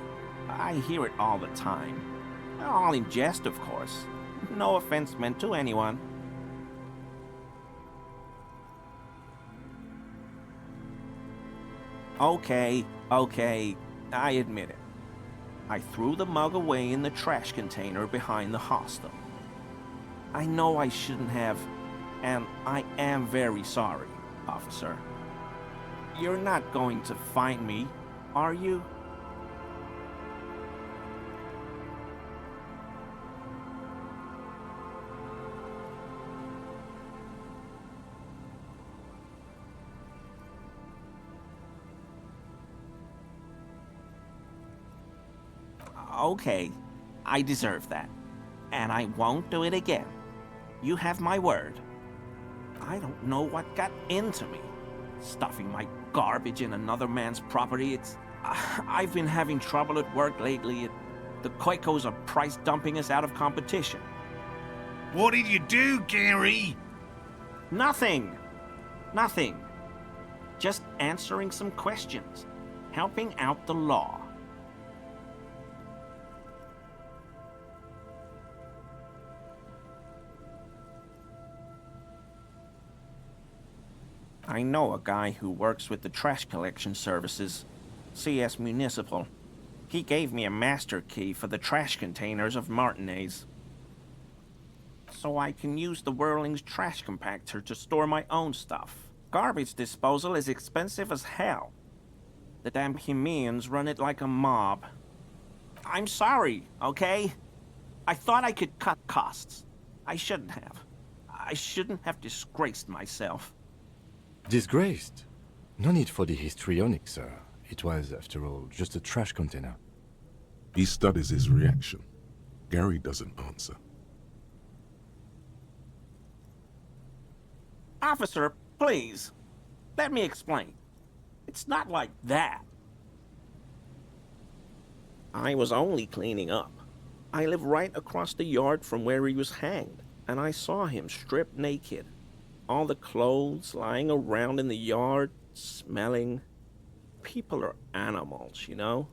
I hear it all the time. All in jest, of course. No offense meant to anyone. Okay, I admit it. I threw the mug away in the trash container behind the hostel. I know I shouldn't have, and I am very sorry, officer. You're not going to find me, are you? Okay, I deserve that. And I won't do it again. You have my word. I don't know what got into me. Stuffing my garbage in another man's property, I've been having trouble at work lately. The Quakos are price dumping us out of competition. What did you do, Gary? Nothing. Just answering some questions. Helping out the law. I know a guy who works with the trash collection services, CS Municipal. He gave me a master key for the trash containers of Martinez. So I can use the Whirling's trash compactor to store my own stuff. Garbage disposal is expensive as hell. The damn Chimeans run it like a mob. I'm sorry, okay? I thought I could cut costs. I shouldn't have. I shouldn't have disgraced myself. Disgraced? No need for the histrionic, sir. It was, after all, just a trash container. He studies his reaction. Gary doesn't answer. Officer, please. Let me explain. It's not like that. I was only cleaning up. I live right across the yard from where he was hanged, and I saw him stripped naked. All the clothes lying around in the yard, smelling. People are animals, you know?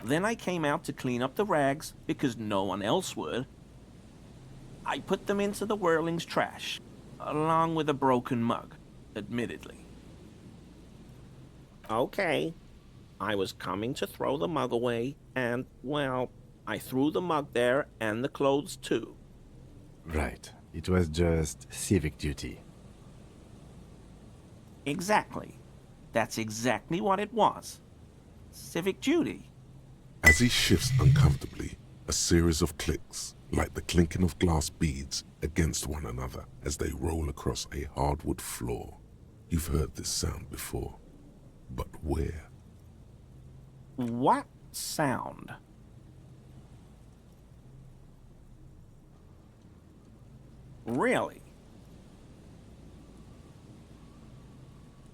Then I came out to clean up the rags because no one else would. I put them into the whirling's trash, along with a broken mug, admittedly. Okay, I was coming to throw the mug away, and, well, I threw the mug there and the clothes too. Right. It was just civic duty. Exactly. That's exactly what it was. Civic duty. As he shifts uncomfortably, a series of clicks, like the clinking of glass beads against one another as they roll across a hardwood floor. You've heard this sound before, but where? What sound? Really?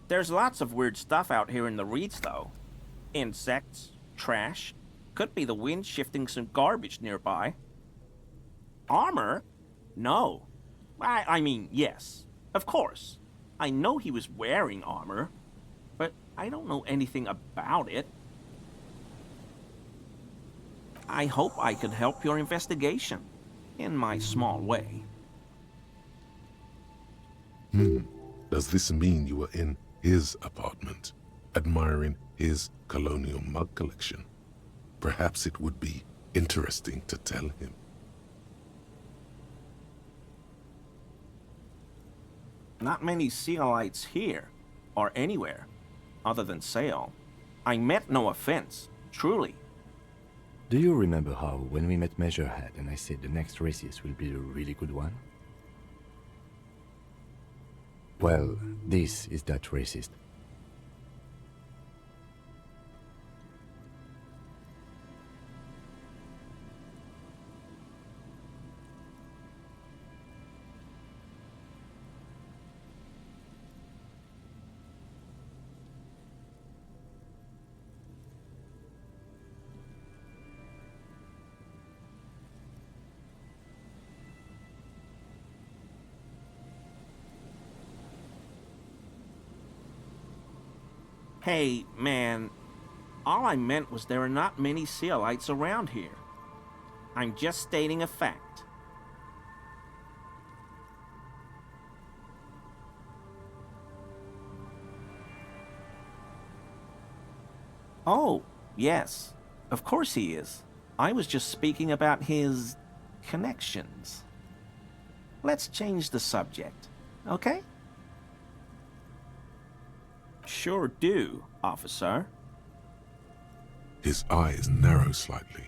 There's lots of weird stuff out here in the reeds, though. Insects, trash, could be the wind shifting some garbage nearby. Armor? No. I mean, yes, of course. I know he was wearing armor, but I don't know anything about it. I hope I could help your investigation, in my small way. Does this mean you were in his apartment, admiring his colonial mug collection? Perhaps it would be interesting to tell him. Not many Sealites here, or anywhere, other than Sail. I meant no offense, truly. Do you remember how, when we met Measurehead and I said the next racist will be a really good one? Well, this is that racist. Hey, man, all I meant was there are not many Sealites around here. I'm just stating a fact. Oh, yes, of course he is. I was just speaking about his connections. Let's change the subject, okay? Sure do, officer. His eyes narrow slightly.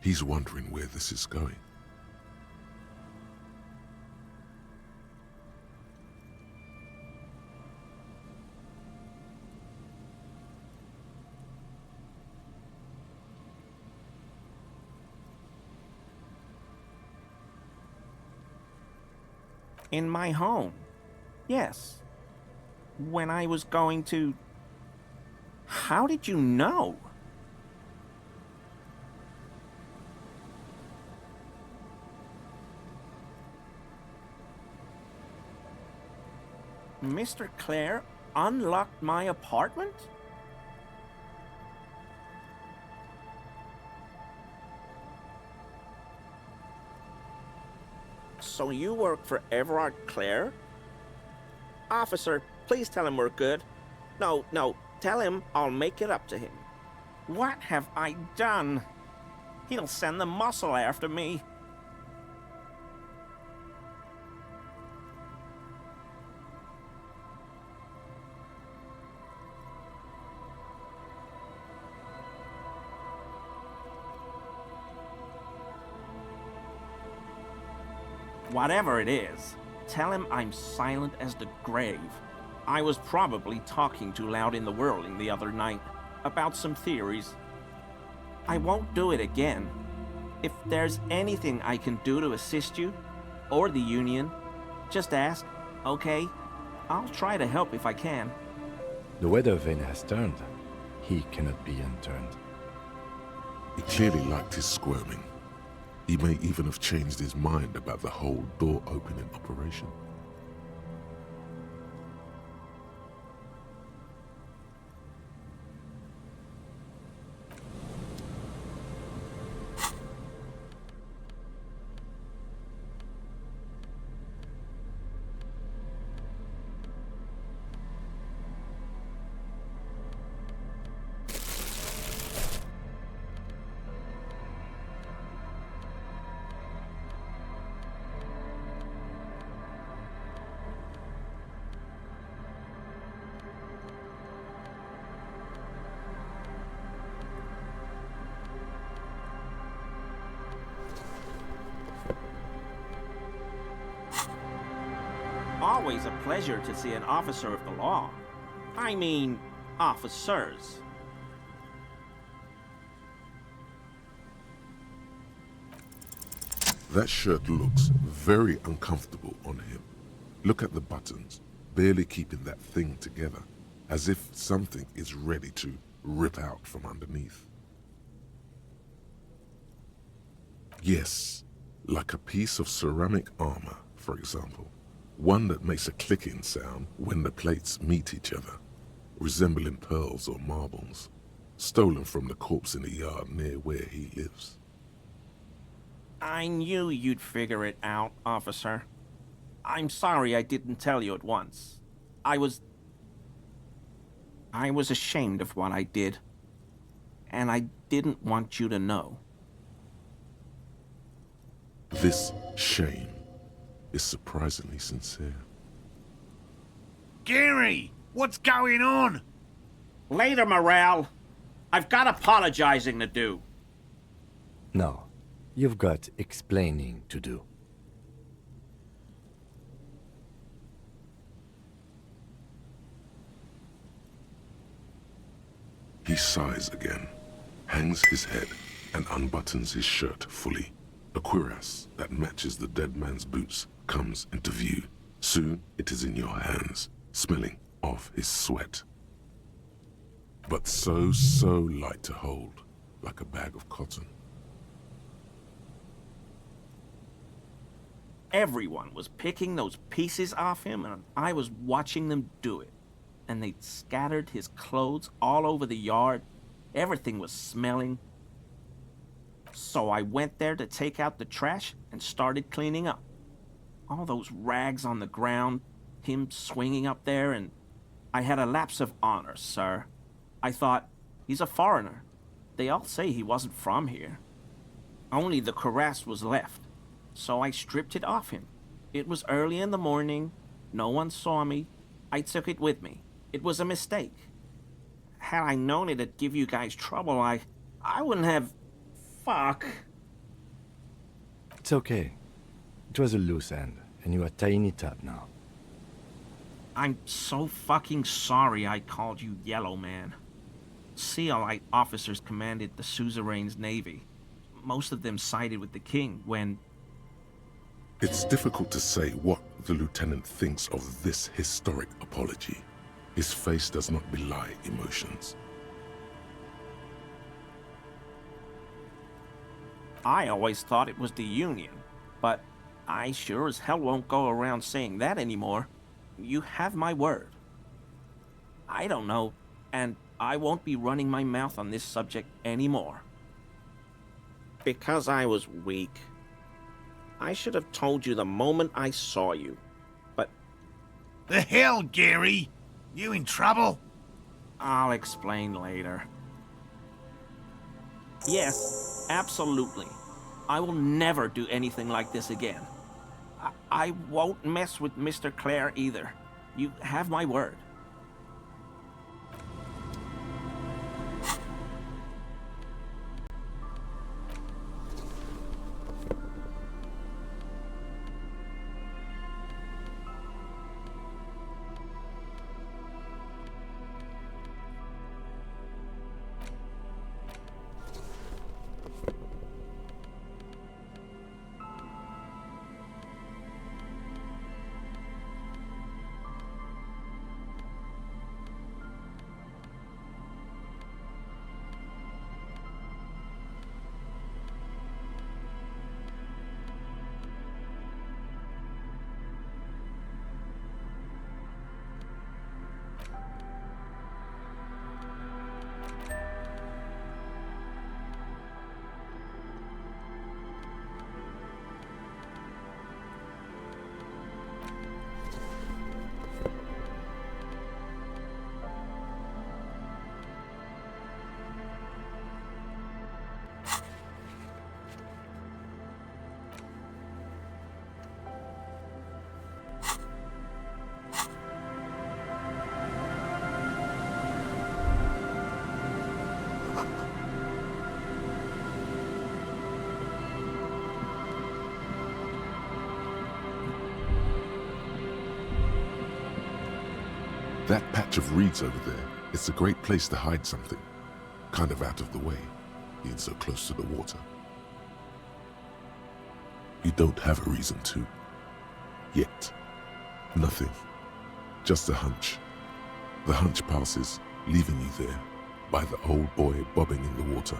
He's wondering where this is going. In my home, yes. When I was going to... How did you know? Mr. Clare unlocked my apartment? So you work for Everard Clare? Officer, please tell him we're good. No, tell him I'll make it up to him. What have I done? He'll send the muscle after me. Whatever it is, tell him I'm silent as the grave. I was probably talking too loud in the whirling the other night about some theories. I won't do it again. If there's anything I can do to assist you, or the Union, just ask, okay? I'll try to help if I can. The weather vane has turned. He cannot be unturned. He clearly liked his squirming. He may even have changed his mind about the whole door-opening operation. Always a pleasure to see an officer of the law. I mean, officers. That shirt looks very uncomfortable on him. Look at the buttons, barely keeping that thing together, as if something is ready to rip out from underneath. Yes, like a piece of ceramic armor, for example. One that makes a clicking sound when the plates meet each other, resembling pearls or marbles, stolen from the corpse in the yard near where he lives. I knew you'd figure it out, officer. I'm sorry I didn't tell you at once. I was ashamed of what I did, and I didn't want you to know. This shame is surprisingly sincere. Gary, what's going on? Later, Morale. I've got apologizing to do. No, you've got explaining to do. He sighs again, hangs his head, and unbuttons his shirt fully. A cuirass that matches the dead man's boots comes into view. Soon it is in your hands, smelling of his sweat. But so light to hold, like a bag of cotton. Everyone was picking those pieces off him, and I was watching them do it. And they'd scattered his clothes all over the yard. Everything was smelling. So I went there to take out the trash and started cleaning up. All those rags on the ground, him swinging up there, and I had a lapse of honor, sir. I thought, he's a foreigner. They all say he wasn't from here. Only the cuirass was left, so I stripped it off him. It was early in the morning. No one saw me. I took it with me. It was a mistake. Had I known it'd give you guys trouble, I wouldn't have... Fuck. It's okay. It was a loose end, and you are tying it up now. I'm so fucking sorry I called you Yellow Man. Sealite officers commanded the suzerain's navy. Most of them sided with the king when... It's difficult to say what the lieutenant thinks of this historic apology. His face does not belie emotions. I always thought it was the Union, but I sure as hell won't go around saying that anymore. You have my word. I don't know, and I won't be running my mouth on this subject anymore. Because I was weak. I should have told you the moment I saw you, but... The hell, Gary? You in trouble? I'll explain later. Yes, absolutely. I will never do anything like this again. I won't mess with Mr. Clare either. You have my word. That patch of reeds over there, it's a great place to hide something. Kind of out of the way, being so close to the water. You don't have a reason to. Yet. Nothing. Just a hunch. The hunch passes, leaving you there, by the old boy bobbing in the water.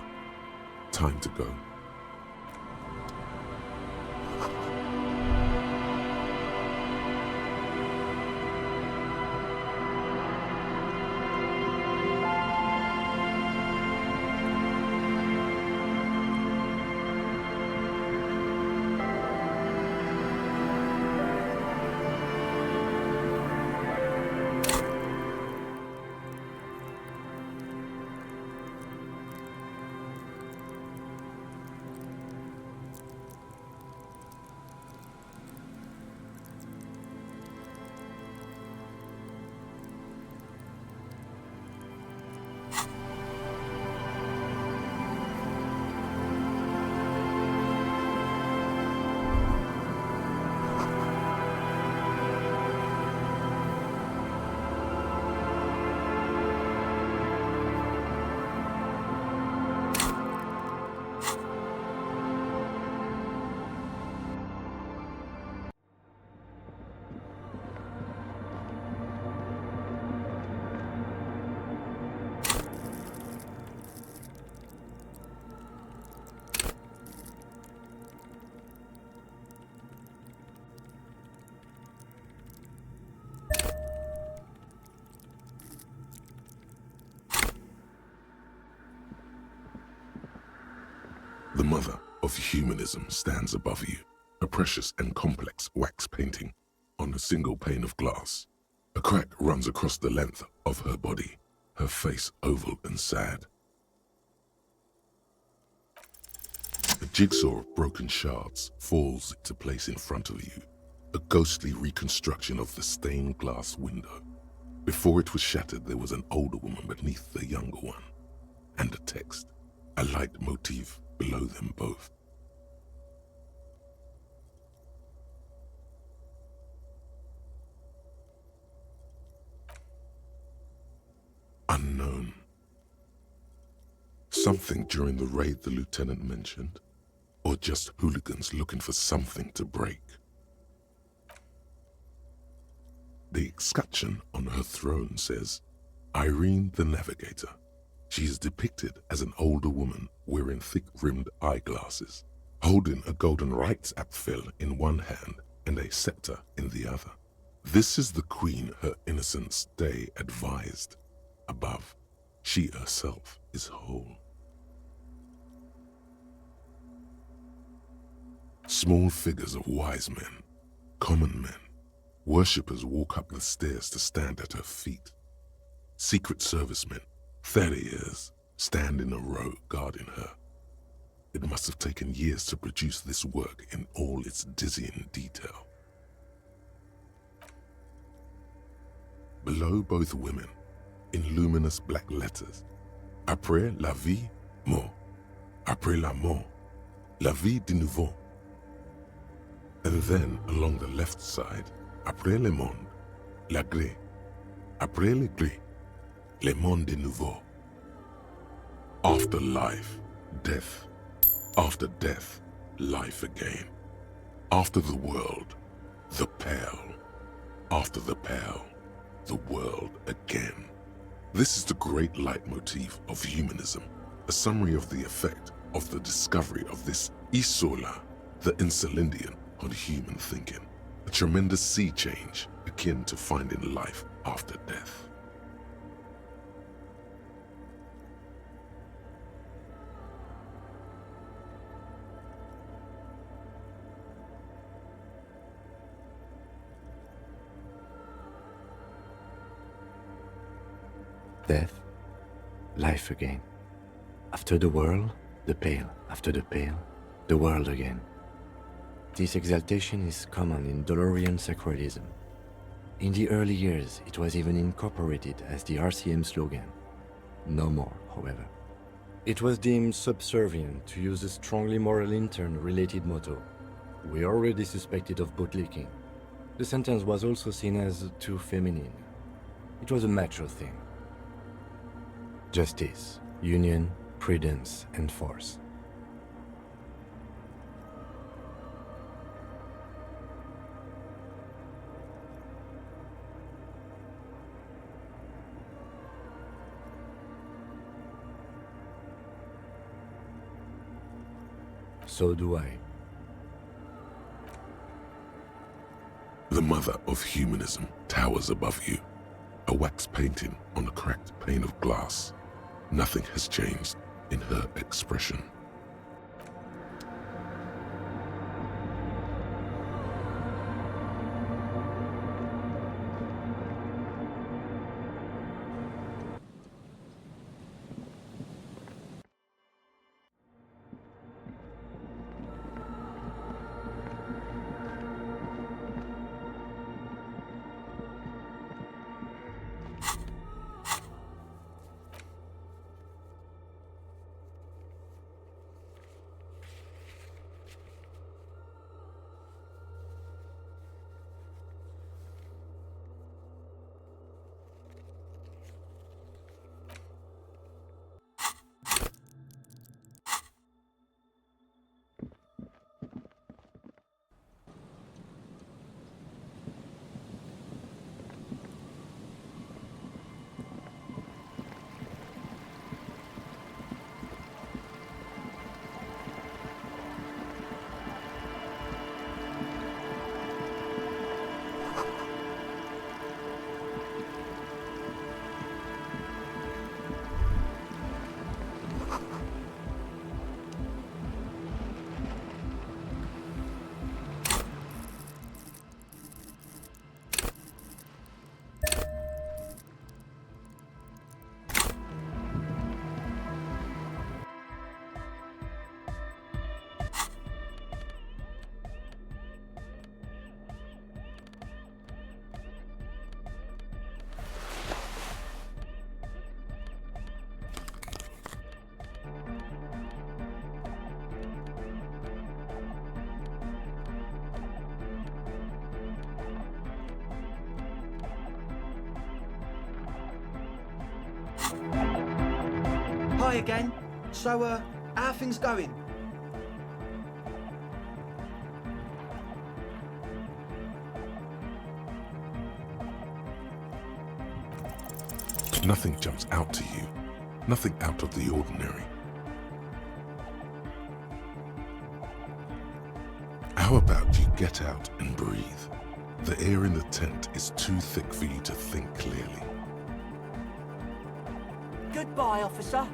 Time to go. The mother of humanism stands above you, a precious and complex wax painting on a single pane of glass. A crack runs across the length of her body, her face oval and sad. A jigsaw of broken shards falls into place in front of you, a ghostly reconstruction of the stained glass window. Before it was shattered, there was an older woman beneath the younger one, and a text, a light motif below them both. Unknown. Something during the raid the lieutenant mentioned, or just hooligans looking for something to break. The escutcheon on her throne says, Irene the Navigator. She is depicted as an older woman wearing thick-rimmed eyeglasses, holding a golden rights apfel in one hand and a scepter in the other. This is the queen her innocence day advised. Above, she herself is whole. Small figures of wise men, common men, worshippers walk up the stairs to stand at her feet. Secret servicemen, 30 years, stand in a row guarding her. It must have taken years to produce this work in all its dizzying detail. Below both women, in luminous black letters, Après la vie, mort. Après la mort, la vie de nouveau. And then along the left side, Après le monde, la gré. Après le gré, le monde de nouveau. After life, death. After death, life again. After the world, the pale. After the pale, the world again. This is the great leitmotif of humanism, a summary of the effect of the discovery of this isola, the Insulindian, on human thinking. A tremendous sea change akin to finding life after death. Death, life again. After the world, the pale. After the pale, the world again. This exaltation is common in Dolorian sacralism. In the early years, it was even incorporated as the RCM slogan. No more, however. It was deemed subservient to use a strongly moral intern-related motto. We already suspected of bootlicking. The sentence was also seen as too feminine. It was a macho thing. Justice, union, prudence, and force. So do I. The mother of humanism towers above you, a wax painting on a cracked pane of glass. Nothing has changed in her expression. Hi again. So, how are things going? Nothing jumps out to you, nothing out of the ordinary. How about you get out and breathe? The air in the tent is too thick for you to think clearly. Goodbye, officer.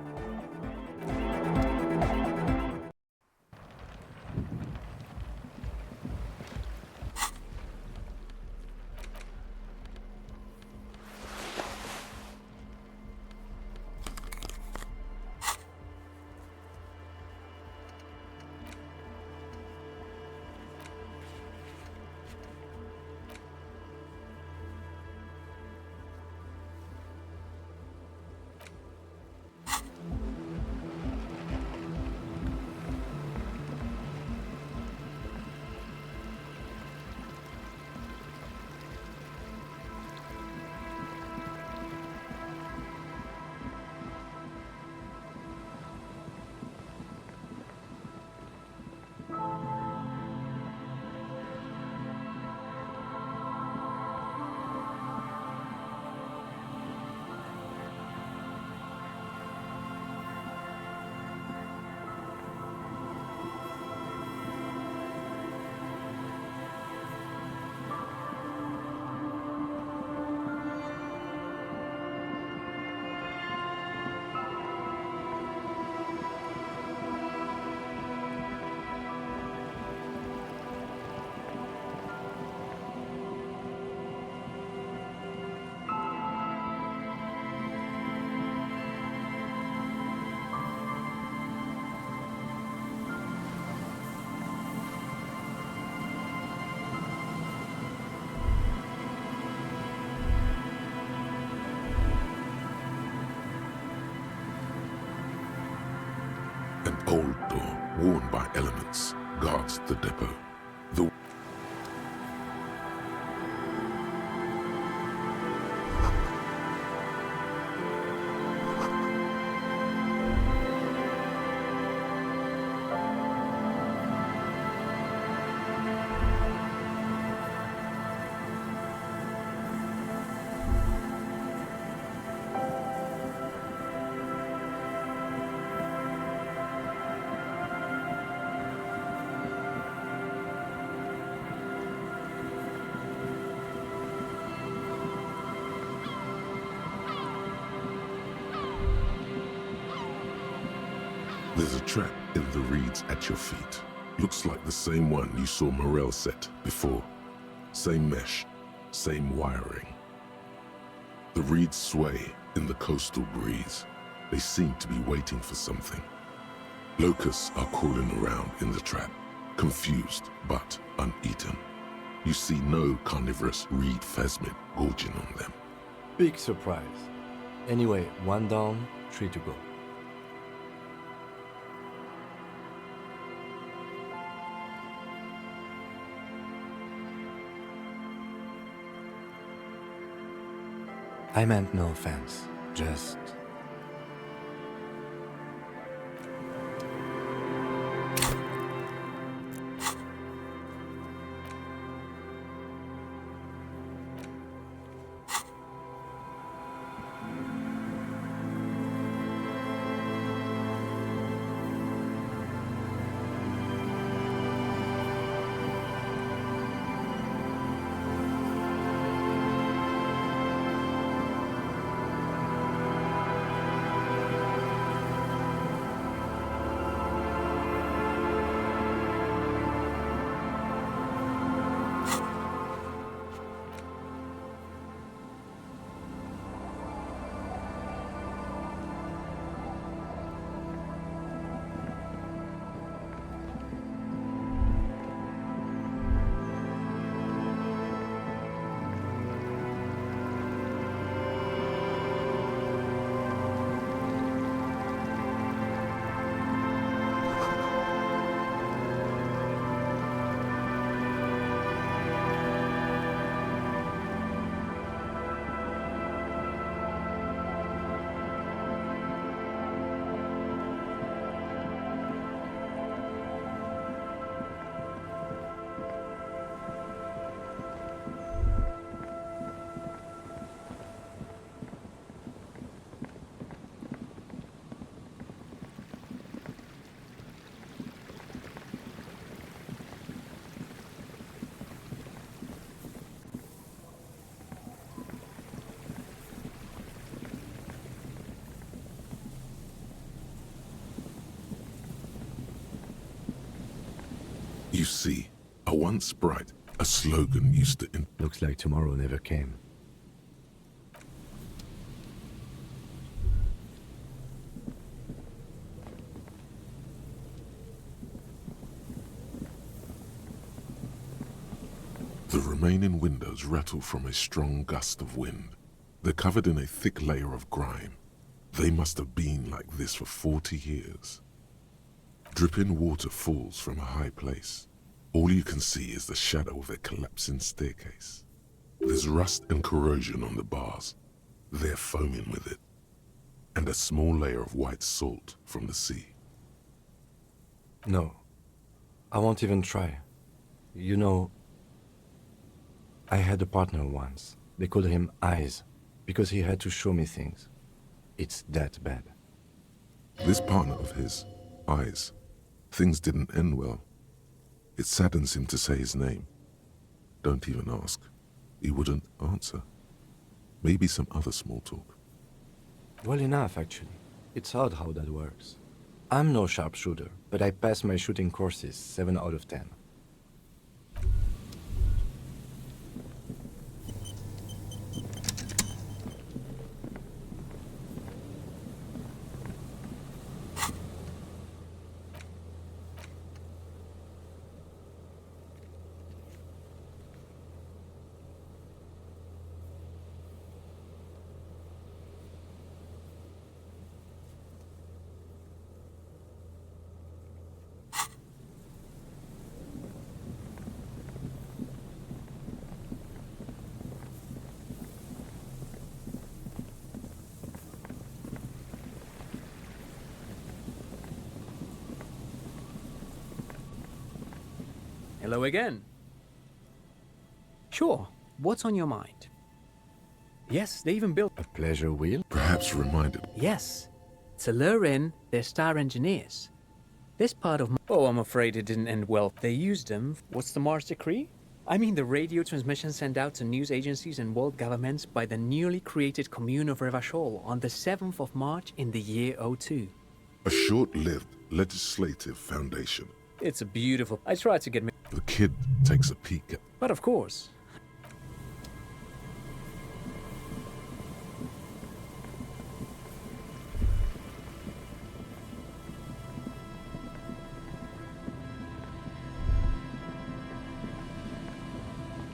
An old door, worn by elements, guards the depot. The There's a trap in the reeds at your feet. Looks like the same one you saw Morel set before. Same mesh, same wiring. The reeds sway in the coastal breeze. They seem to be waiting for something. Locusts are crawling around in the trap, confused but uneaten. You see no carnivorous reed phasmid gorging on them. Big surprise. Anyway, 1 down, 3 to go. I meant no offense, just... You see, a once bright, a slogan used to... Looks like tomorrow never came. The remaining windows rattle from a strong gust of wind. They're covered in a thick layer of grime. They must have been like this for 40 years. Dripping water falls from a high place. All you can see is the shadow of a collapsing staircase. There's rust and corrosion on the bars. They're foaming with it. And a small layer of white salt from the sea. No, I won't even try. You know, I had a partner once. They called him Eyes, because he had to show me things. It's that bad. This partner of his, Eyes, things didn't end well. It saddens him to say his name. Don't even ask. He wouldn't answer. Maybe some other small talk. Well enough, actually. It's odd how that works. I'm no sharpshooter, but I passed my shooting courses 7 out of 10. Hello again. Sure, what's on your mind? Yes, they even built a pleasure wheel? Perhaps reminded. Yes, to lure in their star engineers. This part of... Oh, I'm afraid it didn't end well. They used them... What's the Mars Decree? I mean the radio transmission sent out to news agencies and world governments by the newly created Commune of Revachol on the 7th of March in the year 02. A short-lived legislative foundation. It's a beautiful... I tried to get me... The kid takes a peek at... But of course.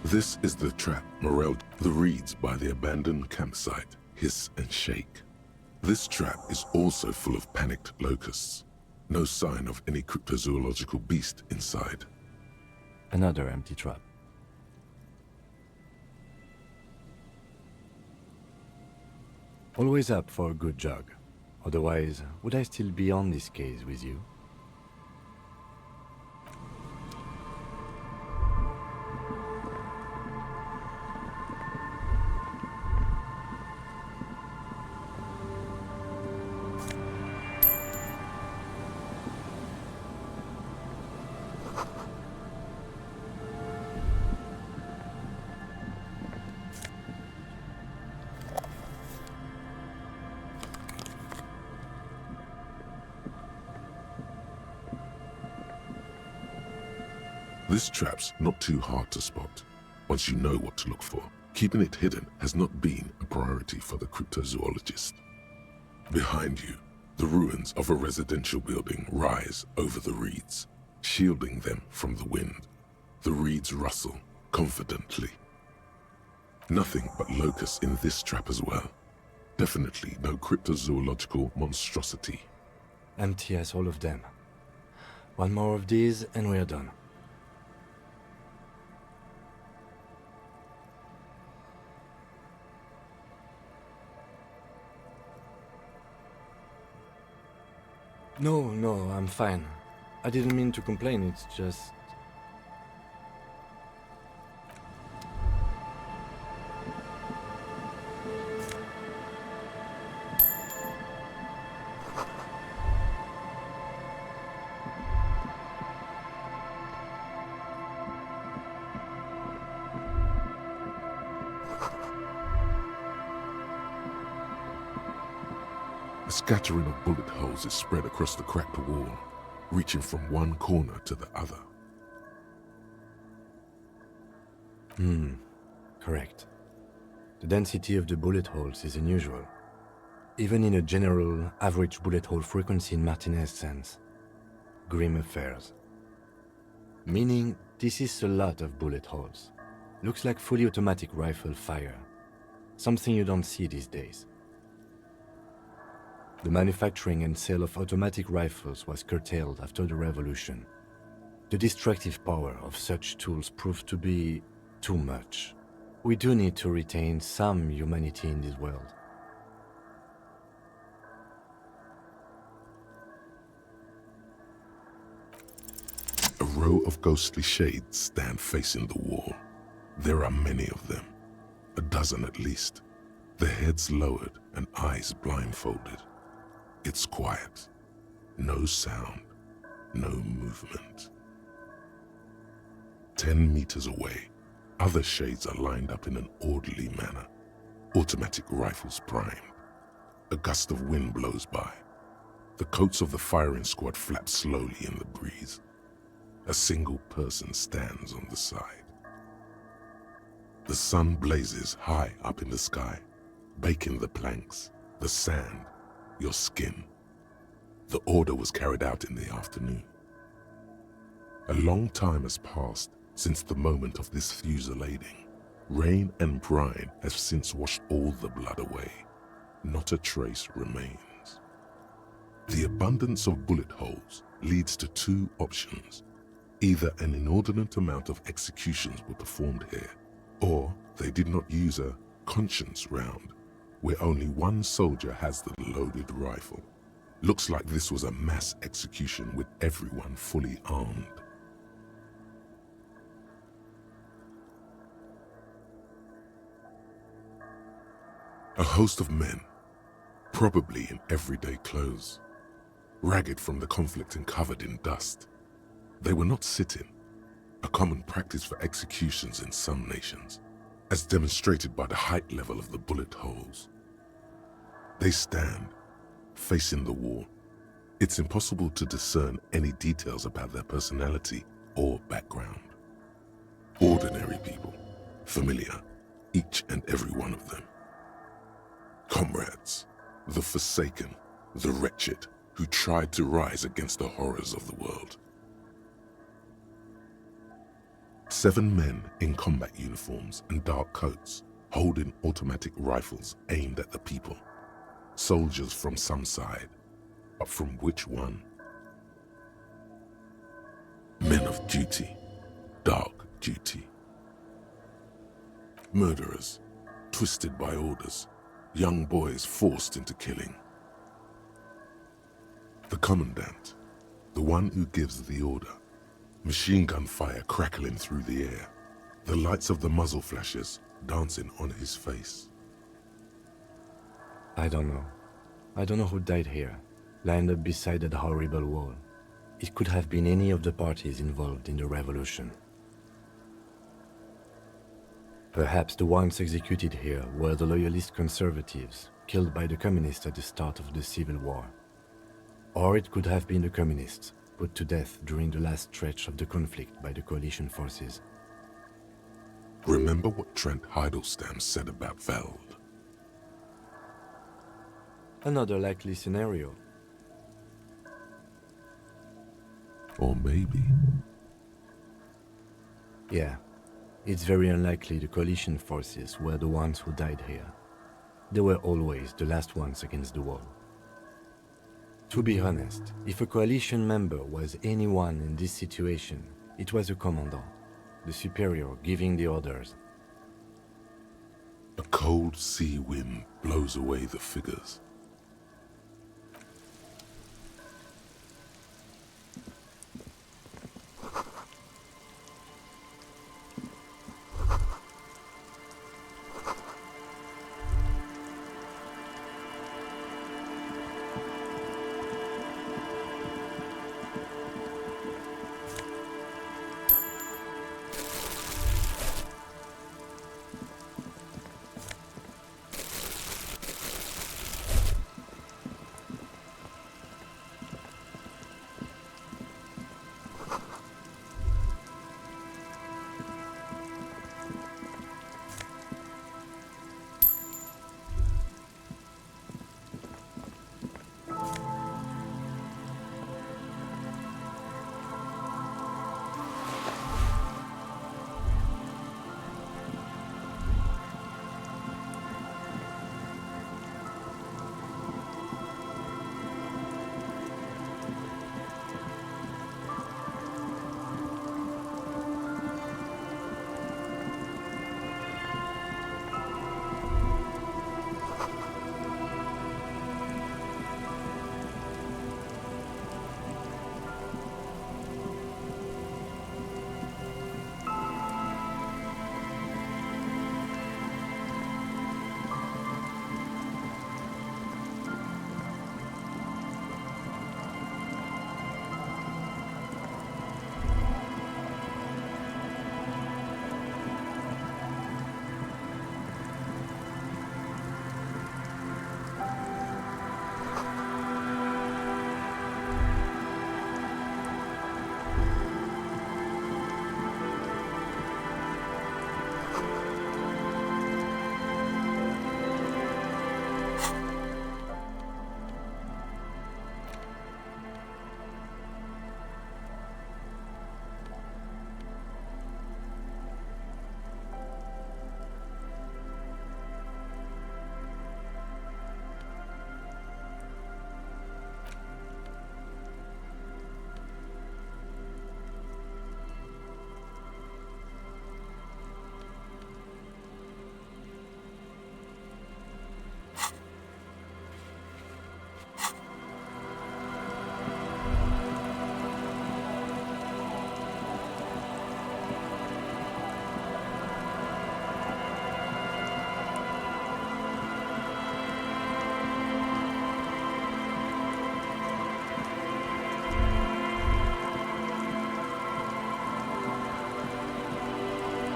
This is the trap Morel. The reeds by the abandoned campsite hiss and shake. This trap is also full of panicked locusts. No sign of any cryptozoological beast inside. Another empty trap. Always up for a good jog. Otherwise, would I still be on this case with you? This trap's not too hard to spot, once you know what to look for. Keeping it hidden has not been a priority for the cryptozoologist. Behind you, the ruins of a residential building rise over the reeds, shielding them from the wind. The reeds rustle confidently. Nothing but locusts in this trap as well. Definitely no cryptozoological monstrosity. Empty as all of them. One more of these and we're done. No, I'm fine. I didn't mean to complain, it's just... A scattering of bullet holes is spread across the cracked wall, reaching from one corner to the other. Correct. The density of the bullet holes is unusual. Even in a general, average bullet hole frequency in Martinez sense. Grim affairs. Meaning, this is a lot of bullet holes. Looks like fully automatic rifle fire. Something you don't see these days. The manufacturing and sale of automatic rifles was curtailed after the revolution. The destructive power of such tools proved to be too much. We do need to retain some humanity in this world. A row of ghostly shades stand facing the wall. There are many of them, a dozen at least, their heads lowered and eyes blindfolded. It's quiet. No sound. No movement. 10 meters away, other shades are lined up in an orderly manner. Automatic rifles primed. A gust of wind blows by. The coats of the firing squad flap slowly in the breeze. A single person stands on the side. The sun blazes high up in the sky, baking the planks, the sand, your skin. The order was carried out in the afternoon. A long time has passed since the moment of this fusillading. Rain and brine have since washed all the blood away. Not a trace remains. The abundance of bullet holes leads to two options. Either an inordinate amount of executions were performed here, or they did not use a conscience round, where only one soldier has the loaded rifle. Looks like this was a mass execution with everyone fully armed. A host of men, probably in everyday clothes, ragged from the conflict and covered in dust. They were not sitting, a common practice for executions in some nations, as demonstrated by the height level of the bullet holes. They stand, facing the wall, It's impossible to discern any details about their personality or background. Ordinary people, familiar, each and every one of them. Comrades, the forsaken, the wretched, who tried to rise against the horrors of the world. 7 men in combat uniforms and dark coats, holding automatic rifles aimed at the people. Soldiers from some side, but from which one? Men of duty, dark duty. Murderers, twisted by orders, young boys forced into killing. The commandant, the one who gives the order, machine gun fire crackling through the air, the lights of the muzzle flashes dancing on his face. I don't know. I don't know who died here, lined up beside that horrible wall. It could have been any of the parties involved in the revolution. Perhaps the ones executed here were the loyalist conservatives, killed by the communists at the start of the Civil War. Or it could have been the communists, put to death during the last stretch of the conflict by the coalition forces. Remember what Trent Heidelstein said about Veld? Another likely scenario. Or maybe... Yeah, it's very unlikely the coalition forces were the ones who died here. They were always the last ones against the wall. To be honest, if a coalition member was anyone in this situation, it was a commandant, the superior giving the orders. A cold sea wind blows away the figures.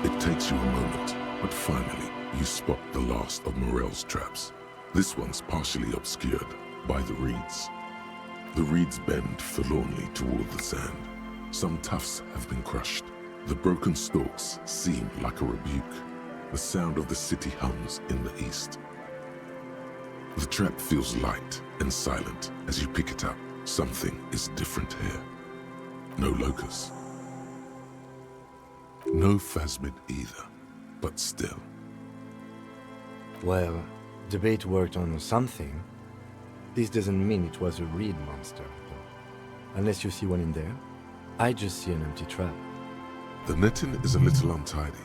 It takes you a moment, but finally you spot the last of Morel's traps. This one's partially obscured by the reeds. The reeds bend forlornly toward the sand. Some tufts have been crushed. The broken stalks seem like a rebuke. The sound of the city hums in the east. The trap feels light and silent as you pick it up. Something is different here. No locust. No phasmid either, but still. Well, the bait worked on something. This doesn't mean it was a reed monster, though. Unless you see one in there. I just see an empty trap. The netting is a little untidy,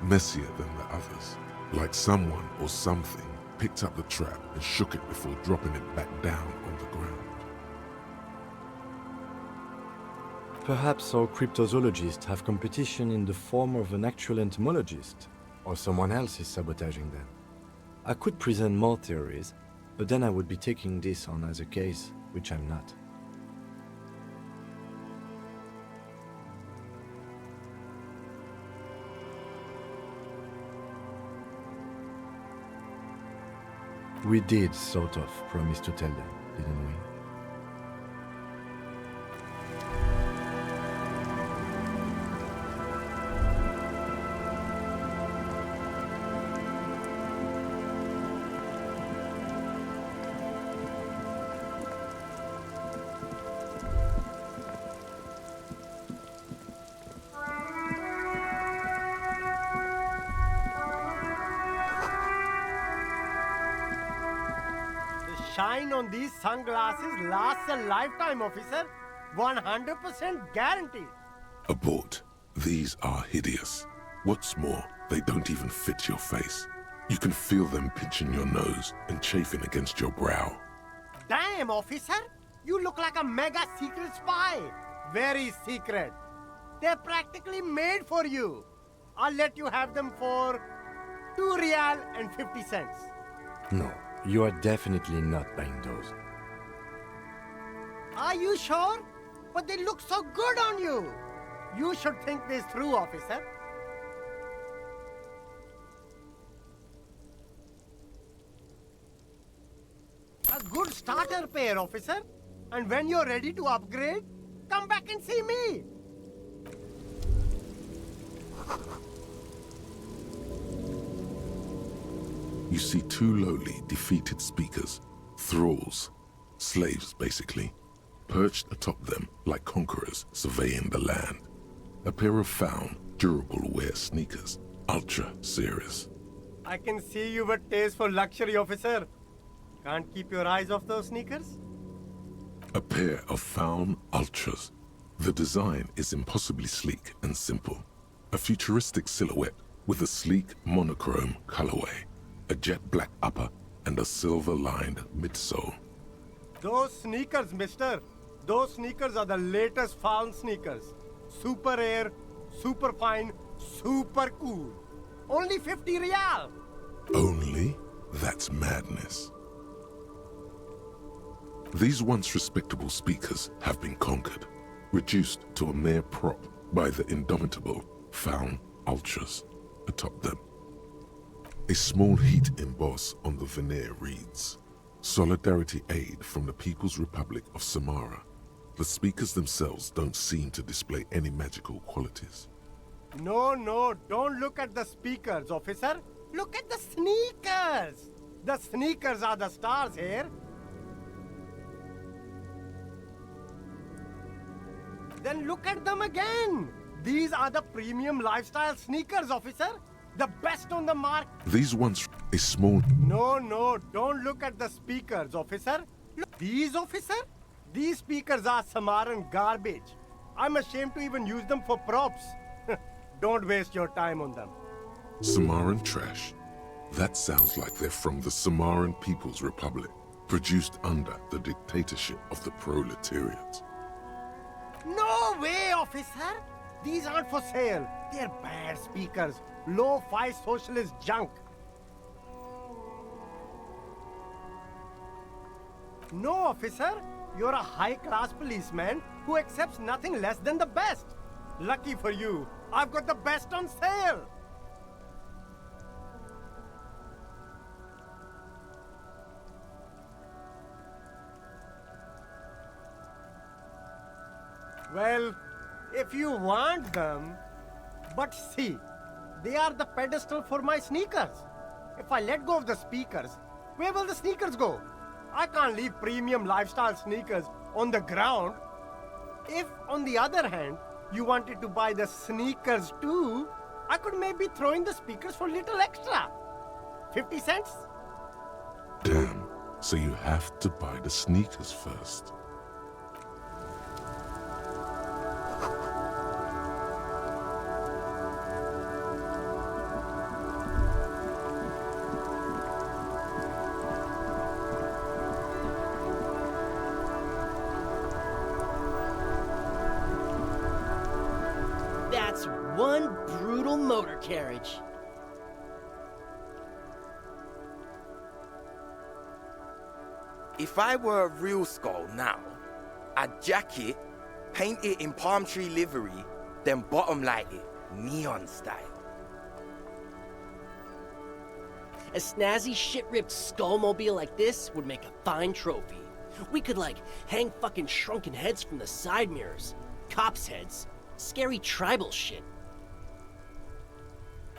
messier than the others. Like someone or something picked up the trap and shook it before dropping it back down on the ground. Perhaps our cryptozoologists have competition in the form of an actual entomologist, or someone else is sabotaging them. I could present more theories, but then I would be taking this on as a case, which I'm not. We did sort of promise to tell them, didn't we? Shine on these sunglasses lasts a lifetime, officer. 100% guaranteed. Abort. These are hideous. What's more, they don't even fit your face. You can feel them pinching your nose and chafing against your brow. Damn, officer. You look like a mega secret spy. Very secret. They're practically made for you. I'll let you have them for 2 real and 50 cents. No, you are definitely not buying those. Are you sure? But they look so good on you. You should think this through, officer. A good starter pair, officer. And when you're ready to upgrade, come back and see me. You see 2 lowly, defeated speakers, thralls, slaves basically, perched atop them like conquerors surveying the land. A pair of found, durable wear sneakers, ultra serious. I can see you've a taste for luxury, officer. Can't keep your eyes off those sneakers? A pair of found ultras. The design is impossibly sleek and simple. A futuristic silhouette with a sleek monochrome colorway, a jet black upper and a silver-lined midsole. Those sneakers, mister. Those sneakers are the latest found sneakers. Super air, super fine, super cool. Only 50 real. Only? That's madness. These once respectable speakers have been conquered, reduced to a mere prop by the indomitable found ultras atop them. A small heat emboss on the veneer reads, "Solidarity aid from the People's Republic of Samara." The speakers themselves don't seem to display any magical qualities. No, don't look at the speakers, officer. Look at the sneakers. The sneakers are the stars here. Then look at them again. These are the premium lifestyle sneakers, officer. The best on the market. These ones, a small... No, don't look at the speakers, officer. Look, these, officer? These speakers are Samaran garbage. I'm ashamed to even use them for props. Don't waste your time on them. Samaran trash. That sounds like they're from the Samaran People's Republic, produced under the dictatorship of the proletariat. No way, officer! These aren't for sale. They're bad speakers. Low-fi socialist junk. No, officer. You're a high-class policeman who accepts nothing less than the best. Lucky for you, I've got the best on sale. Well, if you want them... But see, they are the pedestal for my sneakers. If I let go of the speakers, where will the sneakers go? I can't leave premium lifestyle sneakers on the ground. If, on the other hand, you wanted to buy the sneakers too, I could maybe throw in the speakers for little extra. 50 cents? Damn, so you have to buy the sneakers first. That's one brutal motor carriage. If I were a real skull now, I'd jack it, paint it in palm tree livery, then bottom light it, neon style. A snazzy shit-ripped skullmobile like this would make a fine trophy. We could, like, hang fucking shrunken heads from the side mirrors. Cops' heads. Scary tribal shit.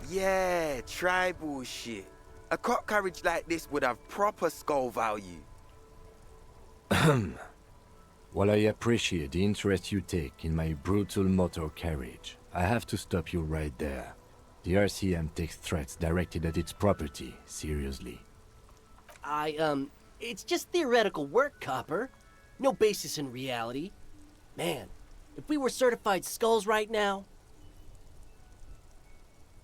Yeah, tribal shit. A cop carriage like this would have proper skull value. While I appreciate the interest you take in my brutal motor carriage, I have to stop you right there. The RCM takes threats directed at its property seriously. It's just theoretical work, Copper. No basis in reality. Man, if we were certified skulls right now...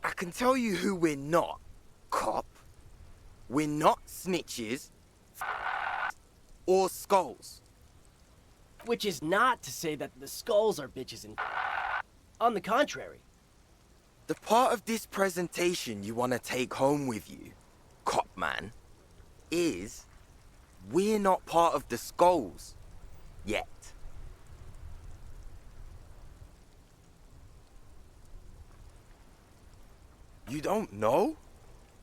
I can tell you who we're not, cop. We're not snitches or skulls. Which is not to say that the skulls are bitches and... On the contrary. The part of this presentation you want to take home with you, cop man, is we're not part of the skulls yet. You don't know?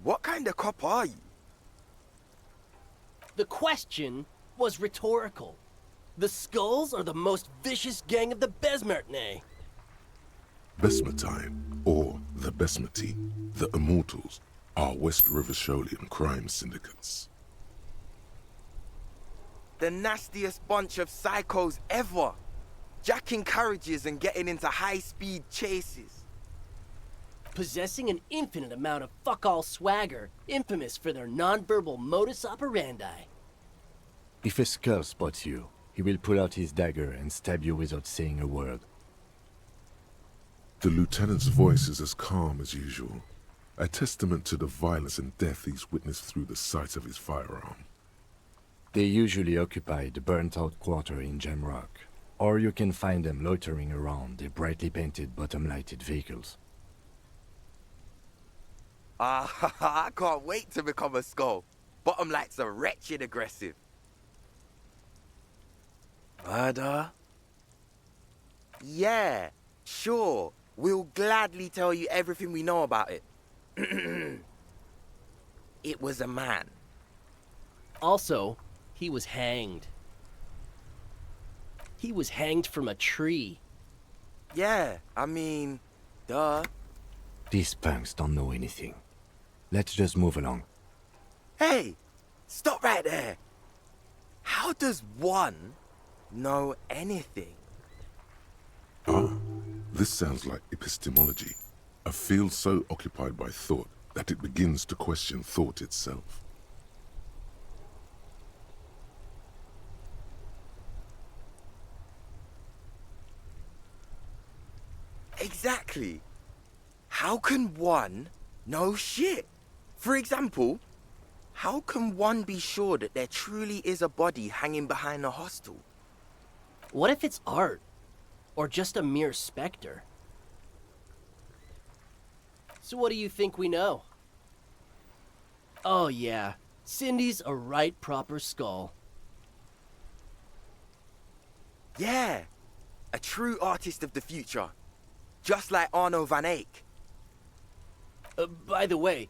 What kind of cop are you? The question was rhetorical. The skulls are the most vicious gang of the Besmertne. Besmertine, or the Besmati, the Immortals, are West Riversholian crime syndicates. The nastiest bunch of psychos ever. Jacking carriages and getting into high-speed chases. Possessing an infinite amount of fuck-all swagger, infamous for their non-verbal modus operandi. If a skull spots you, he will pull out his dagger and stab you without saying a word. The lieutenant's voice is as calm as usual, a testament to the violence and death he's witnessed through the sight of his firearm. They usually occupy the burnt-out quarter in Jamrock, or you can find them loitering around their brightly painted bottom-lighted vehicles. I can't wait to become a skull. Bottom lights are wretched aggressive. Murder? Yeah, sure. We'll gladly tell you everything we know about it. It was a man. Also, he was hanged. He was hanged from a tree. Yeah, I mean, duh. These punks don't know anything. Let's just move along. Hey, stop right there. How does one know anything? Ah, this sounds like epistemology, a field so occupied by thought that it begins to question thought itself. Exactly. How can one know shit? For example, how can one be sure that there truly is a body hanging behind a hostel? What if it's art? Or just a mere specter? So what do you think we know? Oh yeah, Cindy's a right proper skull. Yeah, a true artist of the future. Just like Arno van Eyck. By the way,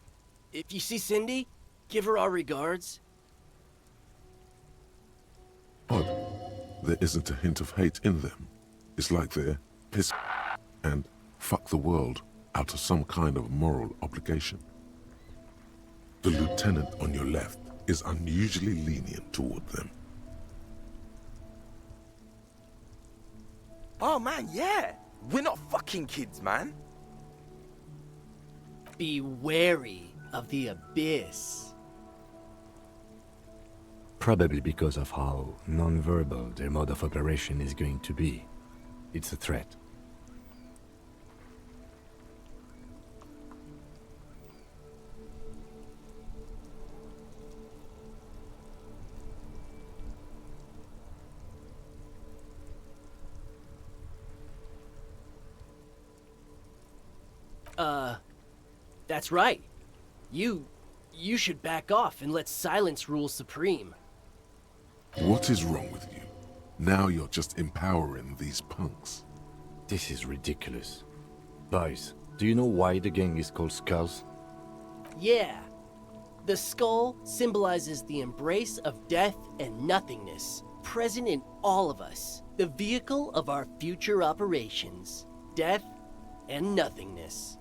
if you see Cindy, give her our regards. Odd. There isn't a hint of hate in them. It's like they're piss and fuck the world out of some kind of moral obligation. The lieutenant on your left is unusually lenient toward them. Oh man, yeah. We're not fucking kids, man. Be wary of the abyss. Probably because of how non-verbal their mode of operation is going to be. It's a threat. That's right. You should back off and let silence rule supreme. What is wrong with you? Now you're just empowering these punks. This is ridiculous. Boys, do you know why the gang is called Skulls? Yeah. The skull symbolizes the embrace of death and nothingness, present in all of us. The vehicle of our future operations. Death and nothingness.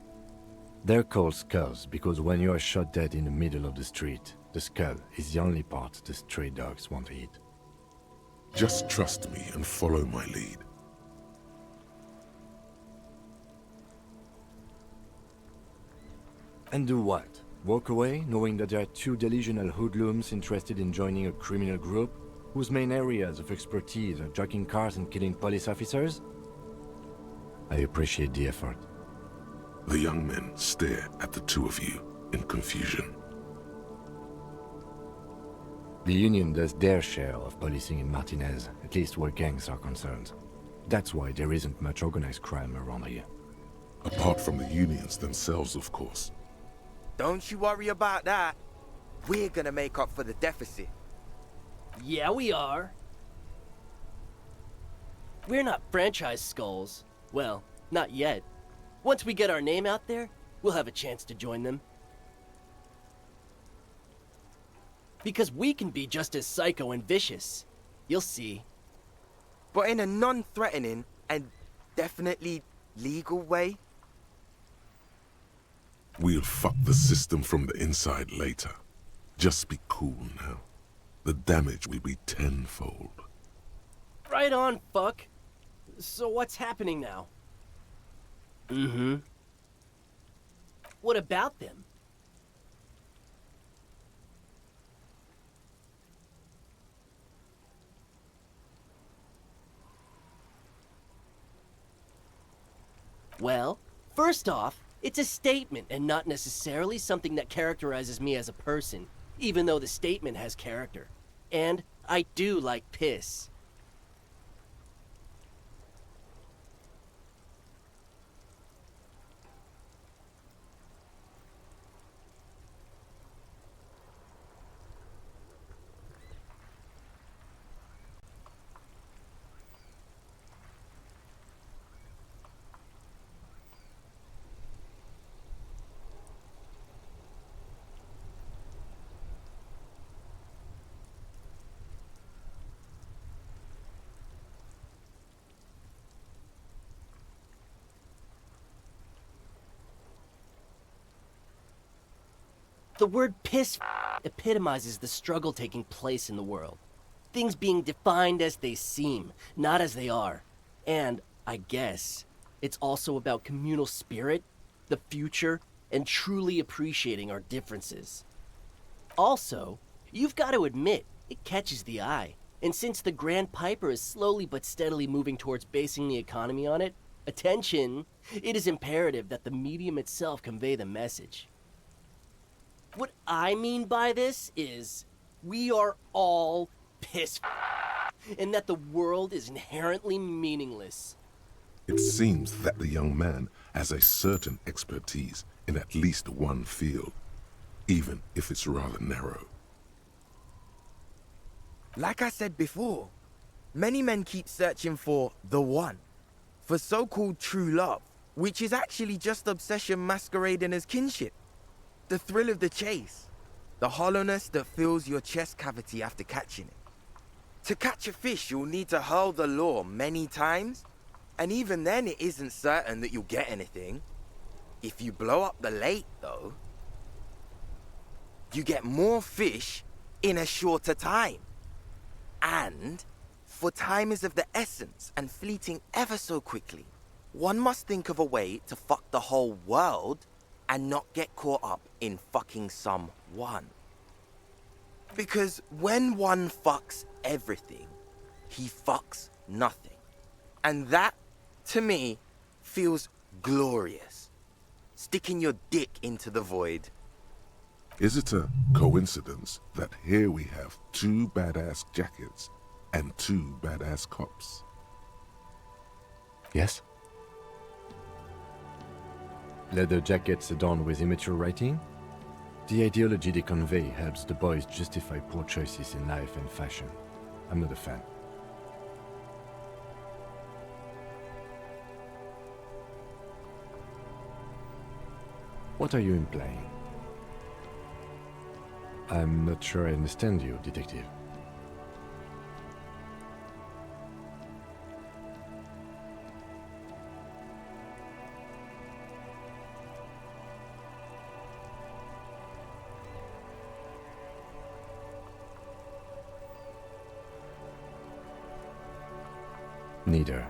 They're called Skulls because when you are shot dead in the middle of the street, the skull is the only part the stray dogs want to eat. Just trust me and follow my lead. And do what? Walk away knowing that there are two delusional hoodlums interested in joining a criminal group whose main areas of expertise are jacking cars and killing police officers? I appreciate the effort. The young men stare at the two of you in confusion. The Union does their share of policing in Martinez, at least where gangs are concerned. That's why there isn't much organized crime around here. Apart from the unions themselves, of course. Don't you worry about that. We're gonna make up for the deficit. Yeah, we are. We're not franchise skulls. Well, not yet. Once we get our name out there, we'll have a chance to join them. Because we can be just as psycho and vicious. You'll see. But in a non-threatening and definitely legal way. We'll fuck the system from the inside later. Just be cool now. The damage will be tenfold. Right on, fuck. So what's happening now? Mm-hmm. What about them? Well, first off, it's a statement and not necessarily something that characterizes me as a person, even though the statement has character. And I do like piss. The word piss epitomizes the struggle taking place in the world. Things being defined as they seem, not as they are. And, I guess, it's also about communal spirit, the future, and truly appreciating our differences. Also, you've got to admit, it catches the eye. And since the Grand Piper is slowly but steadily moving towards basing the economy on it, attention, it is imperative that the medium itself convey the message. What I mean by this is, we are all piss and that the world is inherently meaningless. It seems that the young man has a certain expertise in at least one field, even if it's rather narrow. Like I said before, many men keep searching for the one, for so-called true love, which is actually just obsession masquerading as kinship. The thrill of the chase, the hollowness that fills your chest cavity after catching it. To catch a fish, you'll need to hurl the lure many times, And even then, it isn't certain that you'll get anything. If you blow up the lake, though, you get more fish in a shorter time. And, for time is of the essence and fleeting ever so quickly, one must think of a way to fuck the whole world and not get caught up in fucking some one. Because when one fucks everything, he fucks nothing. And that, to me, feels glorious. Sticking your dick into the void. Is it a coincidence that here we have 2 badass jackets and 2 badass cops? Yes? Leather jackets adorned with immature writing? The ideology they convey helps the boys justify poor choices in life and fashion. I'm not a fan. What are you implying? I'm not sure I understand you, detective. Neither.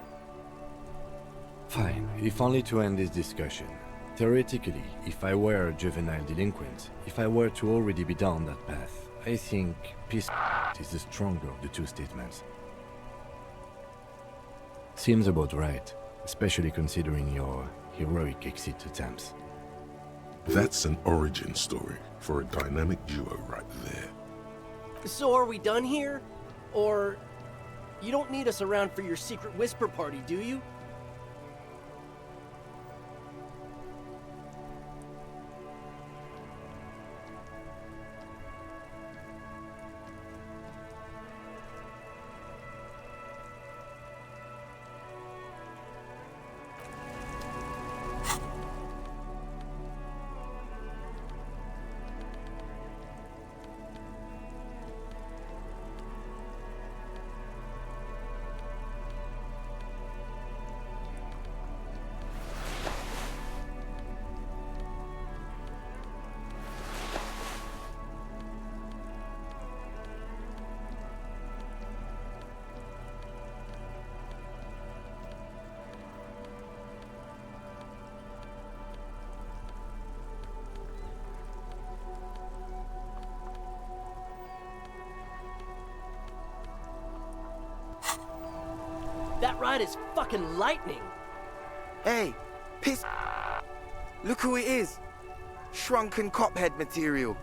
Fine, if only to end this discussion. Theoretically, if I were a juvenile delinquent, if I were to already be down that path, I think peace is the stronger of the 2 statements. Seems about right, especially considering your heroic exit attempts. That's an origin story for a dynamic duo right there. So are we done here? Or you don't need us around for your secret whisper party, do you? That ride is fucking lightning. Hey, piss. Look who it is. Shrunken cophead material.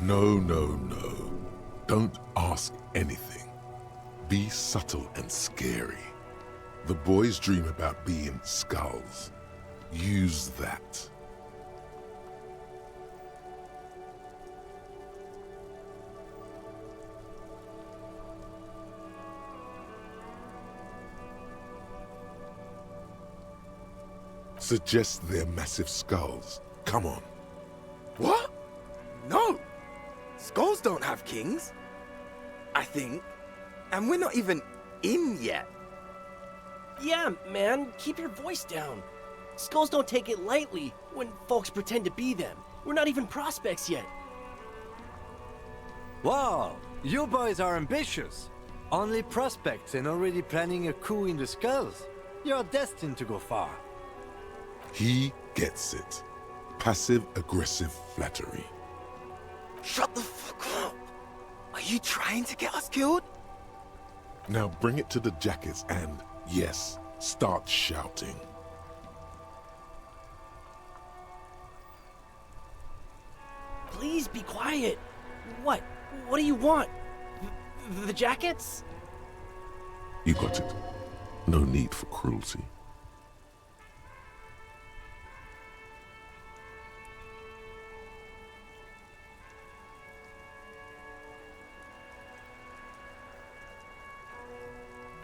No, no, no. Don't ask anything. Be subtle and scary. The boys dream about being skulls. Use that. Suggest they're massive skulls. Come on. What? No! Skulls don't have kings. I think. And we're not even in yet. Yeah, man, keep your voice down. Skulls don't take it lightly when folks pretend to be them. We're not even prospects yet. Wow, you boys are ambitious. Only prospects and already planning a coup in the skulls. You're destined to go far. He gets it. Passive-aggressive flattery. Shut the fuck up. Are you trying to get us killed? Now bring it to the jackets and, yes, start shouting. Please be quiet. What? What do you want? The jackets? You got it. No need for cruelty.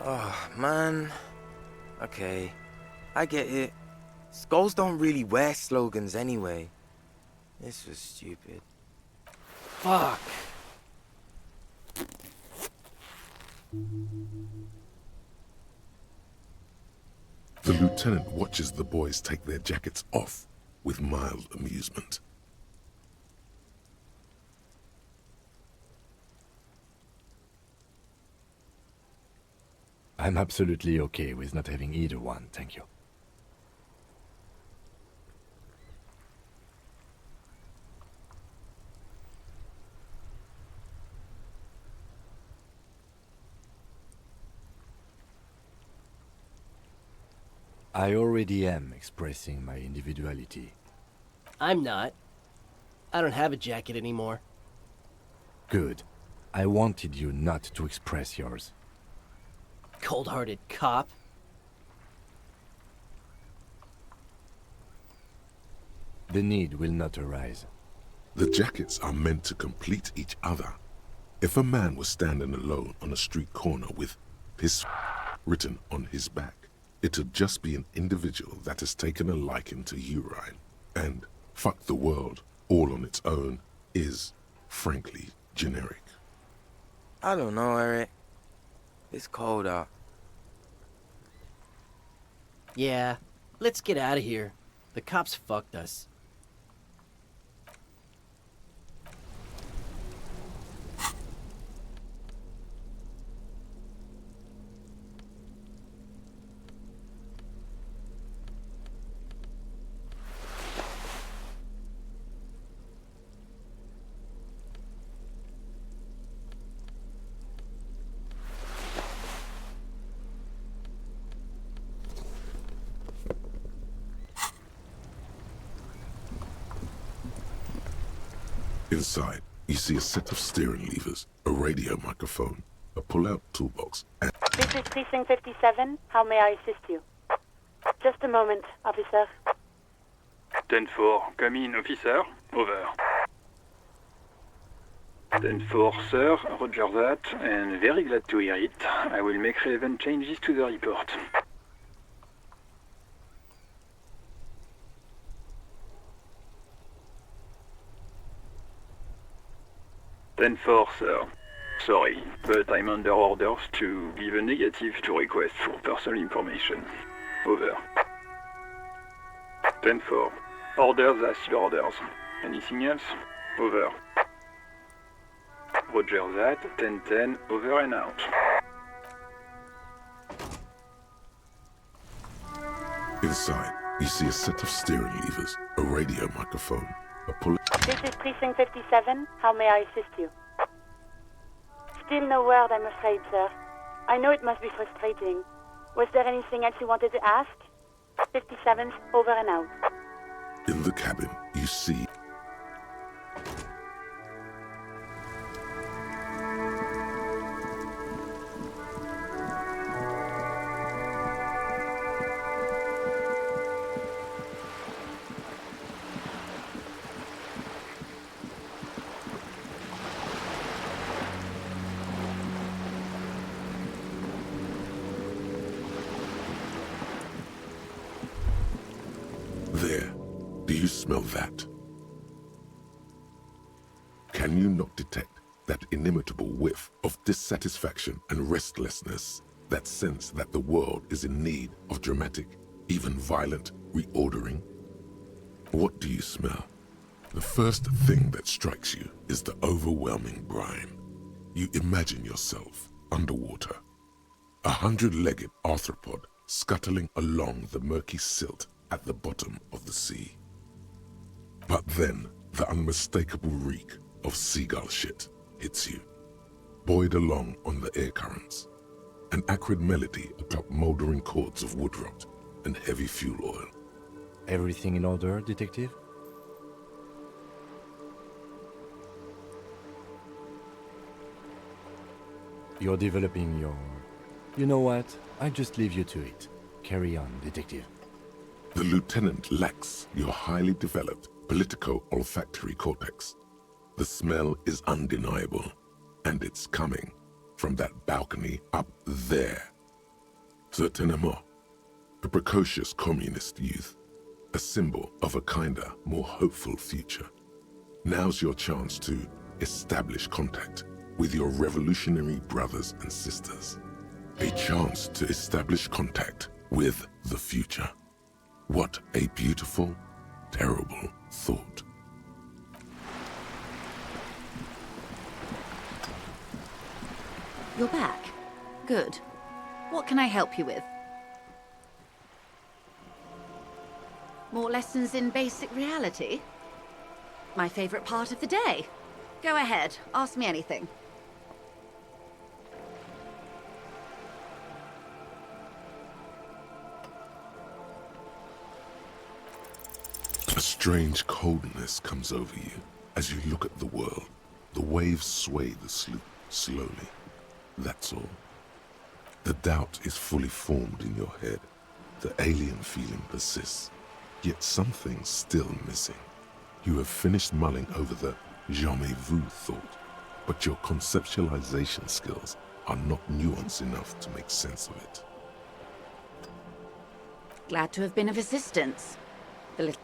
Oh, man. Okay, I get it. Skulls don't really wear slogans anyway. This was stupid. Fuck. The lieutenant watches the boys take their jackets off with mild amusement. I'm absolutely okay with not having either one, thank you. I already am expressing my individuality. I'm not. I don't have a jacket anymore. Good. I wanted you not to express yours. Cold-hearted cop. The need will not arise. The jackets are meant to complete each other. If a man was standing alone on a street corner with his written on his back, it'd just be an individual that has taken a liking to urine. And fuck the world, all on its own, is, frankly, generic. I don't know, Eric. It's cold out. Yeah, let's get out of here. The cops fucked us. Inside, you see a set of steering levers, a radio microphone, a pull-out toolbox, and... This is Precinct 57. How may I assist you? Just a moment, officer. 10-4, come in, officer. Over. 10-4, sir. Roger that, and very glad to hear it. I will make relevant changes to the report. 10-4, sir. Sorry, but I'm under orders to give a negative to request for personal information. Over. 10-4. Orders as your orders. Anything else? Over. Roger that. 10-10. Over and out. Inside, you see a set of steering levers, a radio microphone, a pull... This is Precinct 57. How may I assist you? Still no word, I'm afraid, sir. I know it must be frustrating. Was there anything else you wanted to ask? 57's over and out. In the cabin, you see... There. Do you smell that? Can you not detect that inimitable whiff of dissatisfaction and restlessness, that sense that the world is in need of dramatic, even violent, reordering? What do you smell? The first thing that strikes you is the overwhelming brine. You imagine yourself underwater, a 100-legged arthropod scuttling along the murky silt at the bottom of the sea. But then, the unmistakable reek of seagull shit hits you, buoyed along on the air currents, an acrid melody atop mouldering cords of wood rot and heavy fuel oil. Everything in order, detective? You're developing your... You know what? I just leave you to it. Carry on, detective. The lieutenant lacks your highly developed politico-olfactory cortex. The smell is undeniable, and it's coming from that balcony up there. Certainement, a precocious communist youth, a symbol of a kinder, more hopeful future. Now's your chance to establish contact with your revolutionary brothers and sisters. A chance to establish contact with the future. What a beautiful, terrible thought. You're back. Good. What can I help you with? More lessons in basic reality? My favorite part of the day. Go ahead, ask me anything. A strange coldness comes over you as you look at the world. The waves sway the sloop slowly. That's all. The doubt is fully formed in your head. The alien feeling persists. Yet something's still missing. You have finished mulling over the jamais vu thought, but your conceptualization skills are not nuanced enough to make sense of it. Glad to have been of assistance. The little...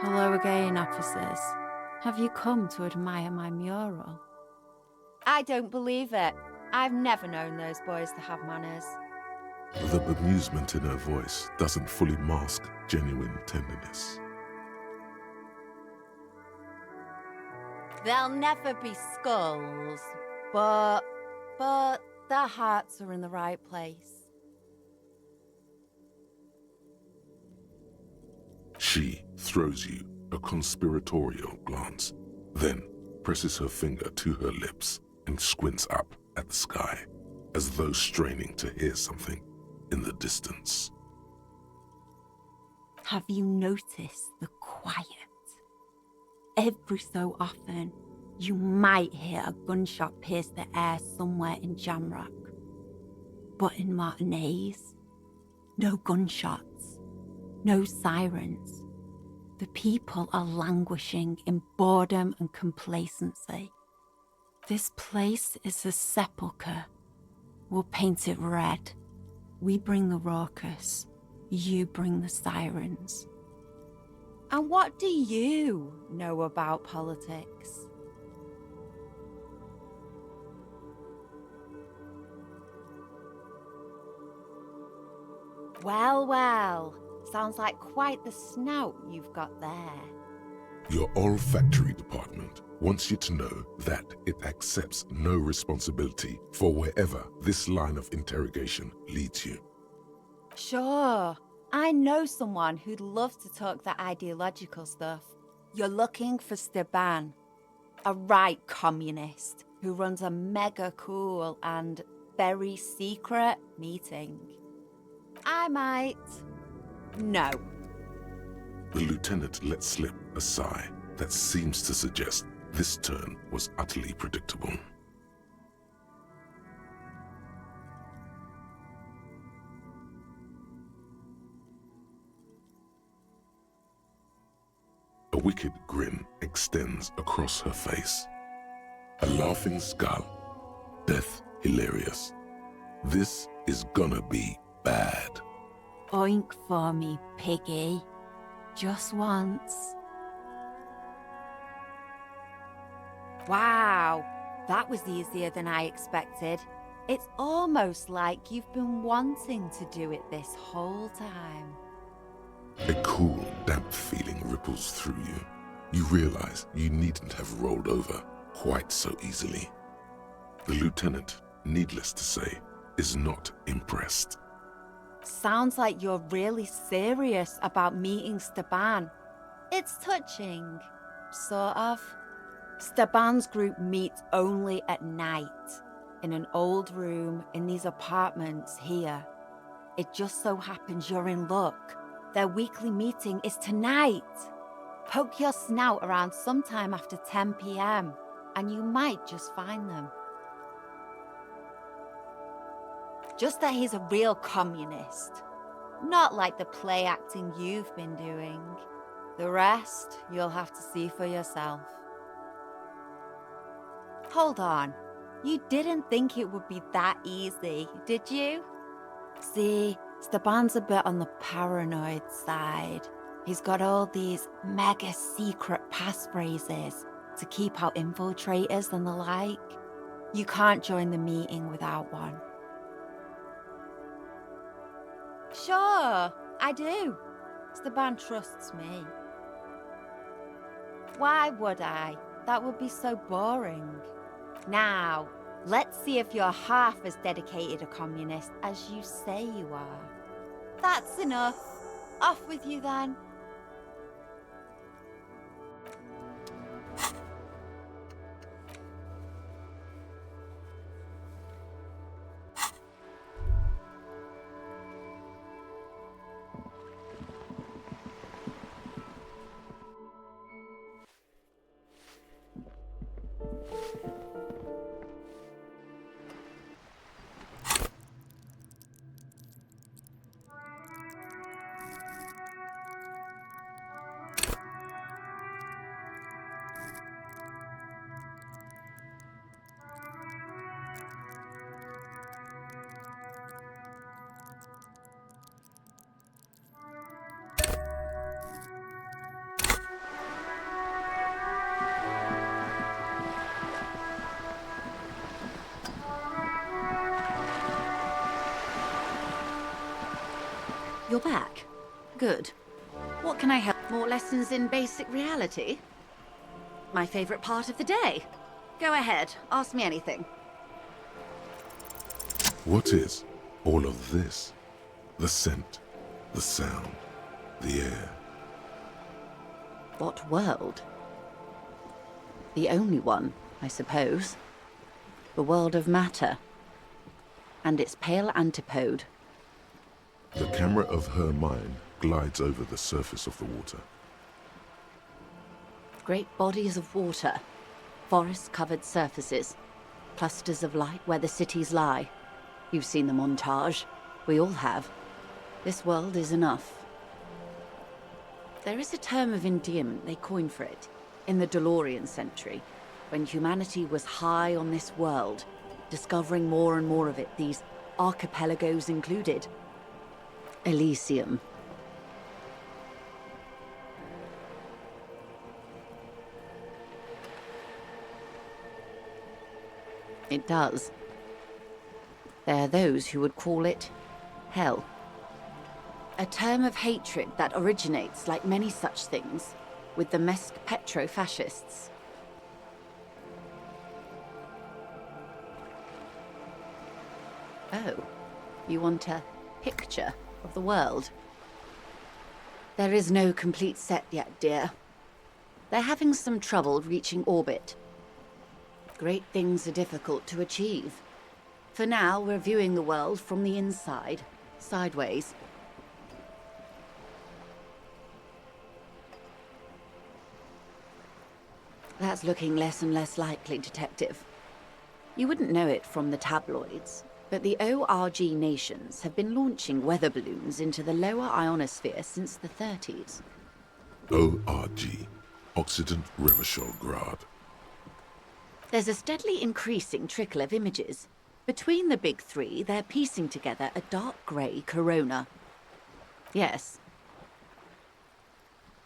Hello again, officers. Have you come to admire my mural? I don't believe it. I've never known those boys to have manners. The bemusement in her voice doesn't fully mask genuine tenderness. There'll never be skulls, but their hearts are in the right place. She throws you a conspiratorial glance, then presses her finger to her lips and squints up at the sky, as though straining to hear something in the distance. Have you noticed the quiet? Every so often, you might hear a gunshot pierce the air somewhere in Jamrock. But in Martinez, no gunshots, no sirens. The people are languishing in boredom and complacency. This place is a sepulchre. We'll paint it red. We bring the raucous, you bring the sirens. And what do you know about politics? Well, well. Sounds like quite the snout you've got there. Your olfactory department wants you to know that it accepts no responsibility for wherever this line of interrogation leads you. Sure. I know someone who'd love to talk that ideological stuff. You're looking for Steban, a right communist who runs a mega cool and very secret meeting. I might... No. The lieutenant let slip a sigh that seems to suggest this turn was utterly predictable. A wicked grin extends across her face. A laughing skull. Death hilarious. This is gonna be bad. Oink for me, piggy. Just once. Wow, that was easier than I expected. It's almost like you've been wanting to do it this whole time. A cool, damp feeling ripples through you. You realize you needn't have rolled over quite so easily. The lieutenant, needless to say, is not impressed. Sounds like you're really serious about meeting Steban. It's touching, sort of. Steban's group meets only at night, in an old room in these apartments here. It just so happens you're in luck. Their weekly meeting is tonight. Poke your snout around sometime after 10 p.m. and you might just find them. Just that he's a real communist. Not like the play acting you've been doing. The rest, you'll have to see for yourself. Hold on. You didn't think it would be that easy, did you? See, Steban's a bit on the paranoid side. He's got all these mega secret passphrases to keep out infiltrators and the like. You can't join the meeting without one. Sure, I do. Steban trusts me. Why would I? That would be so boring. Now, let's see if you're half as dedicated a communist as you say you are. That's enough. Off with you then. You're back. Good. What can I help? More lessons in basic reality? My favorite part of the day. Go ahead, ask me anything. What is all of this? The scent, the sound, the air. What world? The only one, I suppose. The world of matter. And its pale antipode. The camera of her mind glides over the surface of the water. Great bodies of water. Forest-covered surfaces. Clusters of light where the cities lie. You've seen the montage. We all have. This world is enough. There is a term of endearment they coined for it, in the DeLorean century, when humanity was high on this world, discovering more and more of it, these archipelagos included. Elysium. It does. There are those who would call it hell. A term of hatred that originates, like many such things, with the Mesk petro-fascists. Oh, you want a picture of the world? There is no complete set yet, dear. They're having some trouble reaching orbit. Great things are difficult to achieve. For now, we're viewing the world from the inside, sideways. That's looking less and less likely, Detective. You wouldn't know it from the tabloids, but the ORG nations have been launching weather balloons into the lower ionosphere since the 30s. ORG, Occident Revolutionsgrad. There's a steadily increasing trickle of images. Between the big three, they're piecing together a dark grey corona. Yes.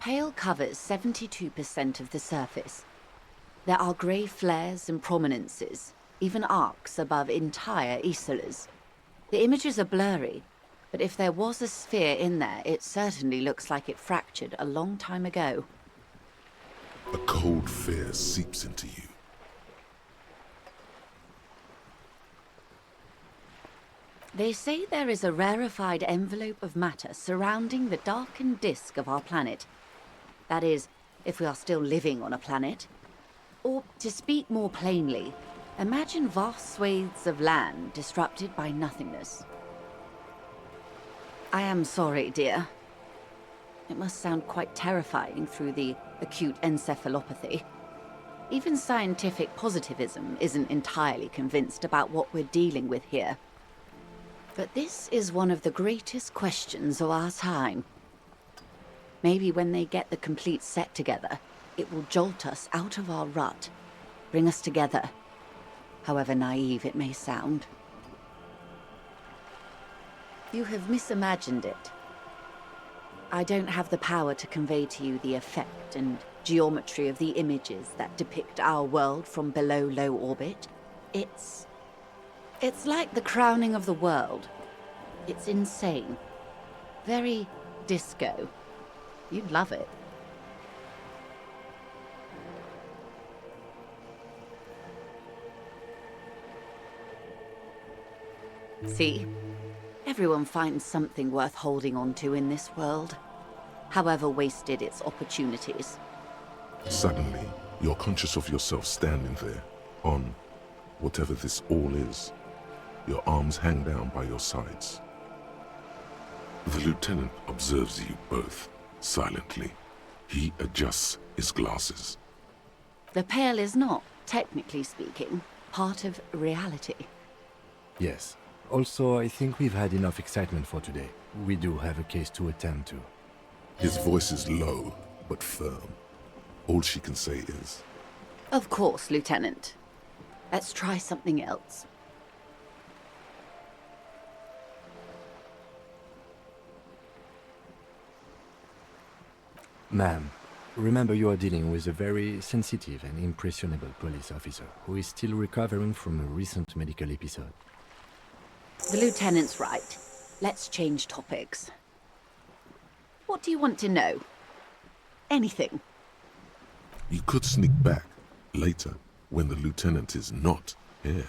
Pale covers 72% of the surface. There are grey flares and prominences, even arcs above entire isolas. The images are blurry, But if there was a sphere in there, it certainly looks like it fractured a long time ago. A cold fear seeps into you. They say there is a rarefied envelope of matter surrounding the darkened disk of our planet. That is, if we are still living on a planet. Or, to speak more plainly, imagine vast swathes of land disrupted by nothingness. I am sorry, dear. It must sound quite terrifying through the acute encephalopathy. Even scientific positivism isn't entirely convinced about what we're dealing with here. But this is one of the greatest questions of our time. Maybe when they get the complete set together, it will jolt us out of our rut, bring us together, however naive it may sound. You have misimagined it. I don't have the power to convey to you the effect and geometry of the images that depict our world from below low orbit. It's like the crowning of the world. It's insane. Very disco. You'd love it. See? Everyone finds something worth holding on to in this world, however wasted its opportunities. Suddenly, you're conscious of yourself standing there, on whatever this all is. Your arms hang down by your sides. The lieutenant observes you both, silently. He adjusts his glasses. The Pale is not, technically speaking, part of reality. Yes. Also, I think we've had enough excitement for today. We do have a case to attend to. His voice is low, but firm. All she can say is, Of course, Lieutenant. Let's try something else. Ma'am, remember you are dealing with a very sensitive and impressionable police officer who is still recovering from a recent medical episode. The Lieutenant's right. Let's change topics. What do you want to know? Anything. you could sneak back later when the lieutenant is not here,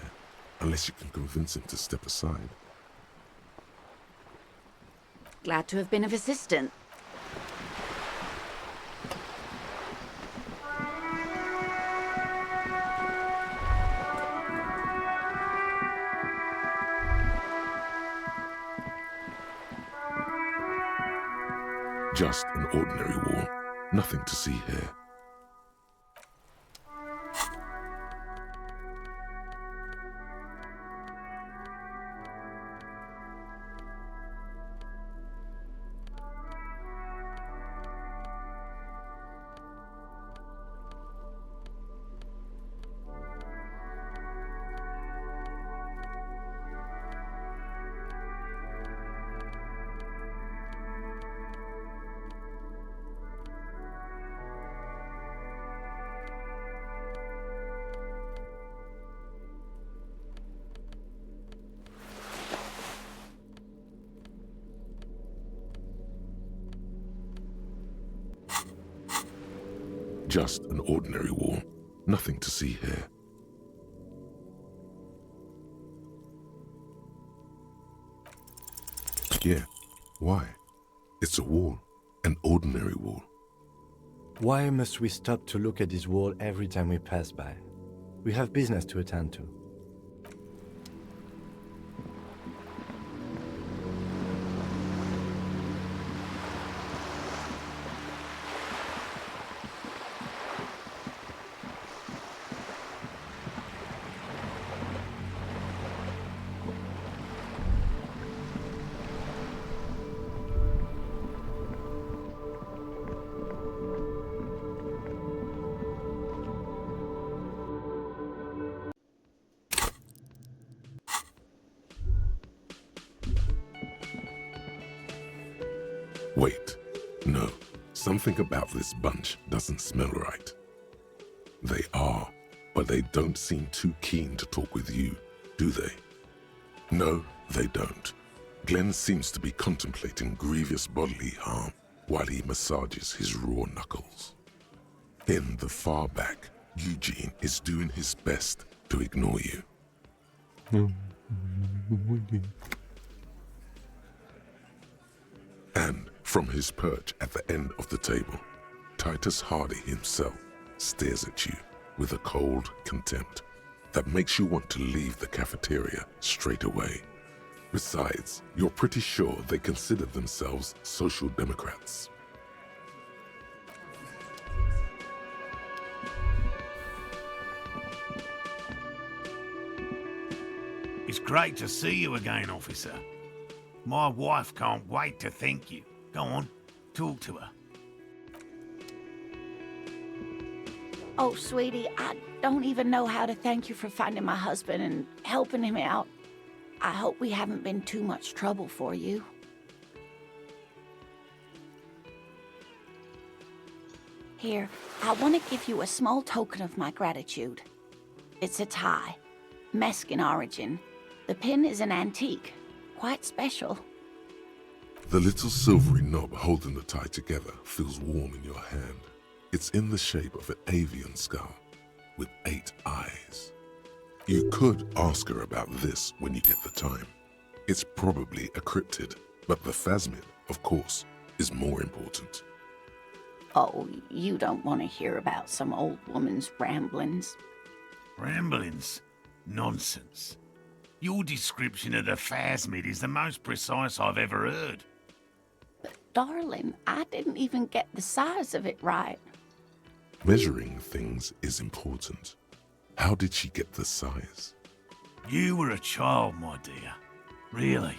unless you can convince him to step aside. Glad to have been of assistance. Just an ordinary wall. Nothing to see here. Just an ordinary wall. Nothing to see here. Yeah, why? It's a wall. An ordinary wall. Why must we stop to look at this wall every time we pass by? We have business to attend to. Wait, no. Something about this bunch doesn't smell right. They are, but they don't seem too keen to talk with you, do they? No, they don't. Glenn seems to be contemplating grievous bodily harm while he massages his raw knuckles. In the far back, Eugene is doing his best to ignore you. And from his perch at the end of the table, Titus Hardy himself stares at you with a cold contempt that makes you want to leave the cafeteria straight away. Besides, you're pretty sure they consider themselves social democrats. It's great to see you again, officer. My wife can't wait to thank you. Go on, talk to her. Oh, sweetie, I don't even know how to thank you for finding my husband and helping him out. I hope we haven't been too much trouble for you. Here, I want to give you a small token of my gratitude. It's a tie, Mexican origin. The pin is an antique, quite special. The little silvery knob holding the tie together feels warm in your hand. It's in the shape of an avian skull with 8 eyes. You could ask her about this when you get the time. It's probably a cryptid, but the phasmid, of course, is more important. Oh, you don't want to hear about some old woman's ramblings. Ramblings? Nonsense. Your description of the phasmid is the most precise I've ever heard. But darling, I didn't even get the size of it right. Measuring things is important. How did she get the size? You were a child, my dear. Really.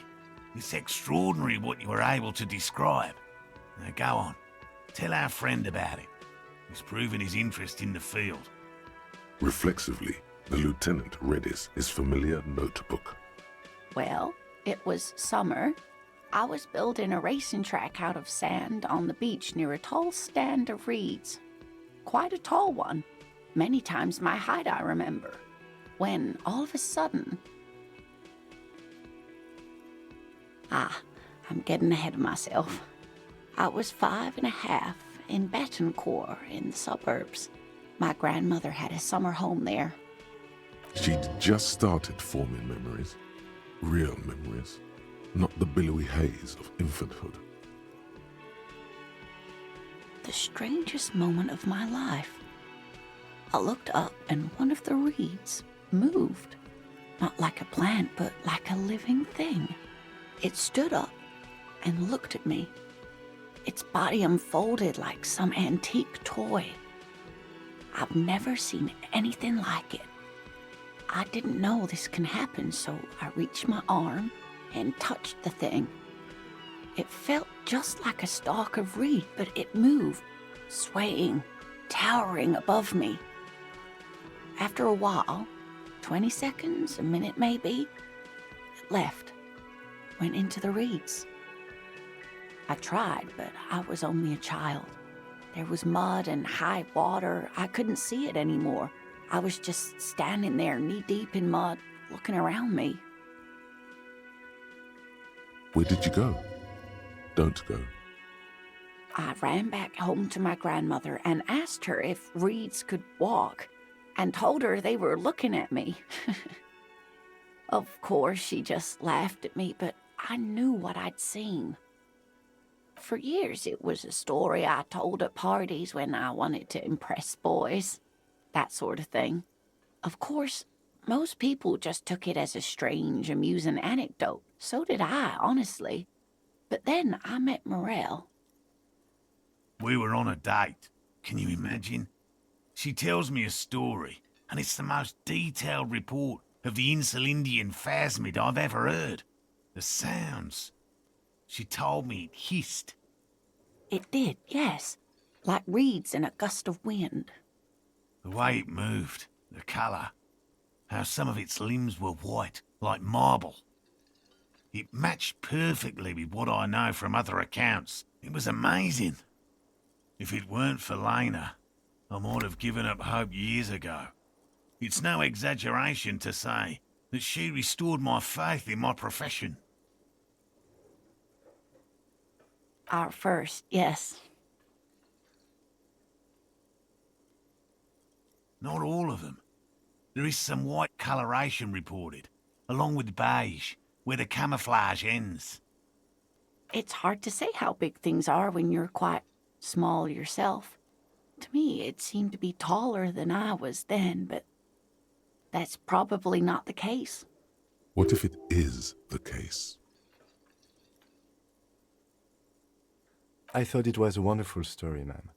It's extraordinary what you were able to describe. Now go on. Tell our friend about it. He's proven his interest in the field. Reflexively, the lieutenant read his familiar notebook. Well, it was summer. I was building a racing track out of sand on the beach near a tall stand of reeds. Quite a tall one. Many times my height, I remember. When, all of a sudden... I'm getting ahead of myself. I was 5.5 in Betancourt in the suburbs. My grandmother had a summer home there. She'd just started forming memories. Real memories. Not the billowy haze of infanthood. The strangest moment of my life. I looked up and one of the reeds moved. Not like a plant, but like a living thing. It stood up and looked at me. Its body unfolded like some antique toy. I've never seen anything like it. I didn't know this can happen, so I reached my arm and touched the thing. It felt just like a stalk of reed, but it moved, swaying, towering above me. After a while, 20 seconds, a minute maybe, it left, went into the reeds. I tried, but I was only a child. There was mud and high water. I couldn't see it anymore. I was just standing there knee-deep in mud, looking around me. Where did you go? Don't go. I ran back home to my grandmother and asked her if reeds could walk, and told her they were looking at me. Of course, she just laughed at me, but I knew what I'd seen. For years, it was a story I told at parties when I wanted to impress boys. That sort of thing. Of course, most people just took it as a strange, amusing anecdote. So did I, honestly. But then I met Morel. We were on a date. Can you imagine? She tells me a story, and it's the most detailed report of the Insulindian phasmid I've ever heard. The sounds. She told me it hissed. It did, yes. Like reeds in a gust of wind. The way it moved, the colour. How some of its limbs were white, like marble. It matched perfectly with what I know from other accounts. It was amazing. If it weren't for Lena, I might have given up hope years ago. It's no exaggeration to say that she restored my faith in my profession. Our first, yes. Not all of them. There is some white coloration reported, along with beige, where the camouflage ends. It's hard to say how big things are when you're quite small yourself. To me, it seemed to be taller than I was then, but that's probably not the case. What if it is the case? I thought it was a wonderful story, ma'am.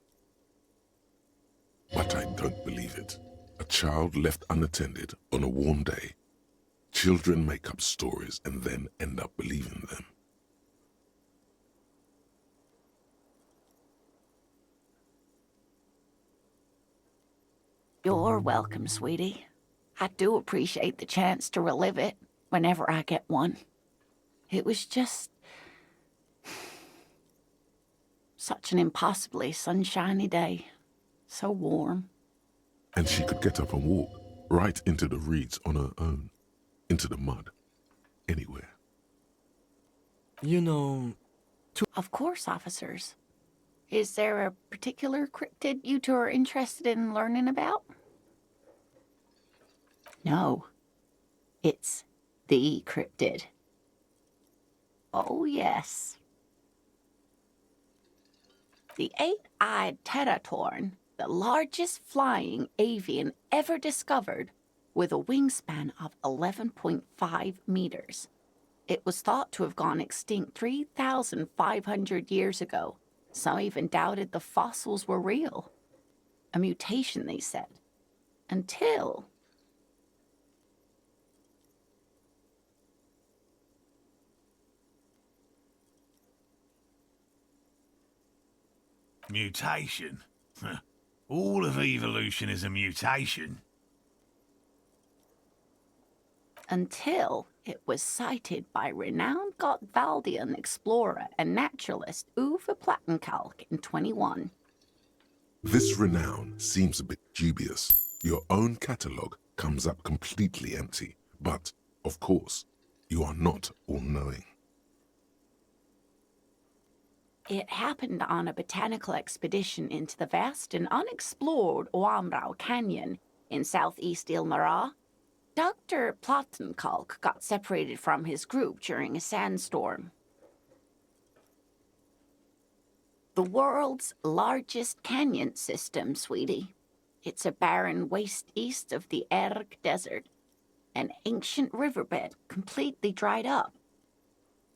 But I don't believe it. A child left unattended on a warm day. Children make up stories and then end up believing them. You're welcome, sweetie. I do appreciate the chance to relive it whenever I get one. It was just such an impossibly sunshiny day. So warm. And she could get up and walk right into the reeds on her own, into the mud, anywhere. You know... Of course, officers. Is there a particular cryptid you two are interested in learning about? No. It's the cryptid. Oh, yes. The eight-eyed Teratorn, the largest flying avian ever discovered, with a wingspan of 11.5 meters. It was thought to have gone extinct 3,500 years ago. Some even doubted the fossils were real. A mutation, they said. Until... Mutation? All of evolution is a mutation. Until it was cited by renowned Gotvaldian explorer and naturalist Uwe Plattenkalk in 21. This renown seems a bit dubious. Your own catalogue comes up completely empty. But, of course, you are not all-knowing. It happened on a botanical expedition into the vast and unexplored Oamrau Canyon in southeast Ilmara. Dr. Plattenkalk got separated from his group during a sandstorm. The world's largest canyon system, sweetie. It's a barren waste east of the Erg Desert, an ancient riverbed completely dried up.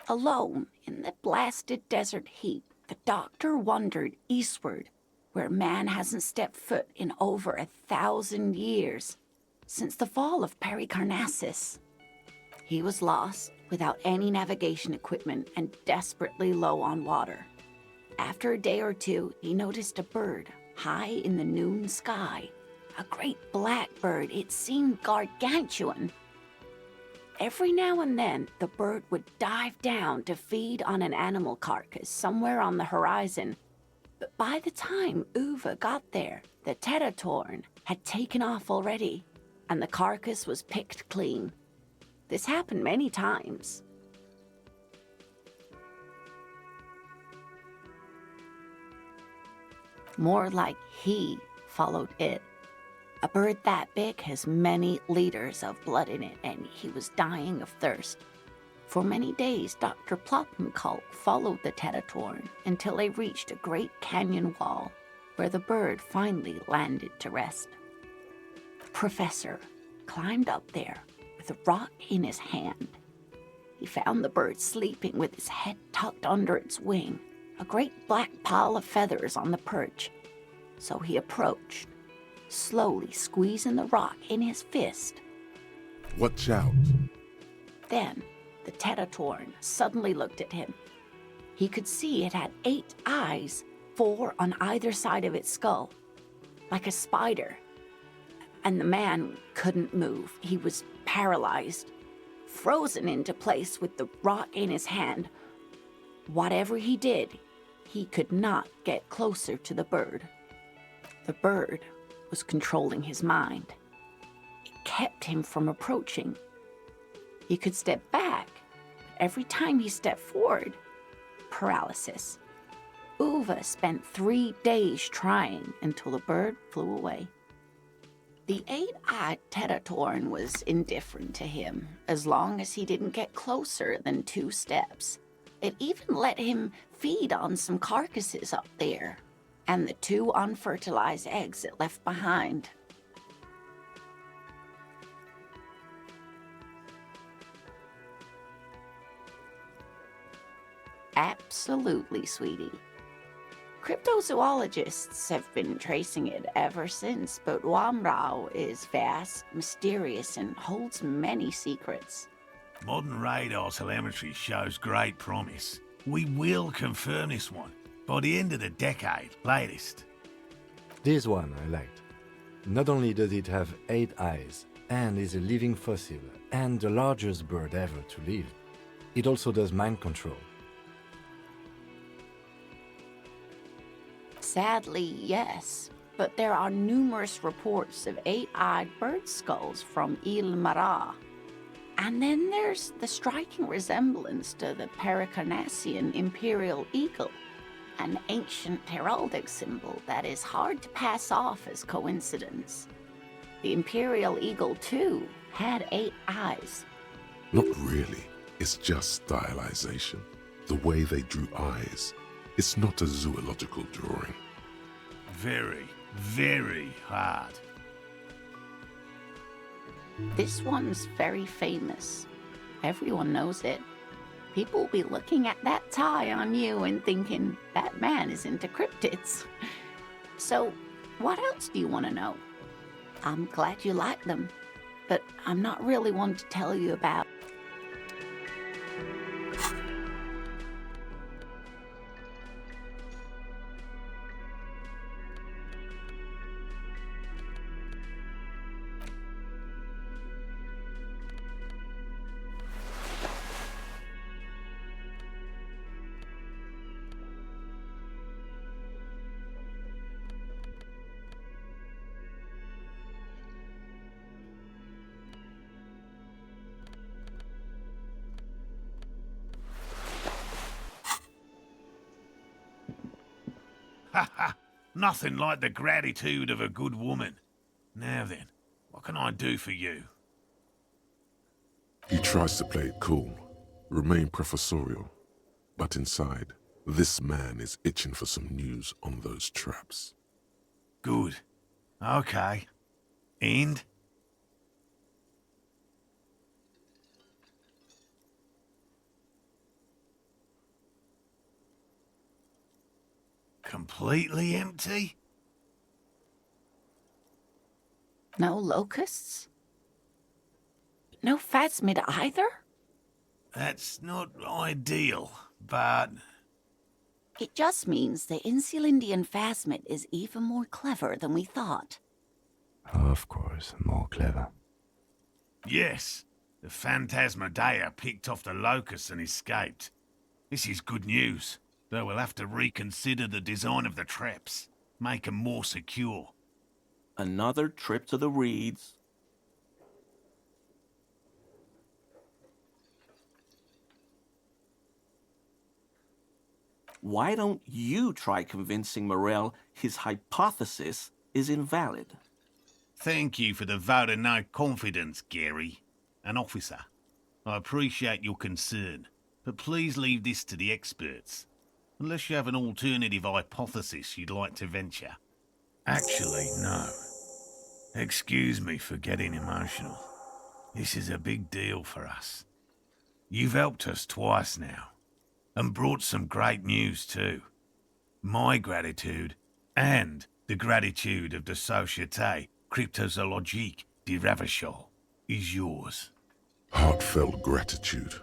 Alone in the blasted desert heat, the doctor wandered eastward, where man hasn't stepped foot in over 1,000 years, since the fall of Pericarnassus. He was lost, without any navigation equipment and desperately low on water. After a day or two, he noticed a bird high in the noon sky. A great black bird. It seemed gargantuan. Every now and then, the bird would dive down to feed on an animal carcass somewhere on the horizon. But by the time Uwe got there, the Teratorn had taken off already, and the carcass was picked clean. This happened many times. More like he followed it. A bird that big has many liters of blood in it, and he was dying of thirst. For many days, Dr. Plottenkalk followed the Teratorn until they reached a great canyon wall, where the bird finally landed to rest. The professor climbed up there with a rock in his hand. He found the bird sleeping with his head tucked under its wing, a great black pile of feathers on the perch. So he approached, slowly squeezing the rock in his fist. Watch out. Then the Teratorn suddenly looked at him. He could see it had 8 eyes, 4 on either side of its skull, like a spider. And the man couldn't move. He was paralyzed, frozen into place with the rock in his hand. Whatever he did, he could not get closer to the bird. The bird was controlling his mind. It kept him from approaching. He could step back, but every time he stepped forward, paralysis. Uva spent 3 days trying until the bird flew away. The 8-eyed Teratorn was indifferent to him, as long as he didn't get closer than 2 steps. It even let him feed on some carcasses up there, and the 2 unfertilized eggs it left behind. Absolutely, sweetie. Cryptozoologists have been tracing it ever since, but Wamrao is vast, mysterious, and holds many secrets. Modern radar telemetry shows great promise. We will confirm this one by the end of the decade, latest. This one I liked. Not only does it have 8 eyes, and is a living fossil, and the largest bird ever to live, it also does mind control. Sadly, yes, but there are numerous reports of 8-eyed bird skulls from Il Mara. And then there's the striking resemblance to the Pericarnassian imperial eagle, an ancient heraldic symbol that is hard to pass off as coincidence. The imperial eagle, too, had 8 eyes. Not really. It's just stylization. The way they drew eyes. It's not a zoological drawing. Very, very hard. This one's very famous. Everyone knows it. People will be looking at that tie on you and thinking, that man is into cryptids. So, what else do you want to know? I'm glad you like them, but I'm not really one to tell you about. Ha ha! Nothing like the gratitude of a good woman. Now then, what can I do for you? He tries to play it cool, remain professorial, but inside, this man is itching for some news on those traps. Good. Okay. And? Completely empty? No locusts? No phasmid either? That's not ideal, but... It just means the Insulindian phasmid is even more clever than we thought. Of course, more clever. Yes, the Phantasmadeia picked off the locusts and escaped. This is good news, though we'll have to reconsider the design of the traps, make them more secure. Another trip to the reeds. Why don't you try convincing Morel his hypothesis is invalid? Thank you for the vote of no confidence, Gary. An officer. I appreciate your concern, but please leave this to the experts. Unless you have an alternative hypothesis you'd like to venture. Actually, no. Excuse me for getting emotional. This is a big deal for us. You've helped us twice now, and brought some great news too. My gratitude, and the gratitude of the Société Cryptozoologique de Ravachol, is yours. Heartfelt gratitude.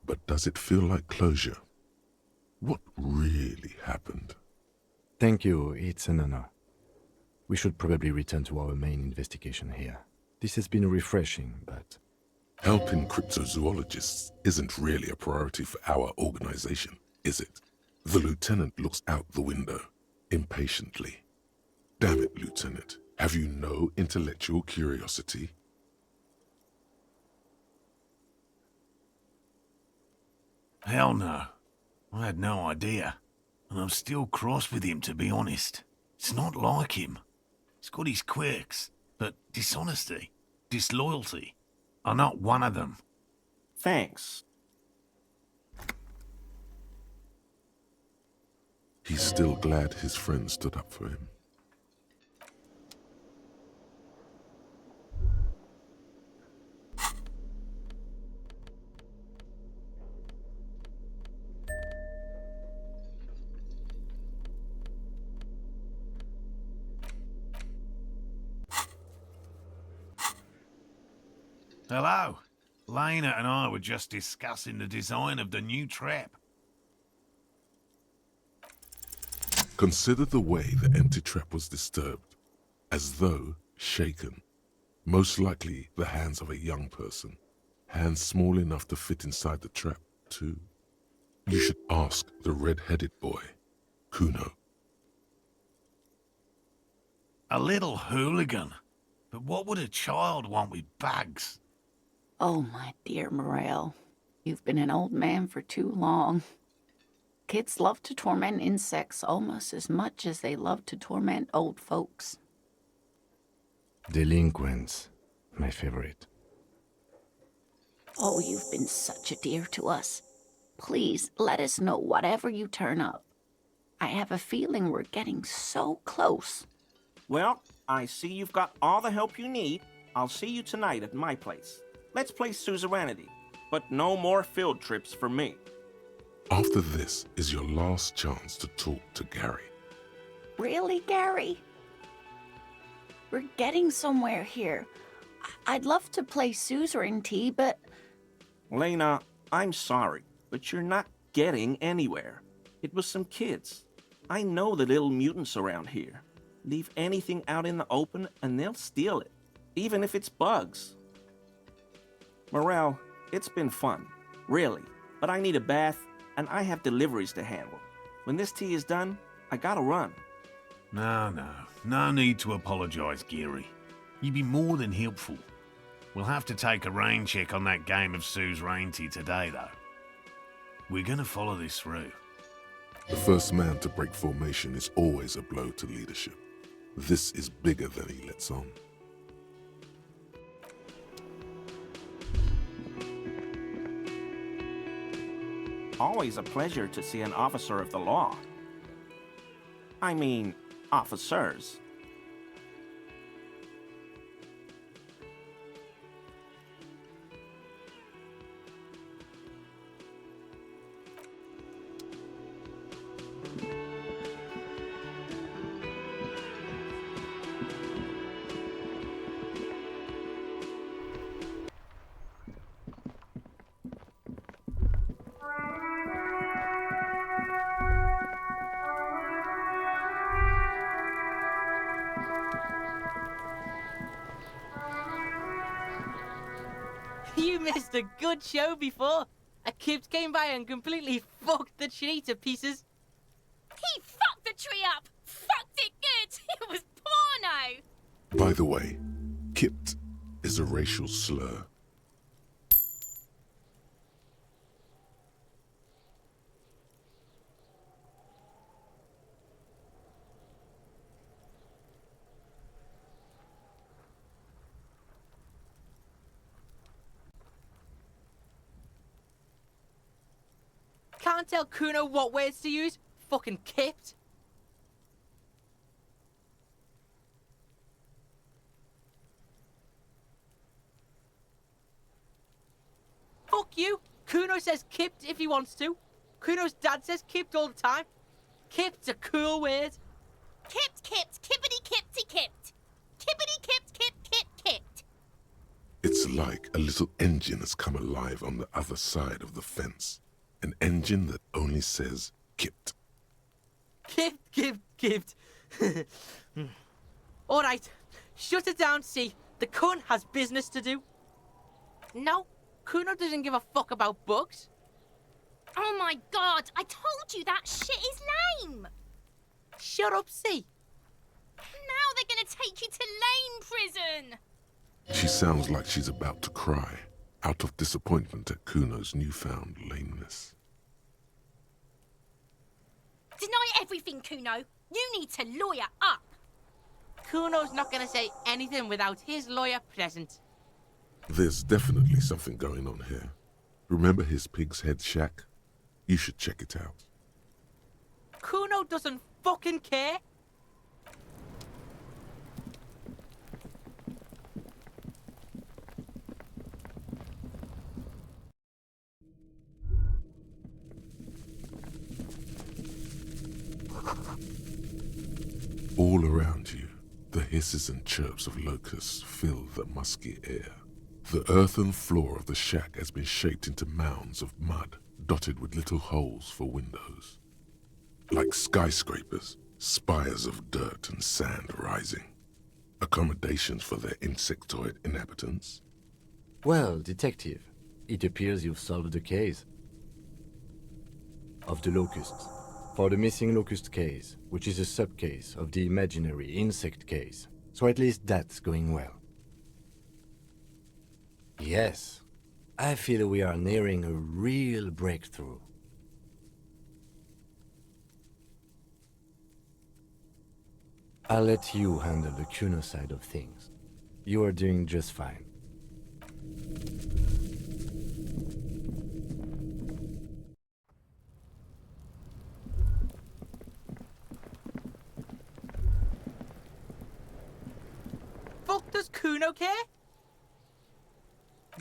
But does it feel like closure? What really happened? Thank you, it's an honor. We should probably return to our main investigation here. This has been refreshing, but... Helping cryptozoologists isn't really a priority for our organization, is it? The lieutenant looks out the window, impatiently. Damn it, Lieutenant. Have you no intellectual curiosity? Hell no. I had no idea. And I'm still cross with him, to be honest. It's not like him. He's got his quirks, but dishonesty, disloyalty are not one of them. Thanks. He's still glad his friend stood up for him. Hello. Lena and I were just discussing the design of the new trap. Consider the way the empty trap was disturbed, as though shaken. Most likely the hands of a young person, hands small enough to fit inside the trap, too. You should ask the red-headed boy, Kuno. A little hooligan. But what would a child want with bugs? Oh, my dear Morel. You've been an old man for too long. Kids love to torment insects almost as much as they love to torment old folks. Delinquents, my favorite. Oh, you've been such a dear to us. Please, let us know whatever you turn up. I have a feeling we're getting so close. Well, I see you've got all the help you need. I'll see you tonight at my place. Let's play suzerainty, but no more field trips for me. After this is your last chance to talk to Gary. Really, Gary? We're getting somewhere here. I'd love to play suzerainty, but... Lena, I'm sorry, but you're not getting anywhere. It was some kids. I know the little mutants around here. Leave anything out in the open and they'll steal it, even if it's bugs. Morel, it's been fun, really, but I need a bath and I have deliveries to handle. When this tea is done, I gotta run. No need to apologise, Geary. You'd be more than helpful. We'll have to take a rain check on that game of suzerainty today, though. We're gonna follow this through. The first man to break formation is always a blow to leadership. This is bigger than he lets on. Always a pleasure to see an officer of the law. I mean, officers. You missed a good show before. A kid came by and completely fucked the tree to pieces. He fucked the tree up! Fucked it good! It was porno! By the way, Kipt is a racial slur. Can't tell Kuno what words to use. Fucking kipped. Fuck you. Kuno says kipped if he wants to. Kuno's dad says kipped all the time. Kipped's a cool word. Kipped, kippity kippity kipped. Kippity kipped, kipped. It's like a little engine has come alive on the other side of the fence. An engine that only says Kipt. Kipped. All right, shut it down, see. The cunt has business to do. No, Kuno doesn't give a fuck about bugs. Oh my god, I told you that shit is lame. Shut up, see. Now they're gonna take you to lame prison. She sounds like she's about to cry, out of disappointment at Kuno's newfound lameness. Deny everything, Kuno. You need to lawyer up. Kuno's not gonna say anything without his lawyer present. There's definitely something going on here. Remember his pig's head shack? You should check it out. Kuno doesn't fucking care. All around you, the hisses and chirps of locusts fill the musky air. The earthen floor of the shack has been shaped into mounds of mud, dotted with little holes for windows. Like skyscrapers, spires of dirt and sand rising. Accommodations for their insectoid inhabitants. Well, detective, it appears you've solved the case of the locusts. For the missing locust case, which is a sub-case of the imaginary insect case. So at least that's going well. Yes, I feel we are nearing a real breakthrough. I'll let you handle the Kuno side of things. You are doing just fine. Fuck does Kuno care?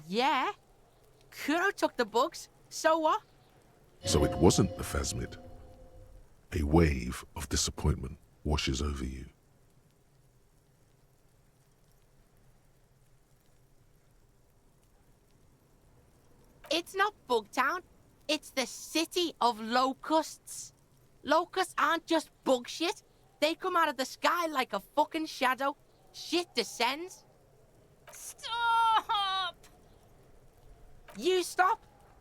Yeah. Kuno took the bugs, so what? So it wasn't the phasmid. A wave of disappointment washes over you. It's not Bugtown. It's the city of locusts. Locusts aren't just bug shit. They come out of the sky like a fucking shadow. Shit descends. Stop! You stop.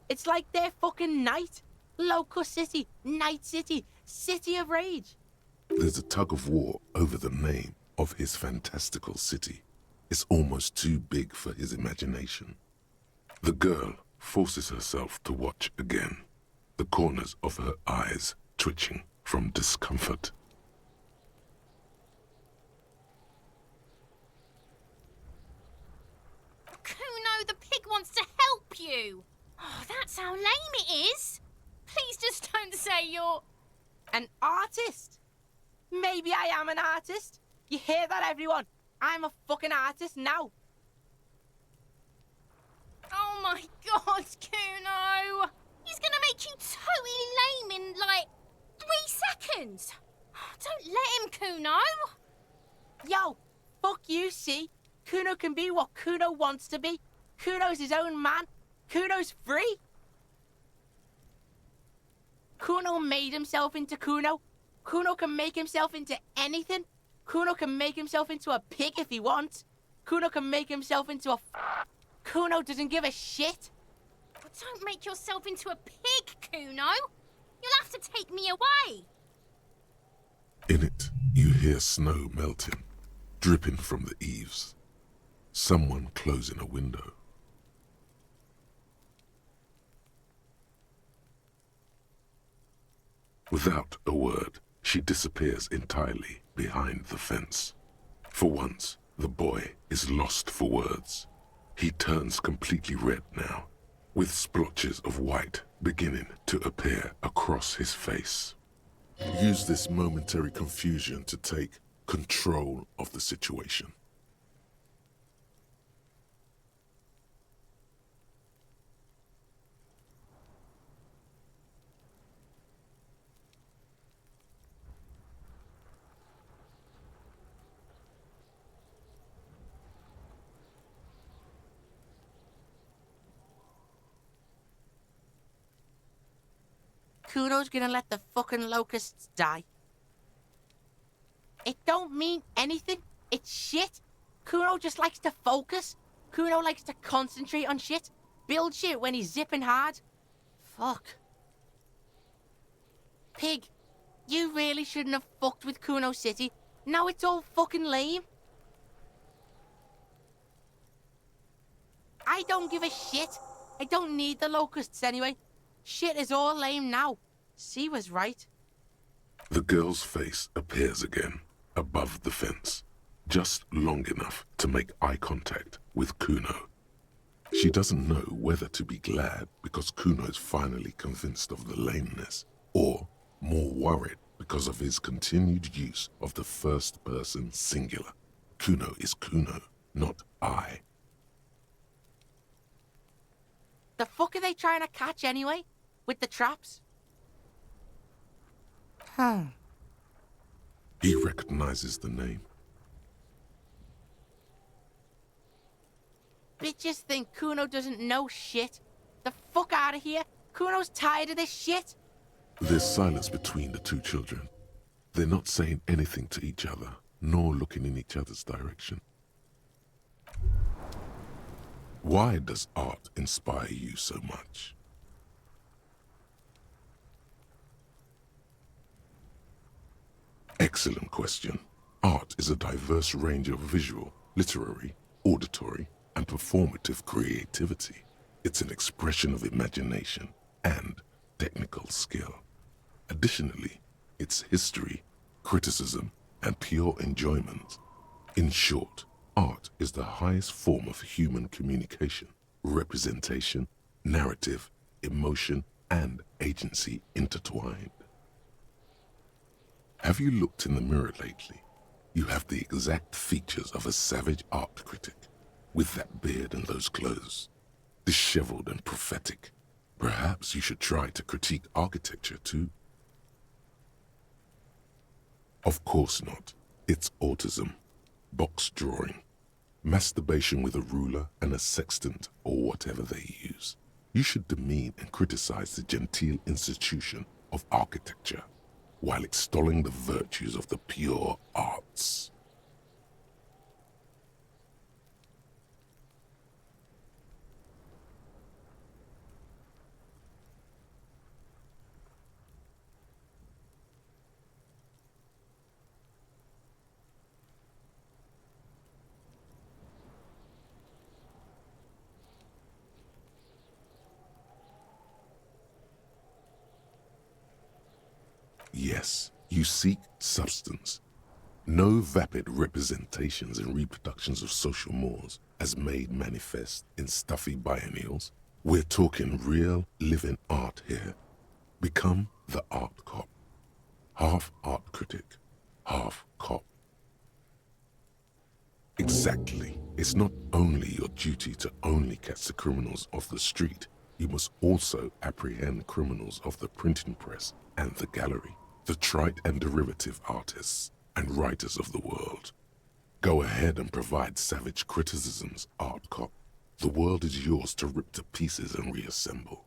It's like they're fucking night. Locust City, Night City, City of Rage. There's a tug of war over the name of his fantastical city. It's almost too big for his imagination. The girl forces herself to watch again, the corners of her eyes twitching from discomfort. Kuno, the pig wants to help you. Oh, that's how lame it is. Please just don't say you're... An artist? Maybe I am an artist. You hear that, everyone? I'm a fucking artist now. Oh my god, Kuno! He's gonna make you totally lame in, like, 3 seconds. Don't let him, Kuno. Yo, fuck you, see? Kuno can be what Kuno wants to be. Kuno's his own man. Kuno's free. Kuno made himself into Kuno. Kuno can make himself into anything. Kuno can make himself into a pig if he wants. Kuno can make himself into a... Kuno doesn't give a shit. But don't make yourself into a pig, Kuno. You'll have to take me away. In it, you hear snow melting, dripping from the eaves. Someone closing a window. Without a word, she disappears entirely behind the fence. For once, the boy is lost for words. He turns completely red now, with splotches of white beginning to appear across his face. Use this momentary confusion to take control of the situation. Kuno's gonna let the fucking locusts die. It don't mean anything. It's shit. Kuno just likes to focus. Kuno likes to concentrate on shit. Build shit when he's zipping hard. Fuck. Pig, you really shouldn't have fucked with Kuno City. Now it's all fucking lame. I don't give a shit. I don't need the locusts anyway. Shit is all lame now. C was right. The girl's face appears again, above the fence, just long enough to make eye contact with Kuno. She doesn't know whether to be glad because Kuno is finally convinced of the lameness, or more worried because of his continued use of the first person singular. Kuno is Kuno, not I. The fuck are they trying to catch anyway? With the traps? He recognizes the name. Bitches think Kuno doesn't know shit. The fuck out of here. Kuno's tired of this shit. There's silence between the two children. They're not saying anything to each other, nor looking in each other's direction. Why does art inspire you so much? Excellent question. Art is a diverse range of visual, literary, auditory, and performative creativity. It's an expression of imagination and technical skill. Additionally, it's history, criticism, and pure enjoyment. In short, art is the highest form of human communication, representation, narrative, emotion, and agency intertwined. Have you looked in the mirror lately? You have the exact features of a savage art critic, with that beard and those clothes, disheveled and prophetic. Perhaps you should try to critique architecture too. Of course not. It's autism, box drawing, masturbation with a ruler and a sextant or whatever they use. You should demean and criticize the genteel institution of architecture while extolling the virtues of the pure arts. Yes, you seek substance. No vapid representations and reproductions of social mores as made manifest in stuffy biennials. We're talking real, living art here. Become the art cop. Half art critic, half cop. Exactly. It's not only your duty to only catch the criminals off the street, you must also apprehend criminals of the printing press and the gallery, the trite and derivative artists and writers of the world. Go ahead and provide savage criticisms, art cop. The world is yours to rip to pieces and reassemble.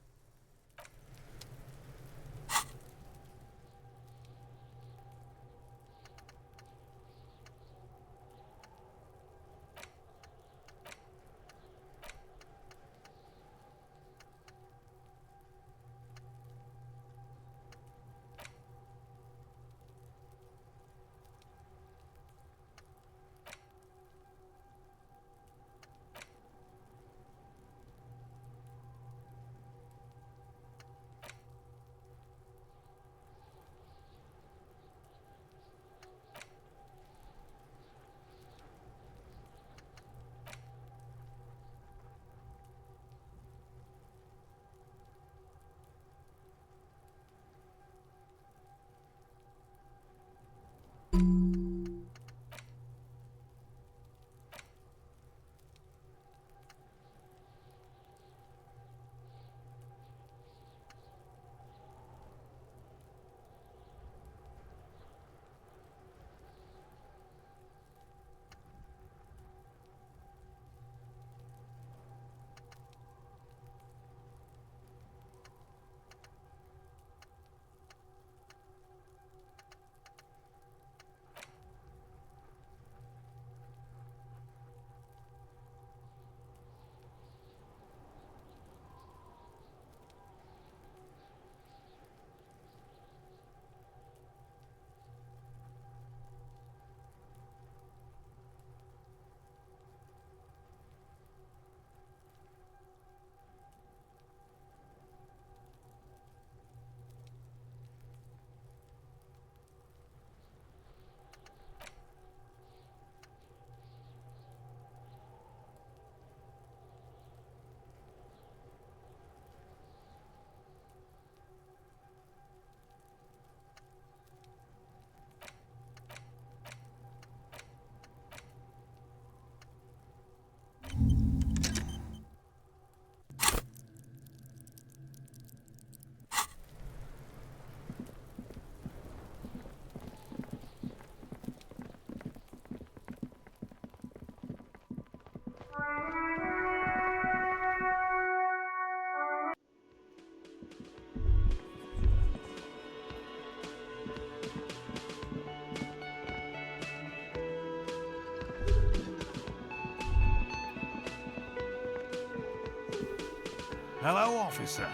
Hello, officer.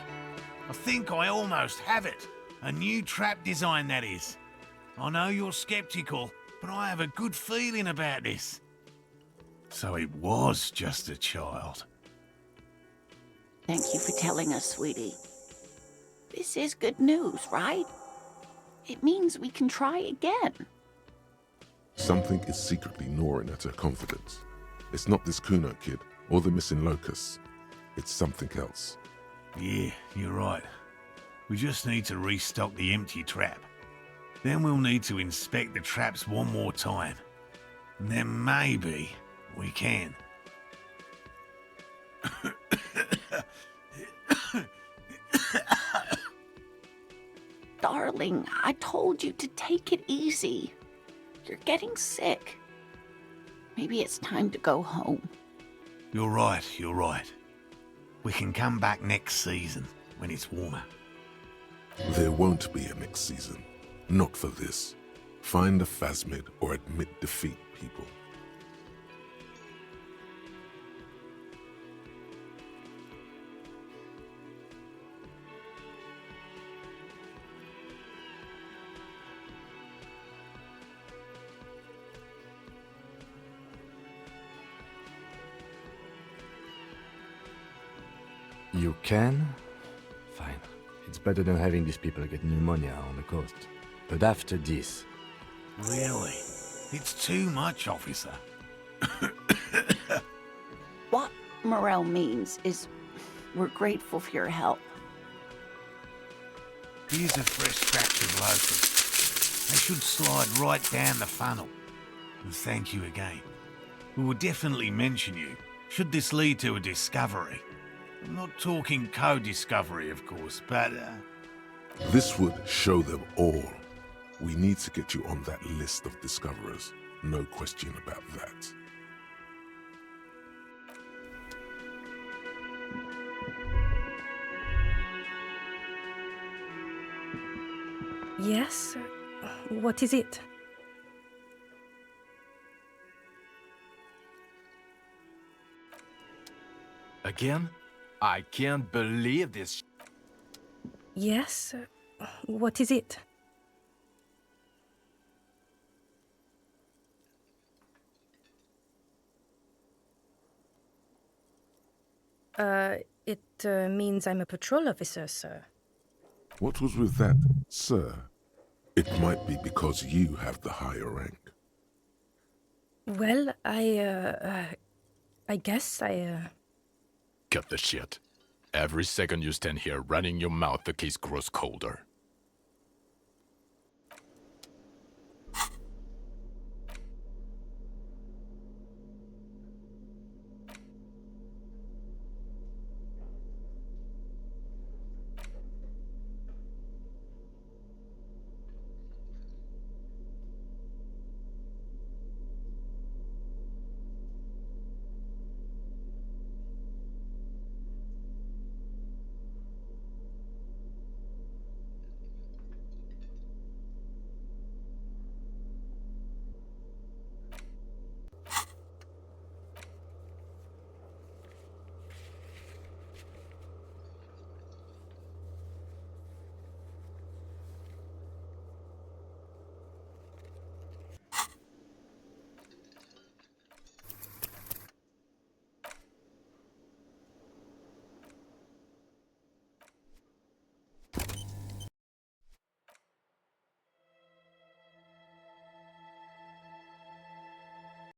I think I almost have it. A new trap design, that is. I know you're skeptical, but I have a good feeling about this. So it was just a child. Thank you for telling us, sweetie. This is good news, right? It means we can try again. Something is secretly gnawing at her confidence. It's not this Kuno kid or the missing locusts. It's something else. Yeah, you're right. We just need to restock the empty trap. Then we'll need to inspect the traps one more time. And then maybe we can. Darling, I told you to take it easy. You're getting sick. Maybe it's time to go home. You're right, you're right. We can come back next season, when it's warmer. There won't be a next season. Not for this. Find a phasmid or admit defeat, people. You can? Fine. It's better than having these people get pneumonia on the coast. But after this... Really? It's too much, officer. What Morel means is we're grateful for your help. Here's a fresh batch of locusts. They should slide right down the funnel. And thank you again. We will definitely mention you, should this lead to a discovery. I'm not talking co-discovery, of course, but... This would show them all. We need to get you on that list of discoverers. No question about that. Yes? What is it? Again? I can't believe this. Yes? What is it? It means I'm a patrol officer, sir. What was with that, sir? It might be because you have the higher rank. Well, I guess I, Cut the shit. Every second you stand here running your mouth, the case grows colder.